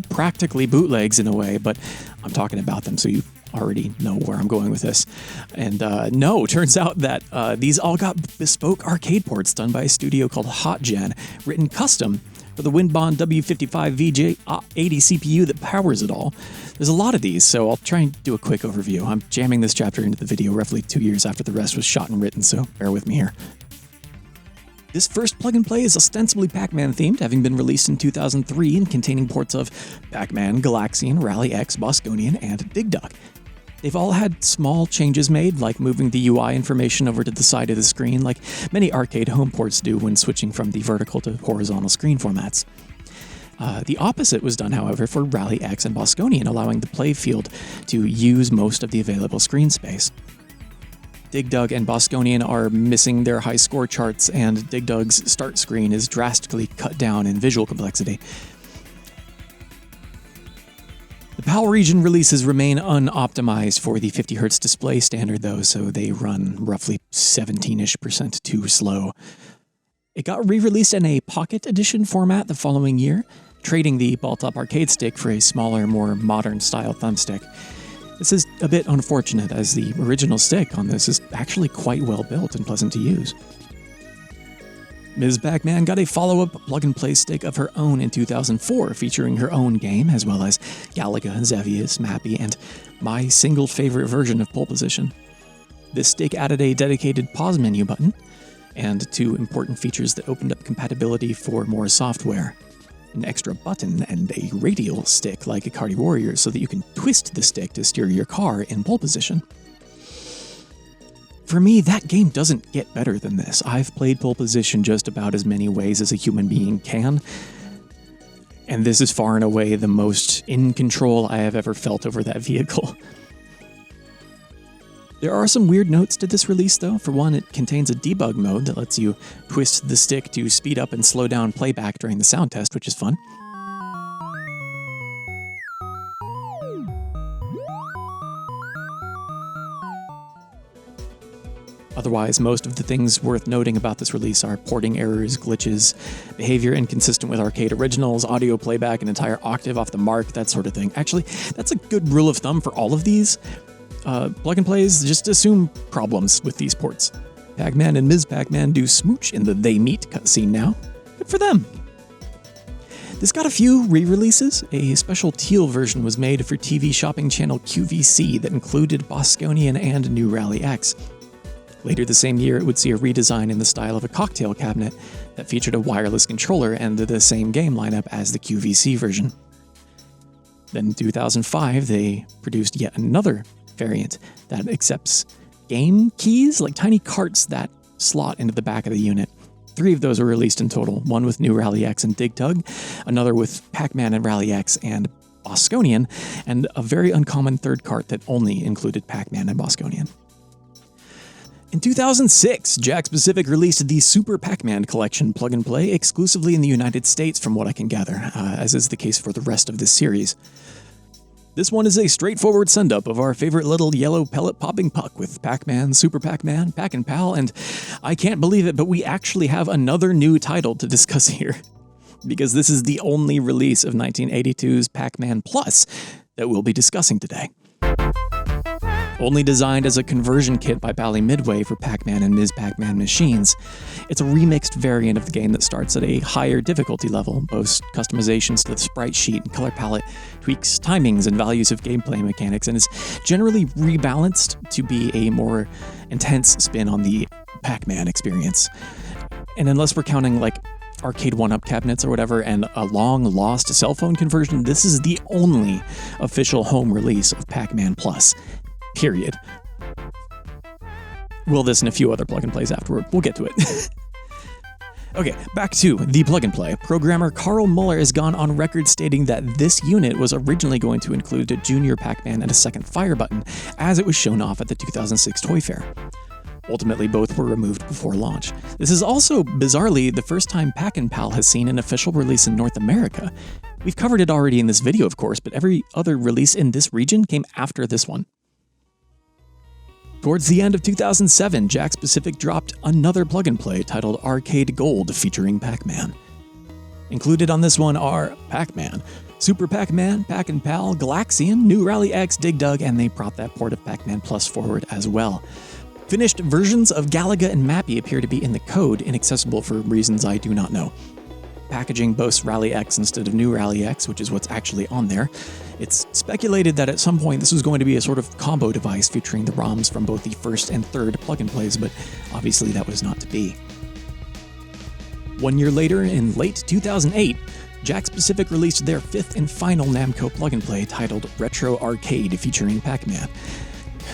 [SPEAKER 2] Practically bootlegs in a way, but I'm talking about them, so you already know where I'm going with this. And no, turns out that these all got bespoke arcade ports done by a studio called HotGen, written custom for the Winbond W55 VJ80 CPU that powers it all. There's a lot of these, so I'll try and do a quick overview. I'm jamming this chapter into the video roughly 2 years after the rest was shot and written, so bear with me here. This first plug-and-play is ostensibly Pac-Man themed, having been released in 2003 and containing ports of Pac-Man, Galaxian, Rally X, Bosconian, and Dig Dug. They've all had small changes made, like moving the UI information over to the side of the screen, like many arcade home ports do when switching from the vertical to horizontal screen formats. The opposite was done, however, for Rally X and Bosconian, allowing the play field to use most of the available screen space. Dig Dug and Bosconian are missing their high score charts, and Dig Dug's start screen is drastically cut down in visual complexity. The PAL region releases remain unoptimized for the 50Hz display standard, though, so they run roughly 17-ish% too slow. It got re-released in a Pocket Edition format the following year, trading the ball-top arcade stick for a smaller, more modern-style thumbstick. This is a bit unfortunate, as the original stick on this is actually quite well built and pleasant to use. Ms. Pac-Man got a follow-up plug-and-play stick of her own in 2004, featuring her own game, as well as Galaga, Xevious, Mappy, and my single favorite version of Pole Position. This stick added a dedicated pause menu button, and 2 important features that opened up compatibility for more software. An extra button and a radial stick like a Cardi Warrior, so that you can twist the stick to steer your car in pole position. for me, that game doesn't get better than this. I've played Pole Position just about as many ways as a human being can, and this is far and away the most in control I have ever felt over that vehicle. There are some weird notes to this release, though. For one, it contains a debug mode that lets you twist the stick to speed up and slow down playback during the sound test, which is fun. Otherwise, most of the things worth noting about this release are porting errors, glitches, behavior inconsistent with arcade originals, audio playback an entire octave off the mark, that sort of thing. Actually, that's a good rule of thumb for all of these. Plug and plays just assume problems with these ports. Pac-Man and Ms. Pac-Man do smooch in the They Meet cutscene now. Good for them. This got a few re-releases. A special teal version was made for TV shopping channel QVC that included Bosconian and New Rally X. Later the same year, it would see a redesign in the style of a cocktail cabinet that featured a wireless controller and the same game lineup as the QVC version. Then in 2005, they produced yet another variant that accepts game keys, like tiny carts that slot into the back of the unit. 3 of those were released in total, one with New Rally X and Dig Dug, another with Pac-Man and Rally X and Bosconian, and a very uncommon third cart that only included Pac-Man and Bosconian. In 2006, Jakks Pacific released the Super Pac-Man Collection Plug and Play exclusively in the United States, from what I can gather, as is the case for the rest of this series. This one is a straightforward send-up of our favorite little yellow pellet-popping puck with Pac-Man, Super Pac-Man, Pac-and-Pal, and I can't believe it, but we actually have another new title to discuss here, because this is the only release of 1982's Pac-Man Plus that we'll be discussing today. Only designed as a conversion kit by Bally Midway for Pac-Man and Ms. Pac-Man machines, it's a remixed variant of the game that starts at a higher difficulty level, boasts customizations to the sprite sheet and color palette, tweaks timings and values of gameplay mechanics, and is generally rebalanced to be a more intense spin on the Pac-Man experience. And unless we're counting like arcade one-up cabinets or whatever and a long-lost cell phone conversion, this is the only official home release of Pac-Man Plus. Period. We'll this and a few other plug and plays afterward. We'll get to it. Okay, back to the plug and play. Programmer Carl Muller has gone on record stating that this unit was originally going to include a Junior Pac-Man and a second fire button, as it was shown off at the 2006 Toy Fair. Ultimately, both were removed before launch. This is also, bizarrely, the first time Pac-and-Pal has seen an official release in North America. We've covered it already in this video, of course, but every other release in this region came after this one. Towards the end of 2007, Jakks Pacific dropped another plug-and-play titled Arcade Gold featuring Pac-Man. Included on this one are Pac-Man, Super Pac-Man, Pac-and-Pal, Galaxian, New Rally X, Dig Dug, and they brought that port of Pac-Man Plus forward as well. Finished versions of Galaga and Mappy appear to be in the code, inaccessible for reasons I do not know. Packaging boasts Rally X instead of New Rally X, which is what's actually on there. It's speculated that at some point this was going to be a sort of combo device featuring the ROMs from both the first and third plug-and-plays, but obviously that was not to be. 1 year later, in late 2008, Jakks Pacific released their 5th and final Namco plug-and-play titled Retro Arcade featuring Pac-Man.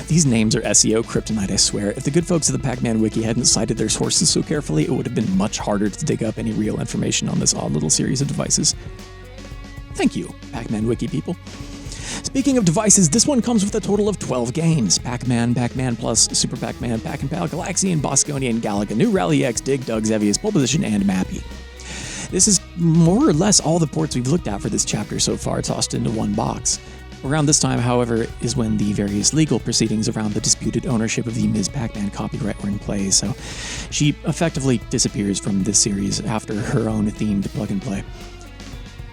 [SPEAKER 2] These names are SEO kryptonite, I swear. If the good folks of the Pac-Man wiki hadn't cited their sources so carefully, it would have been much harder to dig up any real information on this odd little series of devices. Thank you, Pac-Man wiki people. Speaking of devices, this one comes with a total of 12 games. Pac-Man, Pac-Man Plus, Super Pac-Man, Pac-and-Pal, Galaxian, Bosconian, Galaga, New Rally X, Dig Dug, Xevious, Pole Position, and Mappy. This is more or less all the ports we've looked at for this chapter so far, tossed into one box. Around this time, however, is when the various legal proceedings around the disputed ownership of the Ms. Pac-Man copyright were in play, so she effectively disappears from this series after her own themed plug-and-play.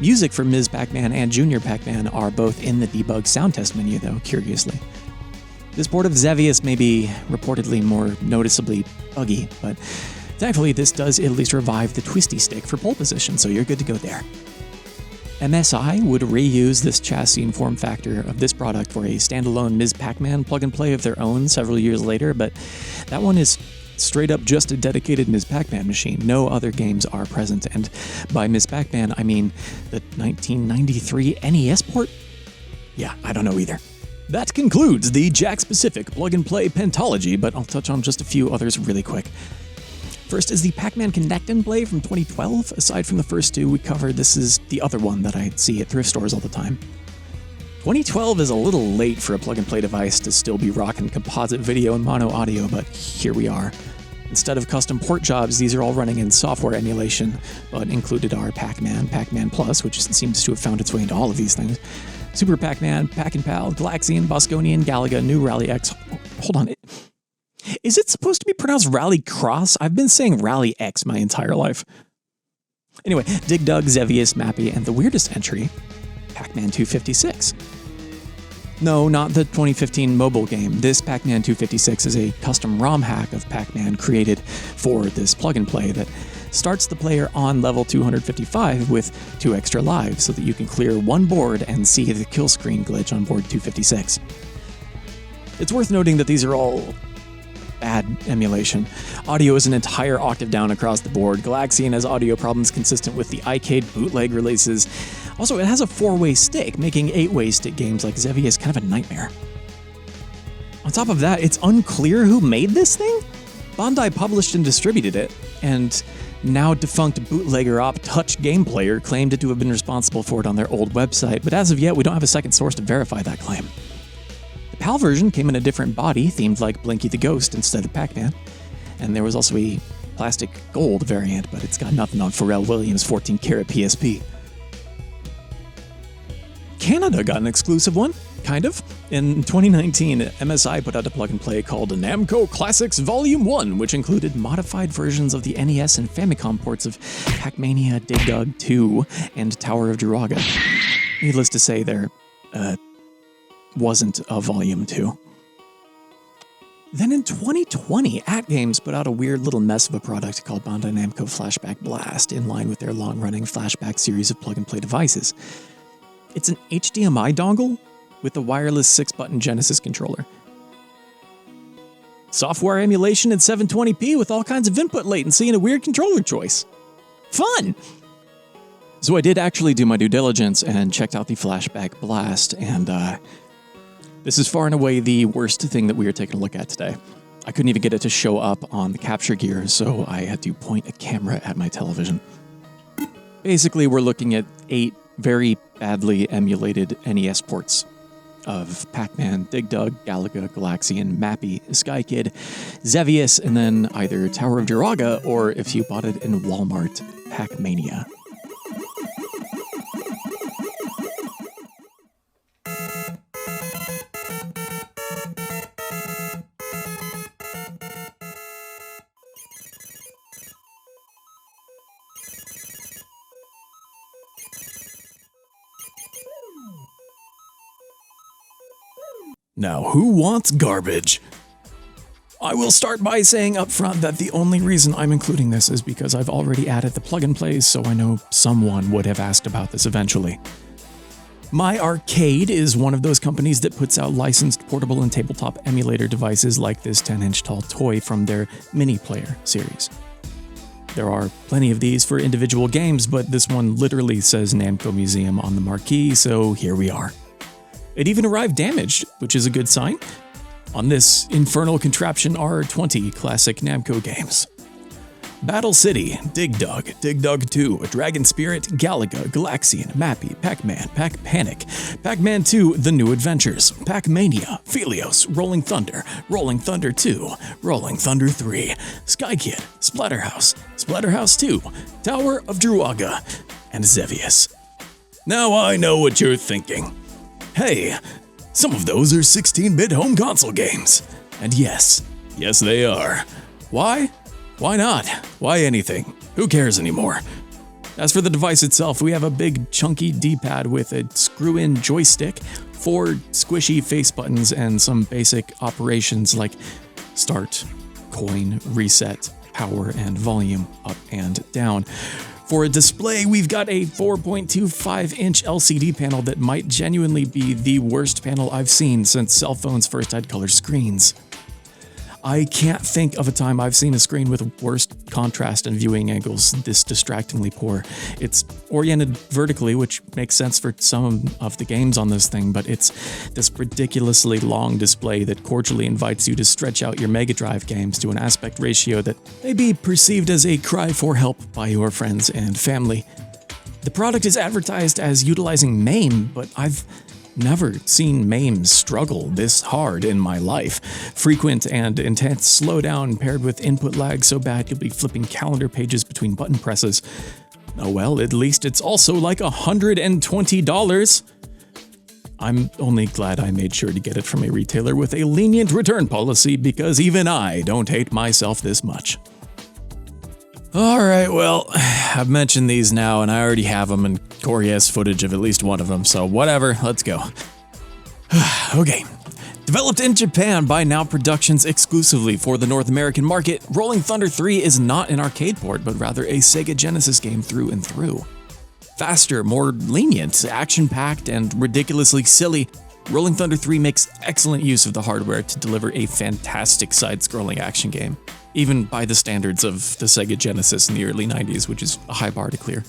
[SPEAKER 2] Music for Ms. Pac-Man and Junior Pac-Man are both in the debug sound test menu, though, curiously. This port of Xevious may be reportedly more noticeably buggy, but thankfully this does at least revive the twisty stick for pole position, so you're good to go there. MSI would reuse this chassis and form factor of this product for a standalone Ms. Pac-Man plug-and-play of their own several years later, but that one is straight up just a dedicated Ms. Pac-Man machine. No other games are present, and by Ms. Pac-Man, I mean the 1993 NES port? Yeah, I don't know either. That concludes the Jack-specific plug-and-play pentology, but I'll touch on just a few others really quick. First is the Pac-Man Connect and Play from 2012. Aside from the first two we covered, this is the other one that I see at thrift stores all the time. 2012 is a little late for a plug-and-play device to still be rocking composite video and mono audio, but here we are. Instead of custom port jobs, these are all running in software emulation, but included are Pac-Man, Pac-Man Plus, which seems to have found its way into all of these things, Super Pac-Man, Pac-and-Pal, Galaxian, Bosconian, Galaga, New Rally X. Hold on. Is it supposed to be pronounced Rally Cross? I've been saying Rally X my entire life. Anyway, Dig Dug, Xevious, Mappy, and the weirdest entry, Pac-Man 256. No, not the 2015 mobile game. This Pac-Man 256 is a custom ROM hack of Pac-Man created for this plug-and-play that starts the player on level 255 with 2 extra lives so that you can clear one board and see the kill screen glitch on board 256. It's worth noting that these are all bad emulation. Audio is an entire octave down across the board. Galaxian has audio problems consistent with the iCade bootleg releases. Also, it has a 4-way stick, making 8-way stick games like Xevious kind of a nightmare. On top of that, it's unclear who made this thing? Bandai published and distributed it, and now defunct bootlegger Op Touch Game Player claimed it to have been responsible for it on their old website, but as of yet, we don't have a second source to verify that claim. The PAL version came in a different body, themed like Blinky the Ghost instead of Pac-Man, and there was also a plastic gold variant, but it's got nothing on Pharrell Williams' 14-karat PSP. Canada got an exclusive one, kind of. In 2019, MSI put out a plug-and-play called Namco Classics Volume 1, which included modified versions of the NES and Famicom ports of Pac-Mania, Dig Dug 2, and Tower of Jiraga. Needless to say, there wasn't a Volume 2. Then in 2020, AtGames put out a weird little mess of a product called Bandai Namco Flashback Blast, in line with their long-running Flashback series of plug-and-play devices. It's an HDMI dongle with a wireless 6-button Genesis controller. Software emulation at 720p with all kinds of input latency and a weird controller choice. Fun! So I did actually do my due diligence and checked out the Flashback Blast, and this is far and away the worst thing that we are taking a look at today. I couldn't even get it to show up on the capture gear, so I had to point a camera at my television. Basically, we're looking at 8 very badly emulated NES ports of Pac-Man, Dig Dug, Galaga, Galaxian, Mappy, Sky Kid, Xevious, and then either Tower of Jiraga, or if you bought it in Walmart, Pac-Mania. Now, who wants garbage? I will start by saying up front that the only reason I'm including this is because I've already added the plug-and-plays, so I know someone would have asked about this eventually. My Arcade is one of those companies that puts out licensed portable and tabletop emulator devices like this 10-inch tall toy from their Mini Player series. There are plenty of these for individual games, but this one literally says Namco Museum on the marquee, so here we are. It even arrived damaged, which is a good sign. On this infernal contraption are 20 classic Namco games. Battle City, Dig Dug, Dig Dug 2, Dragon Spirit, Galaga, Galaxian, Mappy, Pac-Man, Pac-Panic, Pac-Man 2, The New Adventures, Pac-Mania, Phelios, Rolling Thunder 2, Rolling Thunder 3, Sky Kid, Splatterhouse, Splatterhouse 2, Tower of Jiraga, and Xevious. Now I know what you're thinking. Hey, some of those are 16-bit home console games. And yes they are. Why? Why not? Why anything? Who cares anymore? As for the device itself, we have a big chunky D-pad with a screw-in joystick, 4 squishy face buttons, and some basic operations like start, coin, reset, power, and volume up and down. For a display, we've got a 4.25-inch LCD panel that might genuinely be the worst panel I've seen since cell phones first had color screens. I can't think of a time I've seen a screen with worse contrast and viewing angles this distractingly poor. It's oriented vertically, which makes sense for some of the games on this thing, but it's this ridiculously long display that cordially invites you to stretch out your Mega Drive games to an aspect ratio that may be perceived as a cry for help by your friends and family. The product is advertised as utilizing MAME, but I've never seen MAME struggle this hard in my life. Frequent and intense slowdown paired with input lag so bad you'll be flipping calendar pages between button presses. Oh well, at least it's also like $120. I'm only glad I made sure to get it from a retailer with a lenient return policy because even I don't hate myself this much. Alright, well, I've mentioned these now and I already have them and Corey has footage of at least one of them, so whatever, let's go. Okay. Developed in Japan by Now Productions exclusively for the North American market, Rolling Thunder 3 is not an arcade port, but rather a Sega Genesis game through and through. Faster, more lenient, action-packed, and ridiculously silly, Rolling Thunder 3 makes excellent use of the hardware to deliver a fantastic side-scrolling action game, even by the standards of the Sega Genesis in the early 90s, which is a high bar to clear.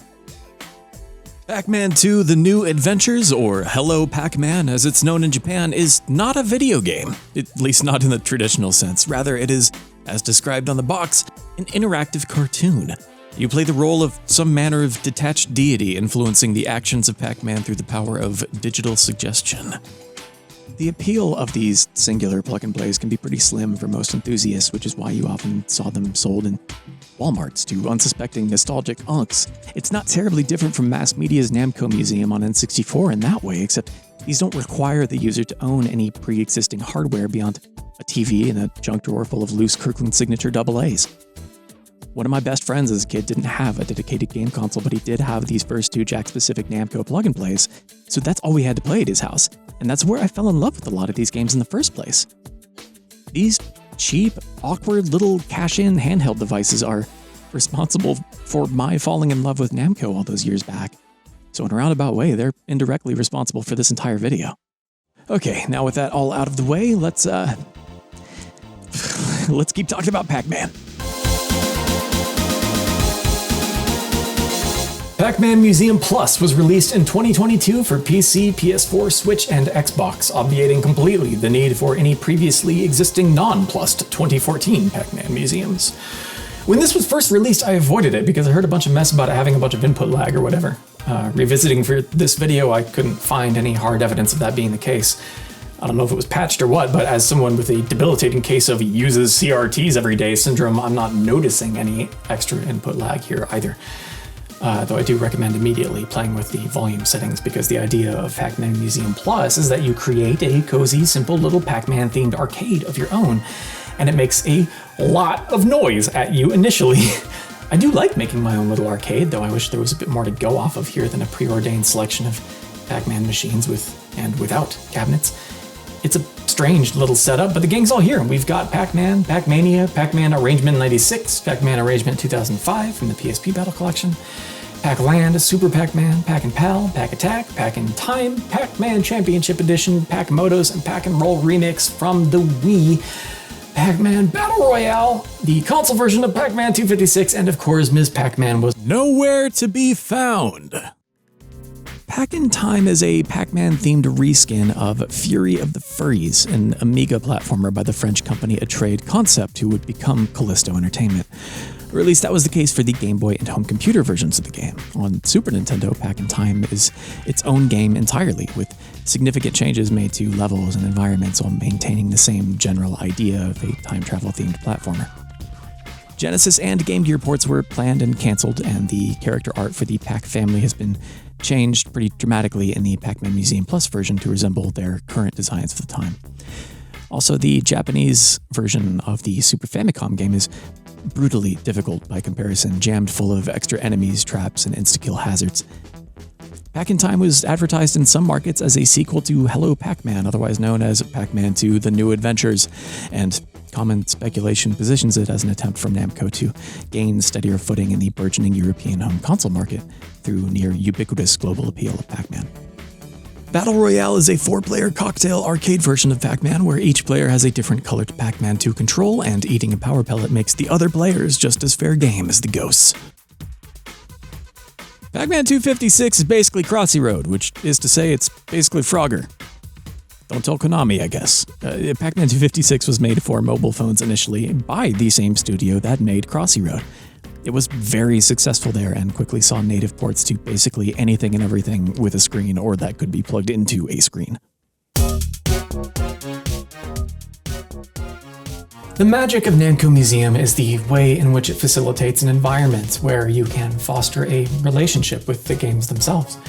[SPEAKER 2] Pac-Man 2: The New Adventures, or Hello Pac-Man as it's known in Japan, is not a video game, at least not in the traditional sense. Rather, it is, as described on the box, an interactive cartoon. You play the role of some manner of detached deity influencing the actions of Pac-Man through the power of digital suggestion. The appeal of these singular plug-and-plays can be pretty slim for most enthusiasts, which is why you often saw them sold in Walmarts to unsuspecting nostalgic unks. It's not terribly different from mass media's Namco Museum on N64 in that way, except these don't require the user to own any pre-existing hardware beyond a TV and a junk drawer full of loose Kirkland signature AA's. One of my best friends as a kid didn't have a dedicated game console, but he did have these first two Jack-specific Namco plug-and-plays, so that's all we had to play at his house, and that's where I fell in love with a lot of these games in the first place. These cheap, awkward little cash-in handheld devices are responsible for my falling in love with Namco all those years back, so in a roundabout way, they're indirectly responsible for this entire video. Okay, now with that all out of the way, let's keep talking about Pac-Man.
[SPEAKER 1] Pac-Man Museum Plus was released in 2022 for PC, PS4, Switch, and Xbox, obviating completely the need for any previously existing non-plussed 2014 Pac-Man museums. When this was first released, I avoided it because I heard a bunch of mess about it having a bunch of input lag or whatever. Revisiting for this video, I couldn't find any hard evidence of that being the case. I don't know if it was patched or what, but as someone with a debilitating case of uses CRTs every day syndrome, I'm not noticing any extra input lag here either. Though I do recommend immediately playing with the volume settings because the idea of Pac-Man Museum Plus is that you create a cozy, simple little Pac-Man themed arcade of your own, and it makes a lot of noise at you initially. I do like making my own little arcade, though I wish there was a bit more to go off of here than a preordained selection of Pac-Man machines with and without cabinets. It's a strange little setup, but the gang's all here. We've got Pac-Man, Pac-Mania, Pac-Man Arrangement 96, Pac-Man Arrangement 2005 from the PSP Battle Collection, Pac-Land, Super Pac-Man, Pac-and-Pal, Pac-Attack, Pac-in-Time, Pac-Man Championship Edition, Pac-Motos, and Pac-and-Roll Remix from the Wii, Pac-Man Battle Royale, the console version of Pac-Man 256, and of course, Ms. Pac-Man was
[SPEAKER 2] nowhere to be found. Pac-in-Time is a Pac-Man themed reskin of Fury of the Furries, an Amiga platformer by the French company Atreides Concept, who would become Callisto Entertainment. Or at least that was the case for the Game Boy and home computer versions of the game. On Super Nintendo, Pac-in-Time is its own game entirely, with significant changes made to levels and environments while maintaining the same general idea of a time travel themed platformer. Genesis and Game Gear ports were planned and cancelled, and the character art for the Pac family has been changed pretty dramatically in the Pac-Man Museum Plus version to resemble their current designs for the time. Also, the Japanese version of the Super Famicom game is brutally difficult by comparison, jammed full of extra enemies, traps, and insta-kill hazards. Pac-in-Time was advertised in some markets as a sequel to Hello Pac-Man, otherwise known as Pac-Man 2: The New Adventures, and common speculation positions it as an attempt from Namco to gain steadier footing in the burgeoning European home console market through near ubiquitous global appeal of Pac-Man. Battle Royale is a 4-player cocktail arcade version of Pac-Man where each player has a different colored Pac-Man to control, and eating a power pellet makes the other players just as fair game as the ghosts. Pac-Man 256 is basically Crossy Road, which is to say it's basically Frogger. Don't tell Konami, I guess. Pac-Man 256 was made for mobile phones initially by the same studio that made Crossy Road. It was very successful there and quickly saw native ports to basically anything and everything with a screen or that could be plugged into a screen.
[SPEAKER 1] The magic of Namco Museum is the way in which it facilitates an environment where you can foster a relationship with the games themselves.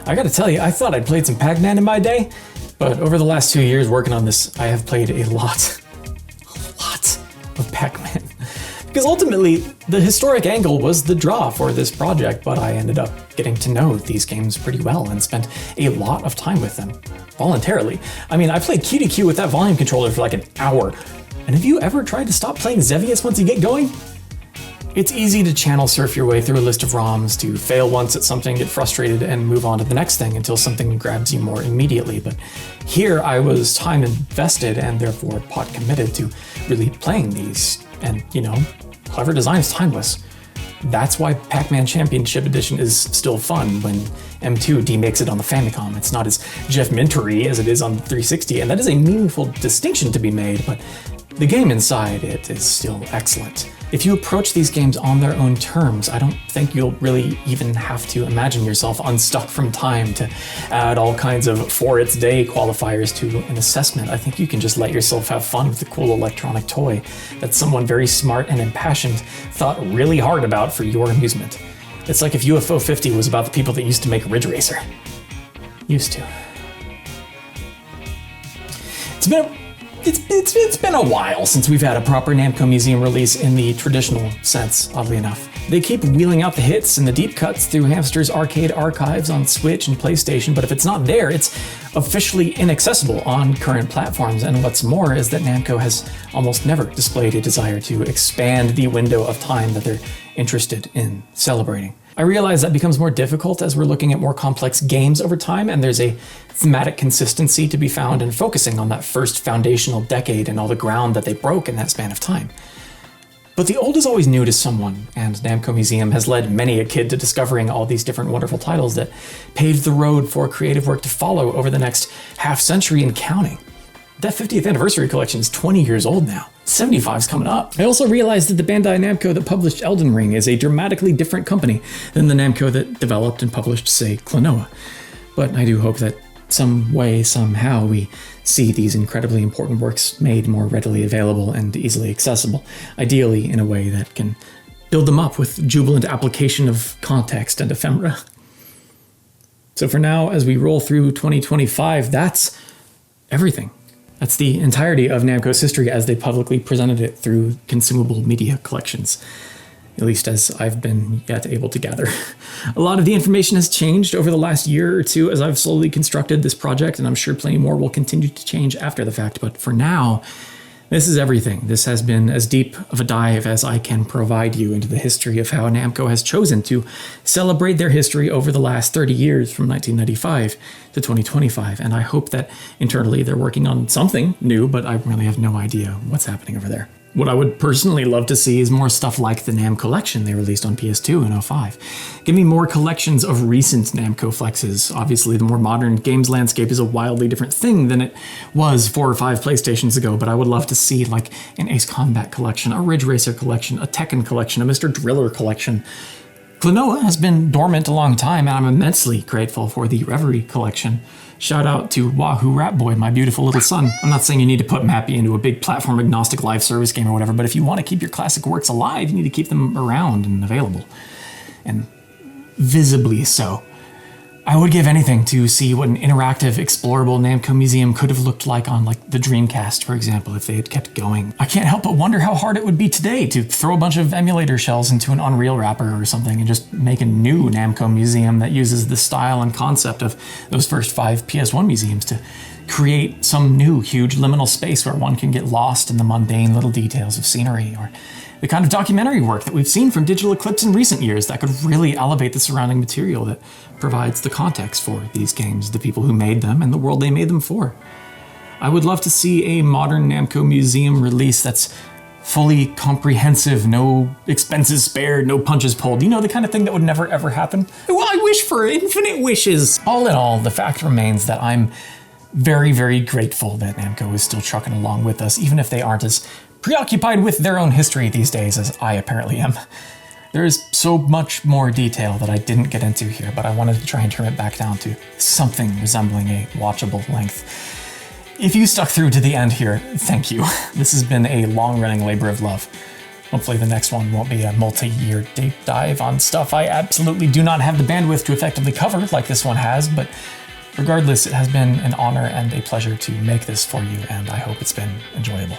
[SPEAKER 1] I gotta tell you, I thought I'd played some Pac-Man in my day, but over the last 2 years working on this, I have played a lot of Pac-Man. Because ultimately, the historic angle was the draw for this project, but I ended up getting to know these games pretty well and spent a lot of time with them, voluntarily. I mean, I played Q to Q with that volume controller for like an hour. And have you ever tried to stop playing Xevious once you get going? It's easy to channel surf your way through a list of ROMs, to fail once at something, get frustrated, and move on to the next thing until something grabs you more immediately. But here I was time invested and therefore pot committed to really playing these. And, you know, clever design is timeless. That's why Pac-Man Championship Edition is still fun when M2 demakes it on the Famicom. It's not as Jeff Mintery as it is on the 360, and that is a meaningful distinction to be made, but the game inside it is still excellent. If you approach these games on their own terms, I don't think you'll really even have to imagine yourself unstuck from time to add all kinds of for its day qualifiers to an assessment. I think you can just let yourself have fun with the cool electronic toy that someone very smart and impassioned thought really hard about for your amusement. It's like if UFO 50 was about the people that used to make Ridge Racer. Used to. It's been a while since we've had a proper Namco Museum release in the traditional sense, oddly enough. They keep wheeling out the hits and the deep cuts through Hamster's arcade archives on Switch and PlayStation, but if it's not there, it's officially inaccessible on current platforms. And what's more is that Namco has almost never displayed a desire to expand the window of time that they're interested in celebrating. I realize that becomes more difficult as we're looking at more complex games over time, and there's a thematic consistency to be found in focusing on that first foundational decade and all the ground that they broke in that span of time. But the old is always new to someone, and Namco Museum has led many a kid to discovering all these different wonderful titles that paved the road for creative work to follow over the next half century and counting. That 50th anniversary collection is 20 years old now. 75's coming up. I also realized that the Bandai Namco that published Elden Ring is a dramatically different company than the Namco that developed and published, say, Klonoa. But I do hope that some way, somehow, we see these incredibly important works made more readily available and easily accessible, ideally in a way that can build them up with jubilant application of context and ephemera. So for now, as we roll through 2025, that's everything. That's the entirety of Namco's history as they publicly presented it through consumable media collections, at least as I've been yet able to gather. A lot of the information has changed over the last year or two as I've slowly constructed this project, and I'm sure plenty more will continue to change after the fact, but for now, this is everything. This has been as deep of a dive as I can provide you into the history of how Namco has chosen to celebrate their history over the last 30 years from 1995 to 2025. And I hope that internally they're working on something new, but I really have no idea what's happening over there. What I would personally love to see is more stuff like the Nam Collection they released on PS2 in 05. Give me more collections of recent Namco flexes. Obviously, the more modern games landscape is a wildly different thing than it was 4 or 5 PlayStations ago, but I would love to see like an Ace Combat collection, a Ridge Racer collection, a Tekken collection, a Mr. Driller collection. Klonoa has been dormant a long time, and I'm immensely grateful for the Reverie collection. Shout out to Wahoo Rat Boy, my beautiful little son. I'm not saying you need to put Mappy into a big platform agnostic live service game or whatever, but if you want to keep your classic works alive, you need to keep them around and available. And visibly so. I would give anything to see what an interactive, explorable Namco Museum could have looked like on like the Dreamcast, for example, if they had kept going. I can't help but wonder how hard it would be today to throw a bunch of emulator shells into an Unreal wrapper or something and just make a new Namco Museum that uses the style and concept of those first 5 PS1 museums to create some new huge liminal space where one can get lost in the mundane little details of scenery, or the kind of documentary work that we've seen from Digital Eclipse in recent years that could really elevate the surrounding material that provides the context for these games, the people who made them, and the world they made them for. I would love to see a modern Namco Museum release that's fully comprehensive, no expenses spared, no punches pulled. You know, the kind of thing that would never ever happen. Well, I wish for infinite wishes. All in all, the fact remains that I'm very, very grateful that Namco is still trucking along with us, even if they aren't as preoccupied with their own history these days as I apparently am. There is so much more detail that I didn't get into here, but I wanted to try and turn it back down to something resembling a watchable length. If you stuck through to the end here, thank you. This has been a long-running labor of love. Hopefully the next one won't be a multi-year deep dive on stuff I absolutely do not have the bandwidth to effectively cover like this one has, but regardless, it has been an honor and a pleasure to make this for you, and I hope it's been enjoyable.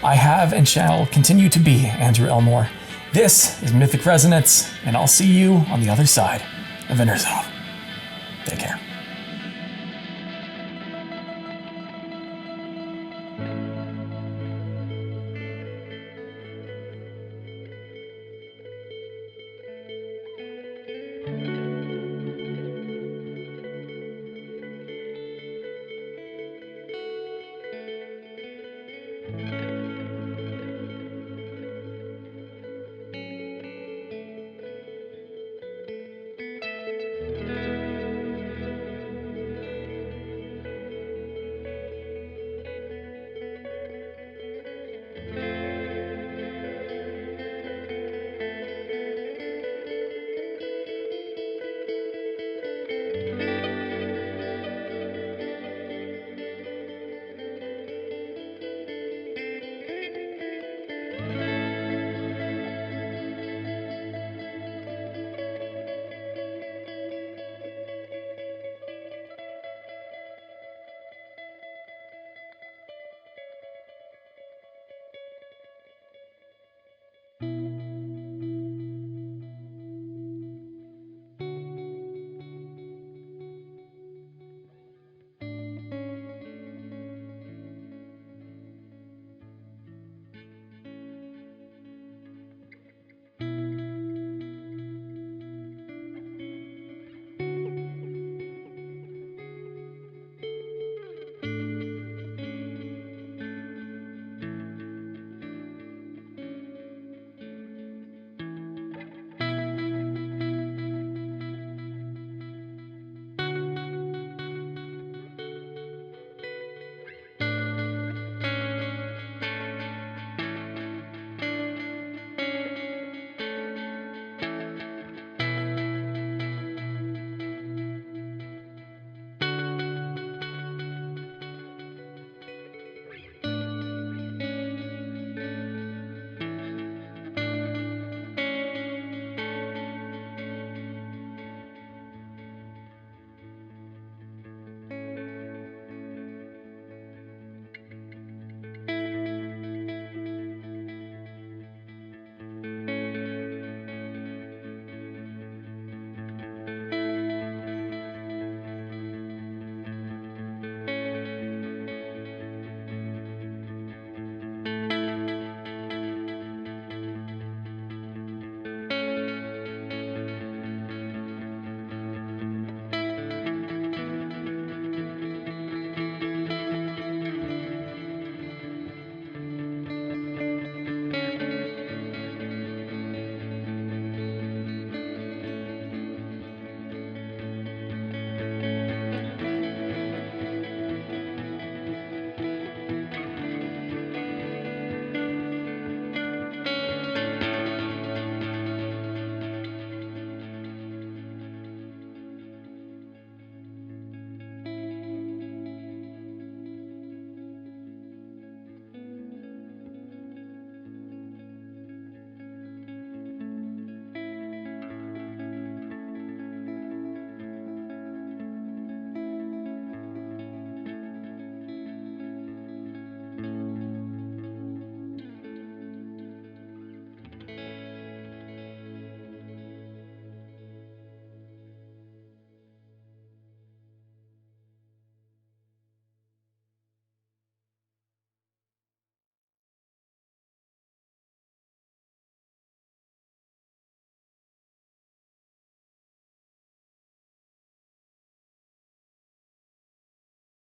[SPEAKER 1] I have and shall continue to be Andrew Elmore. This is Mythic Resonance, and I'll see you on the other side of Inner Zone. Take care.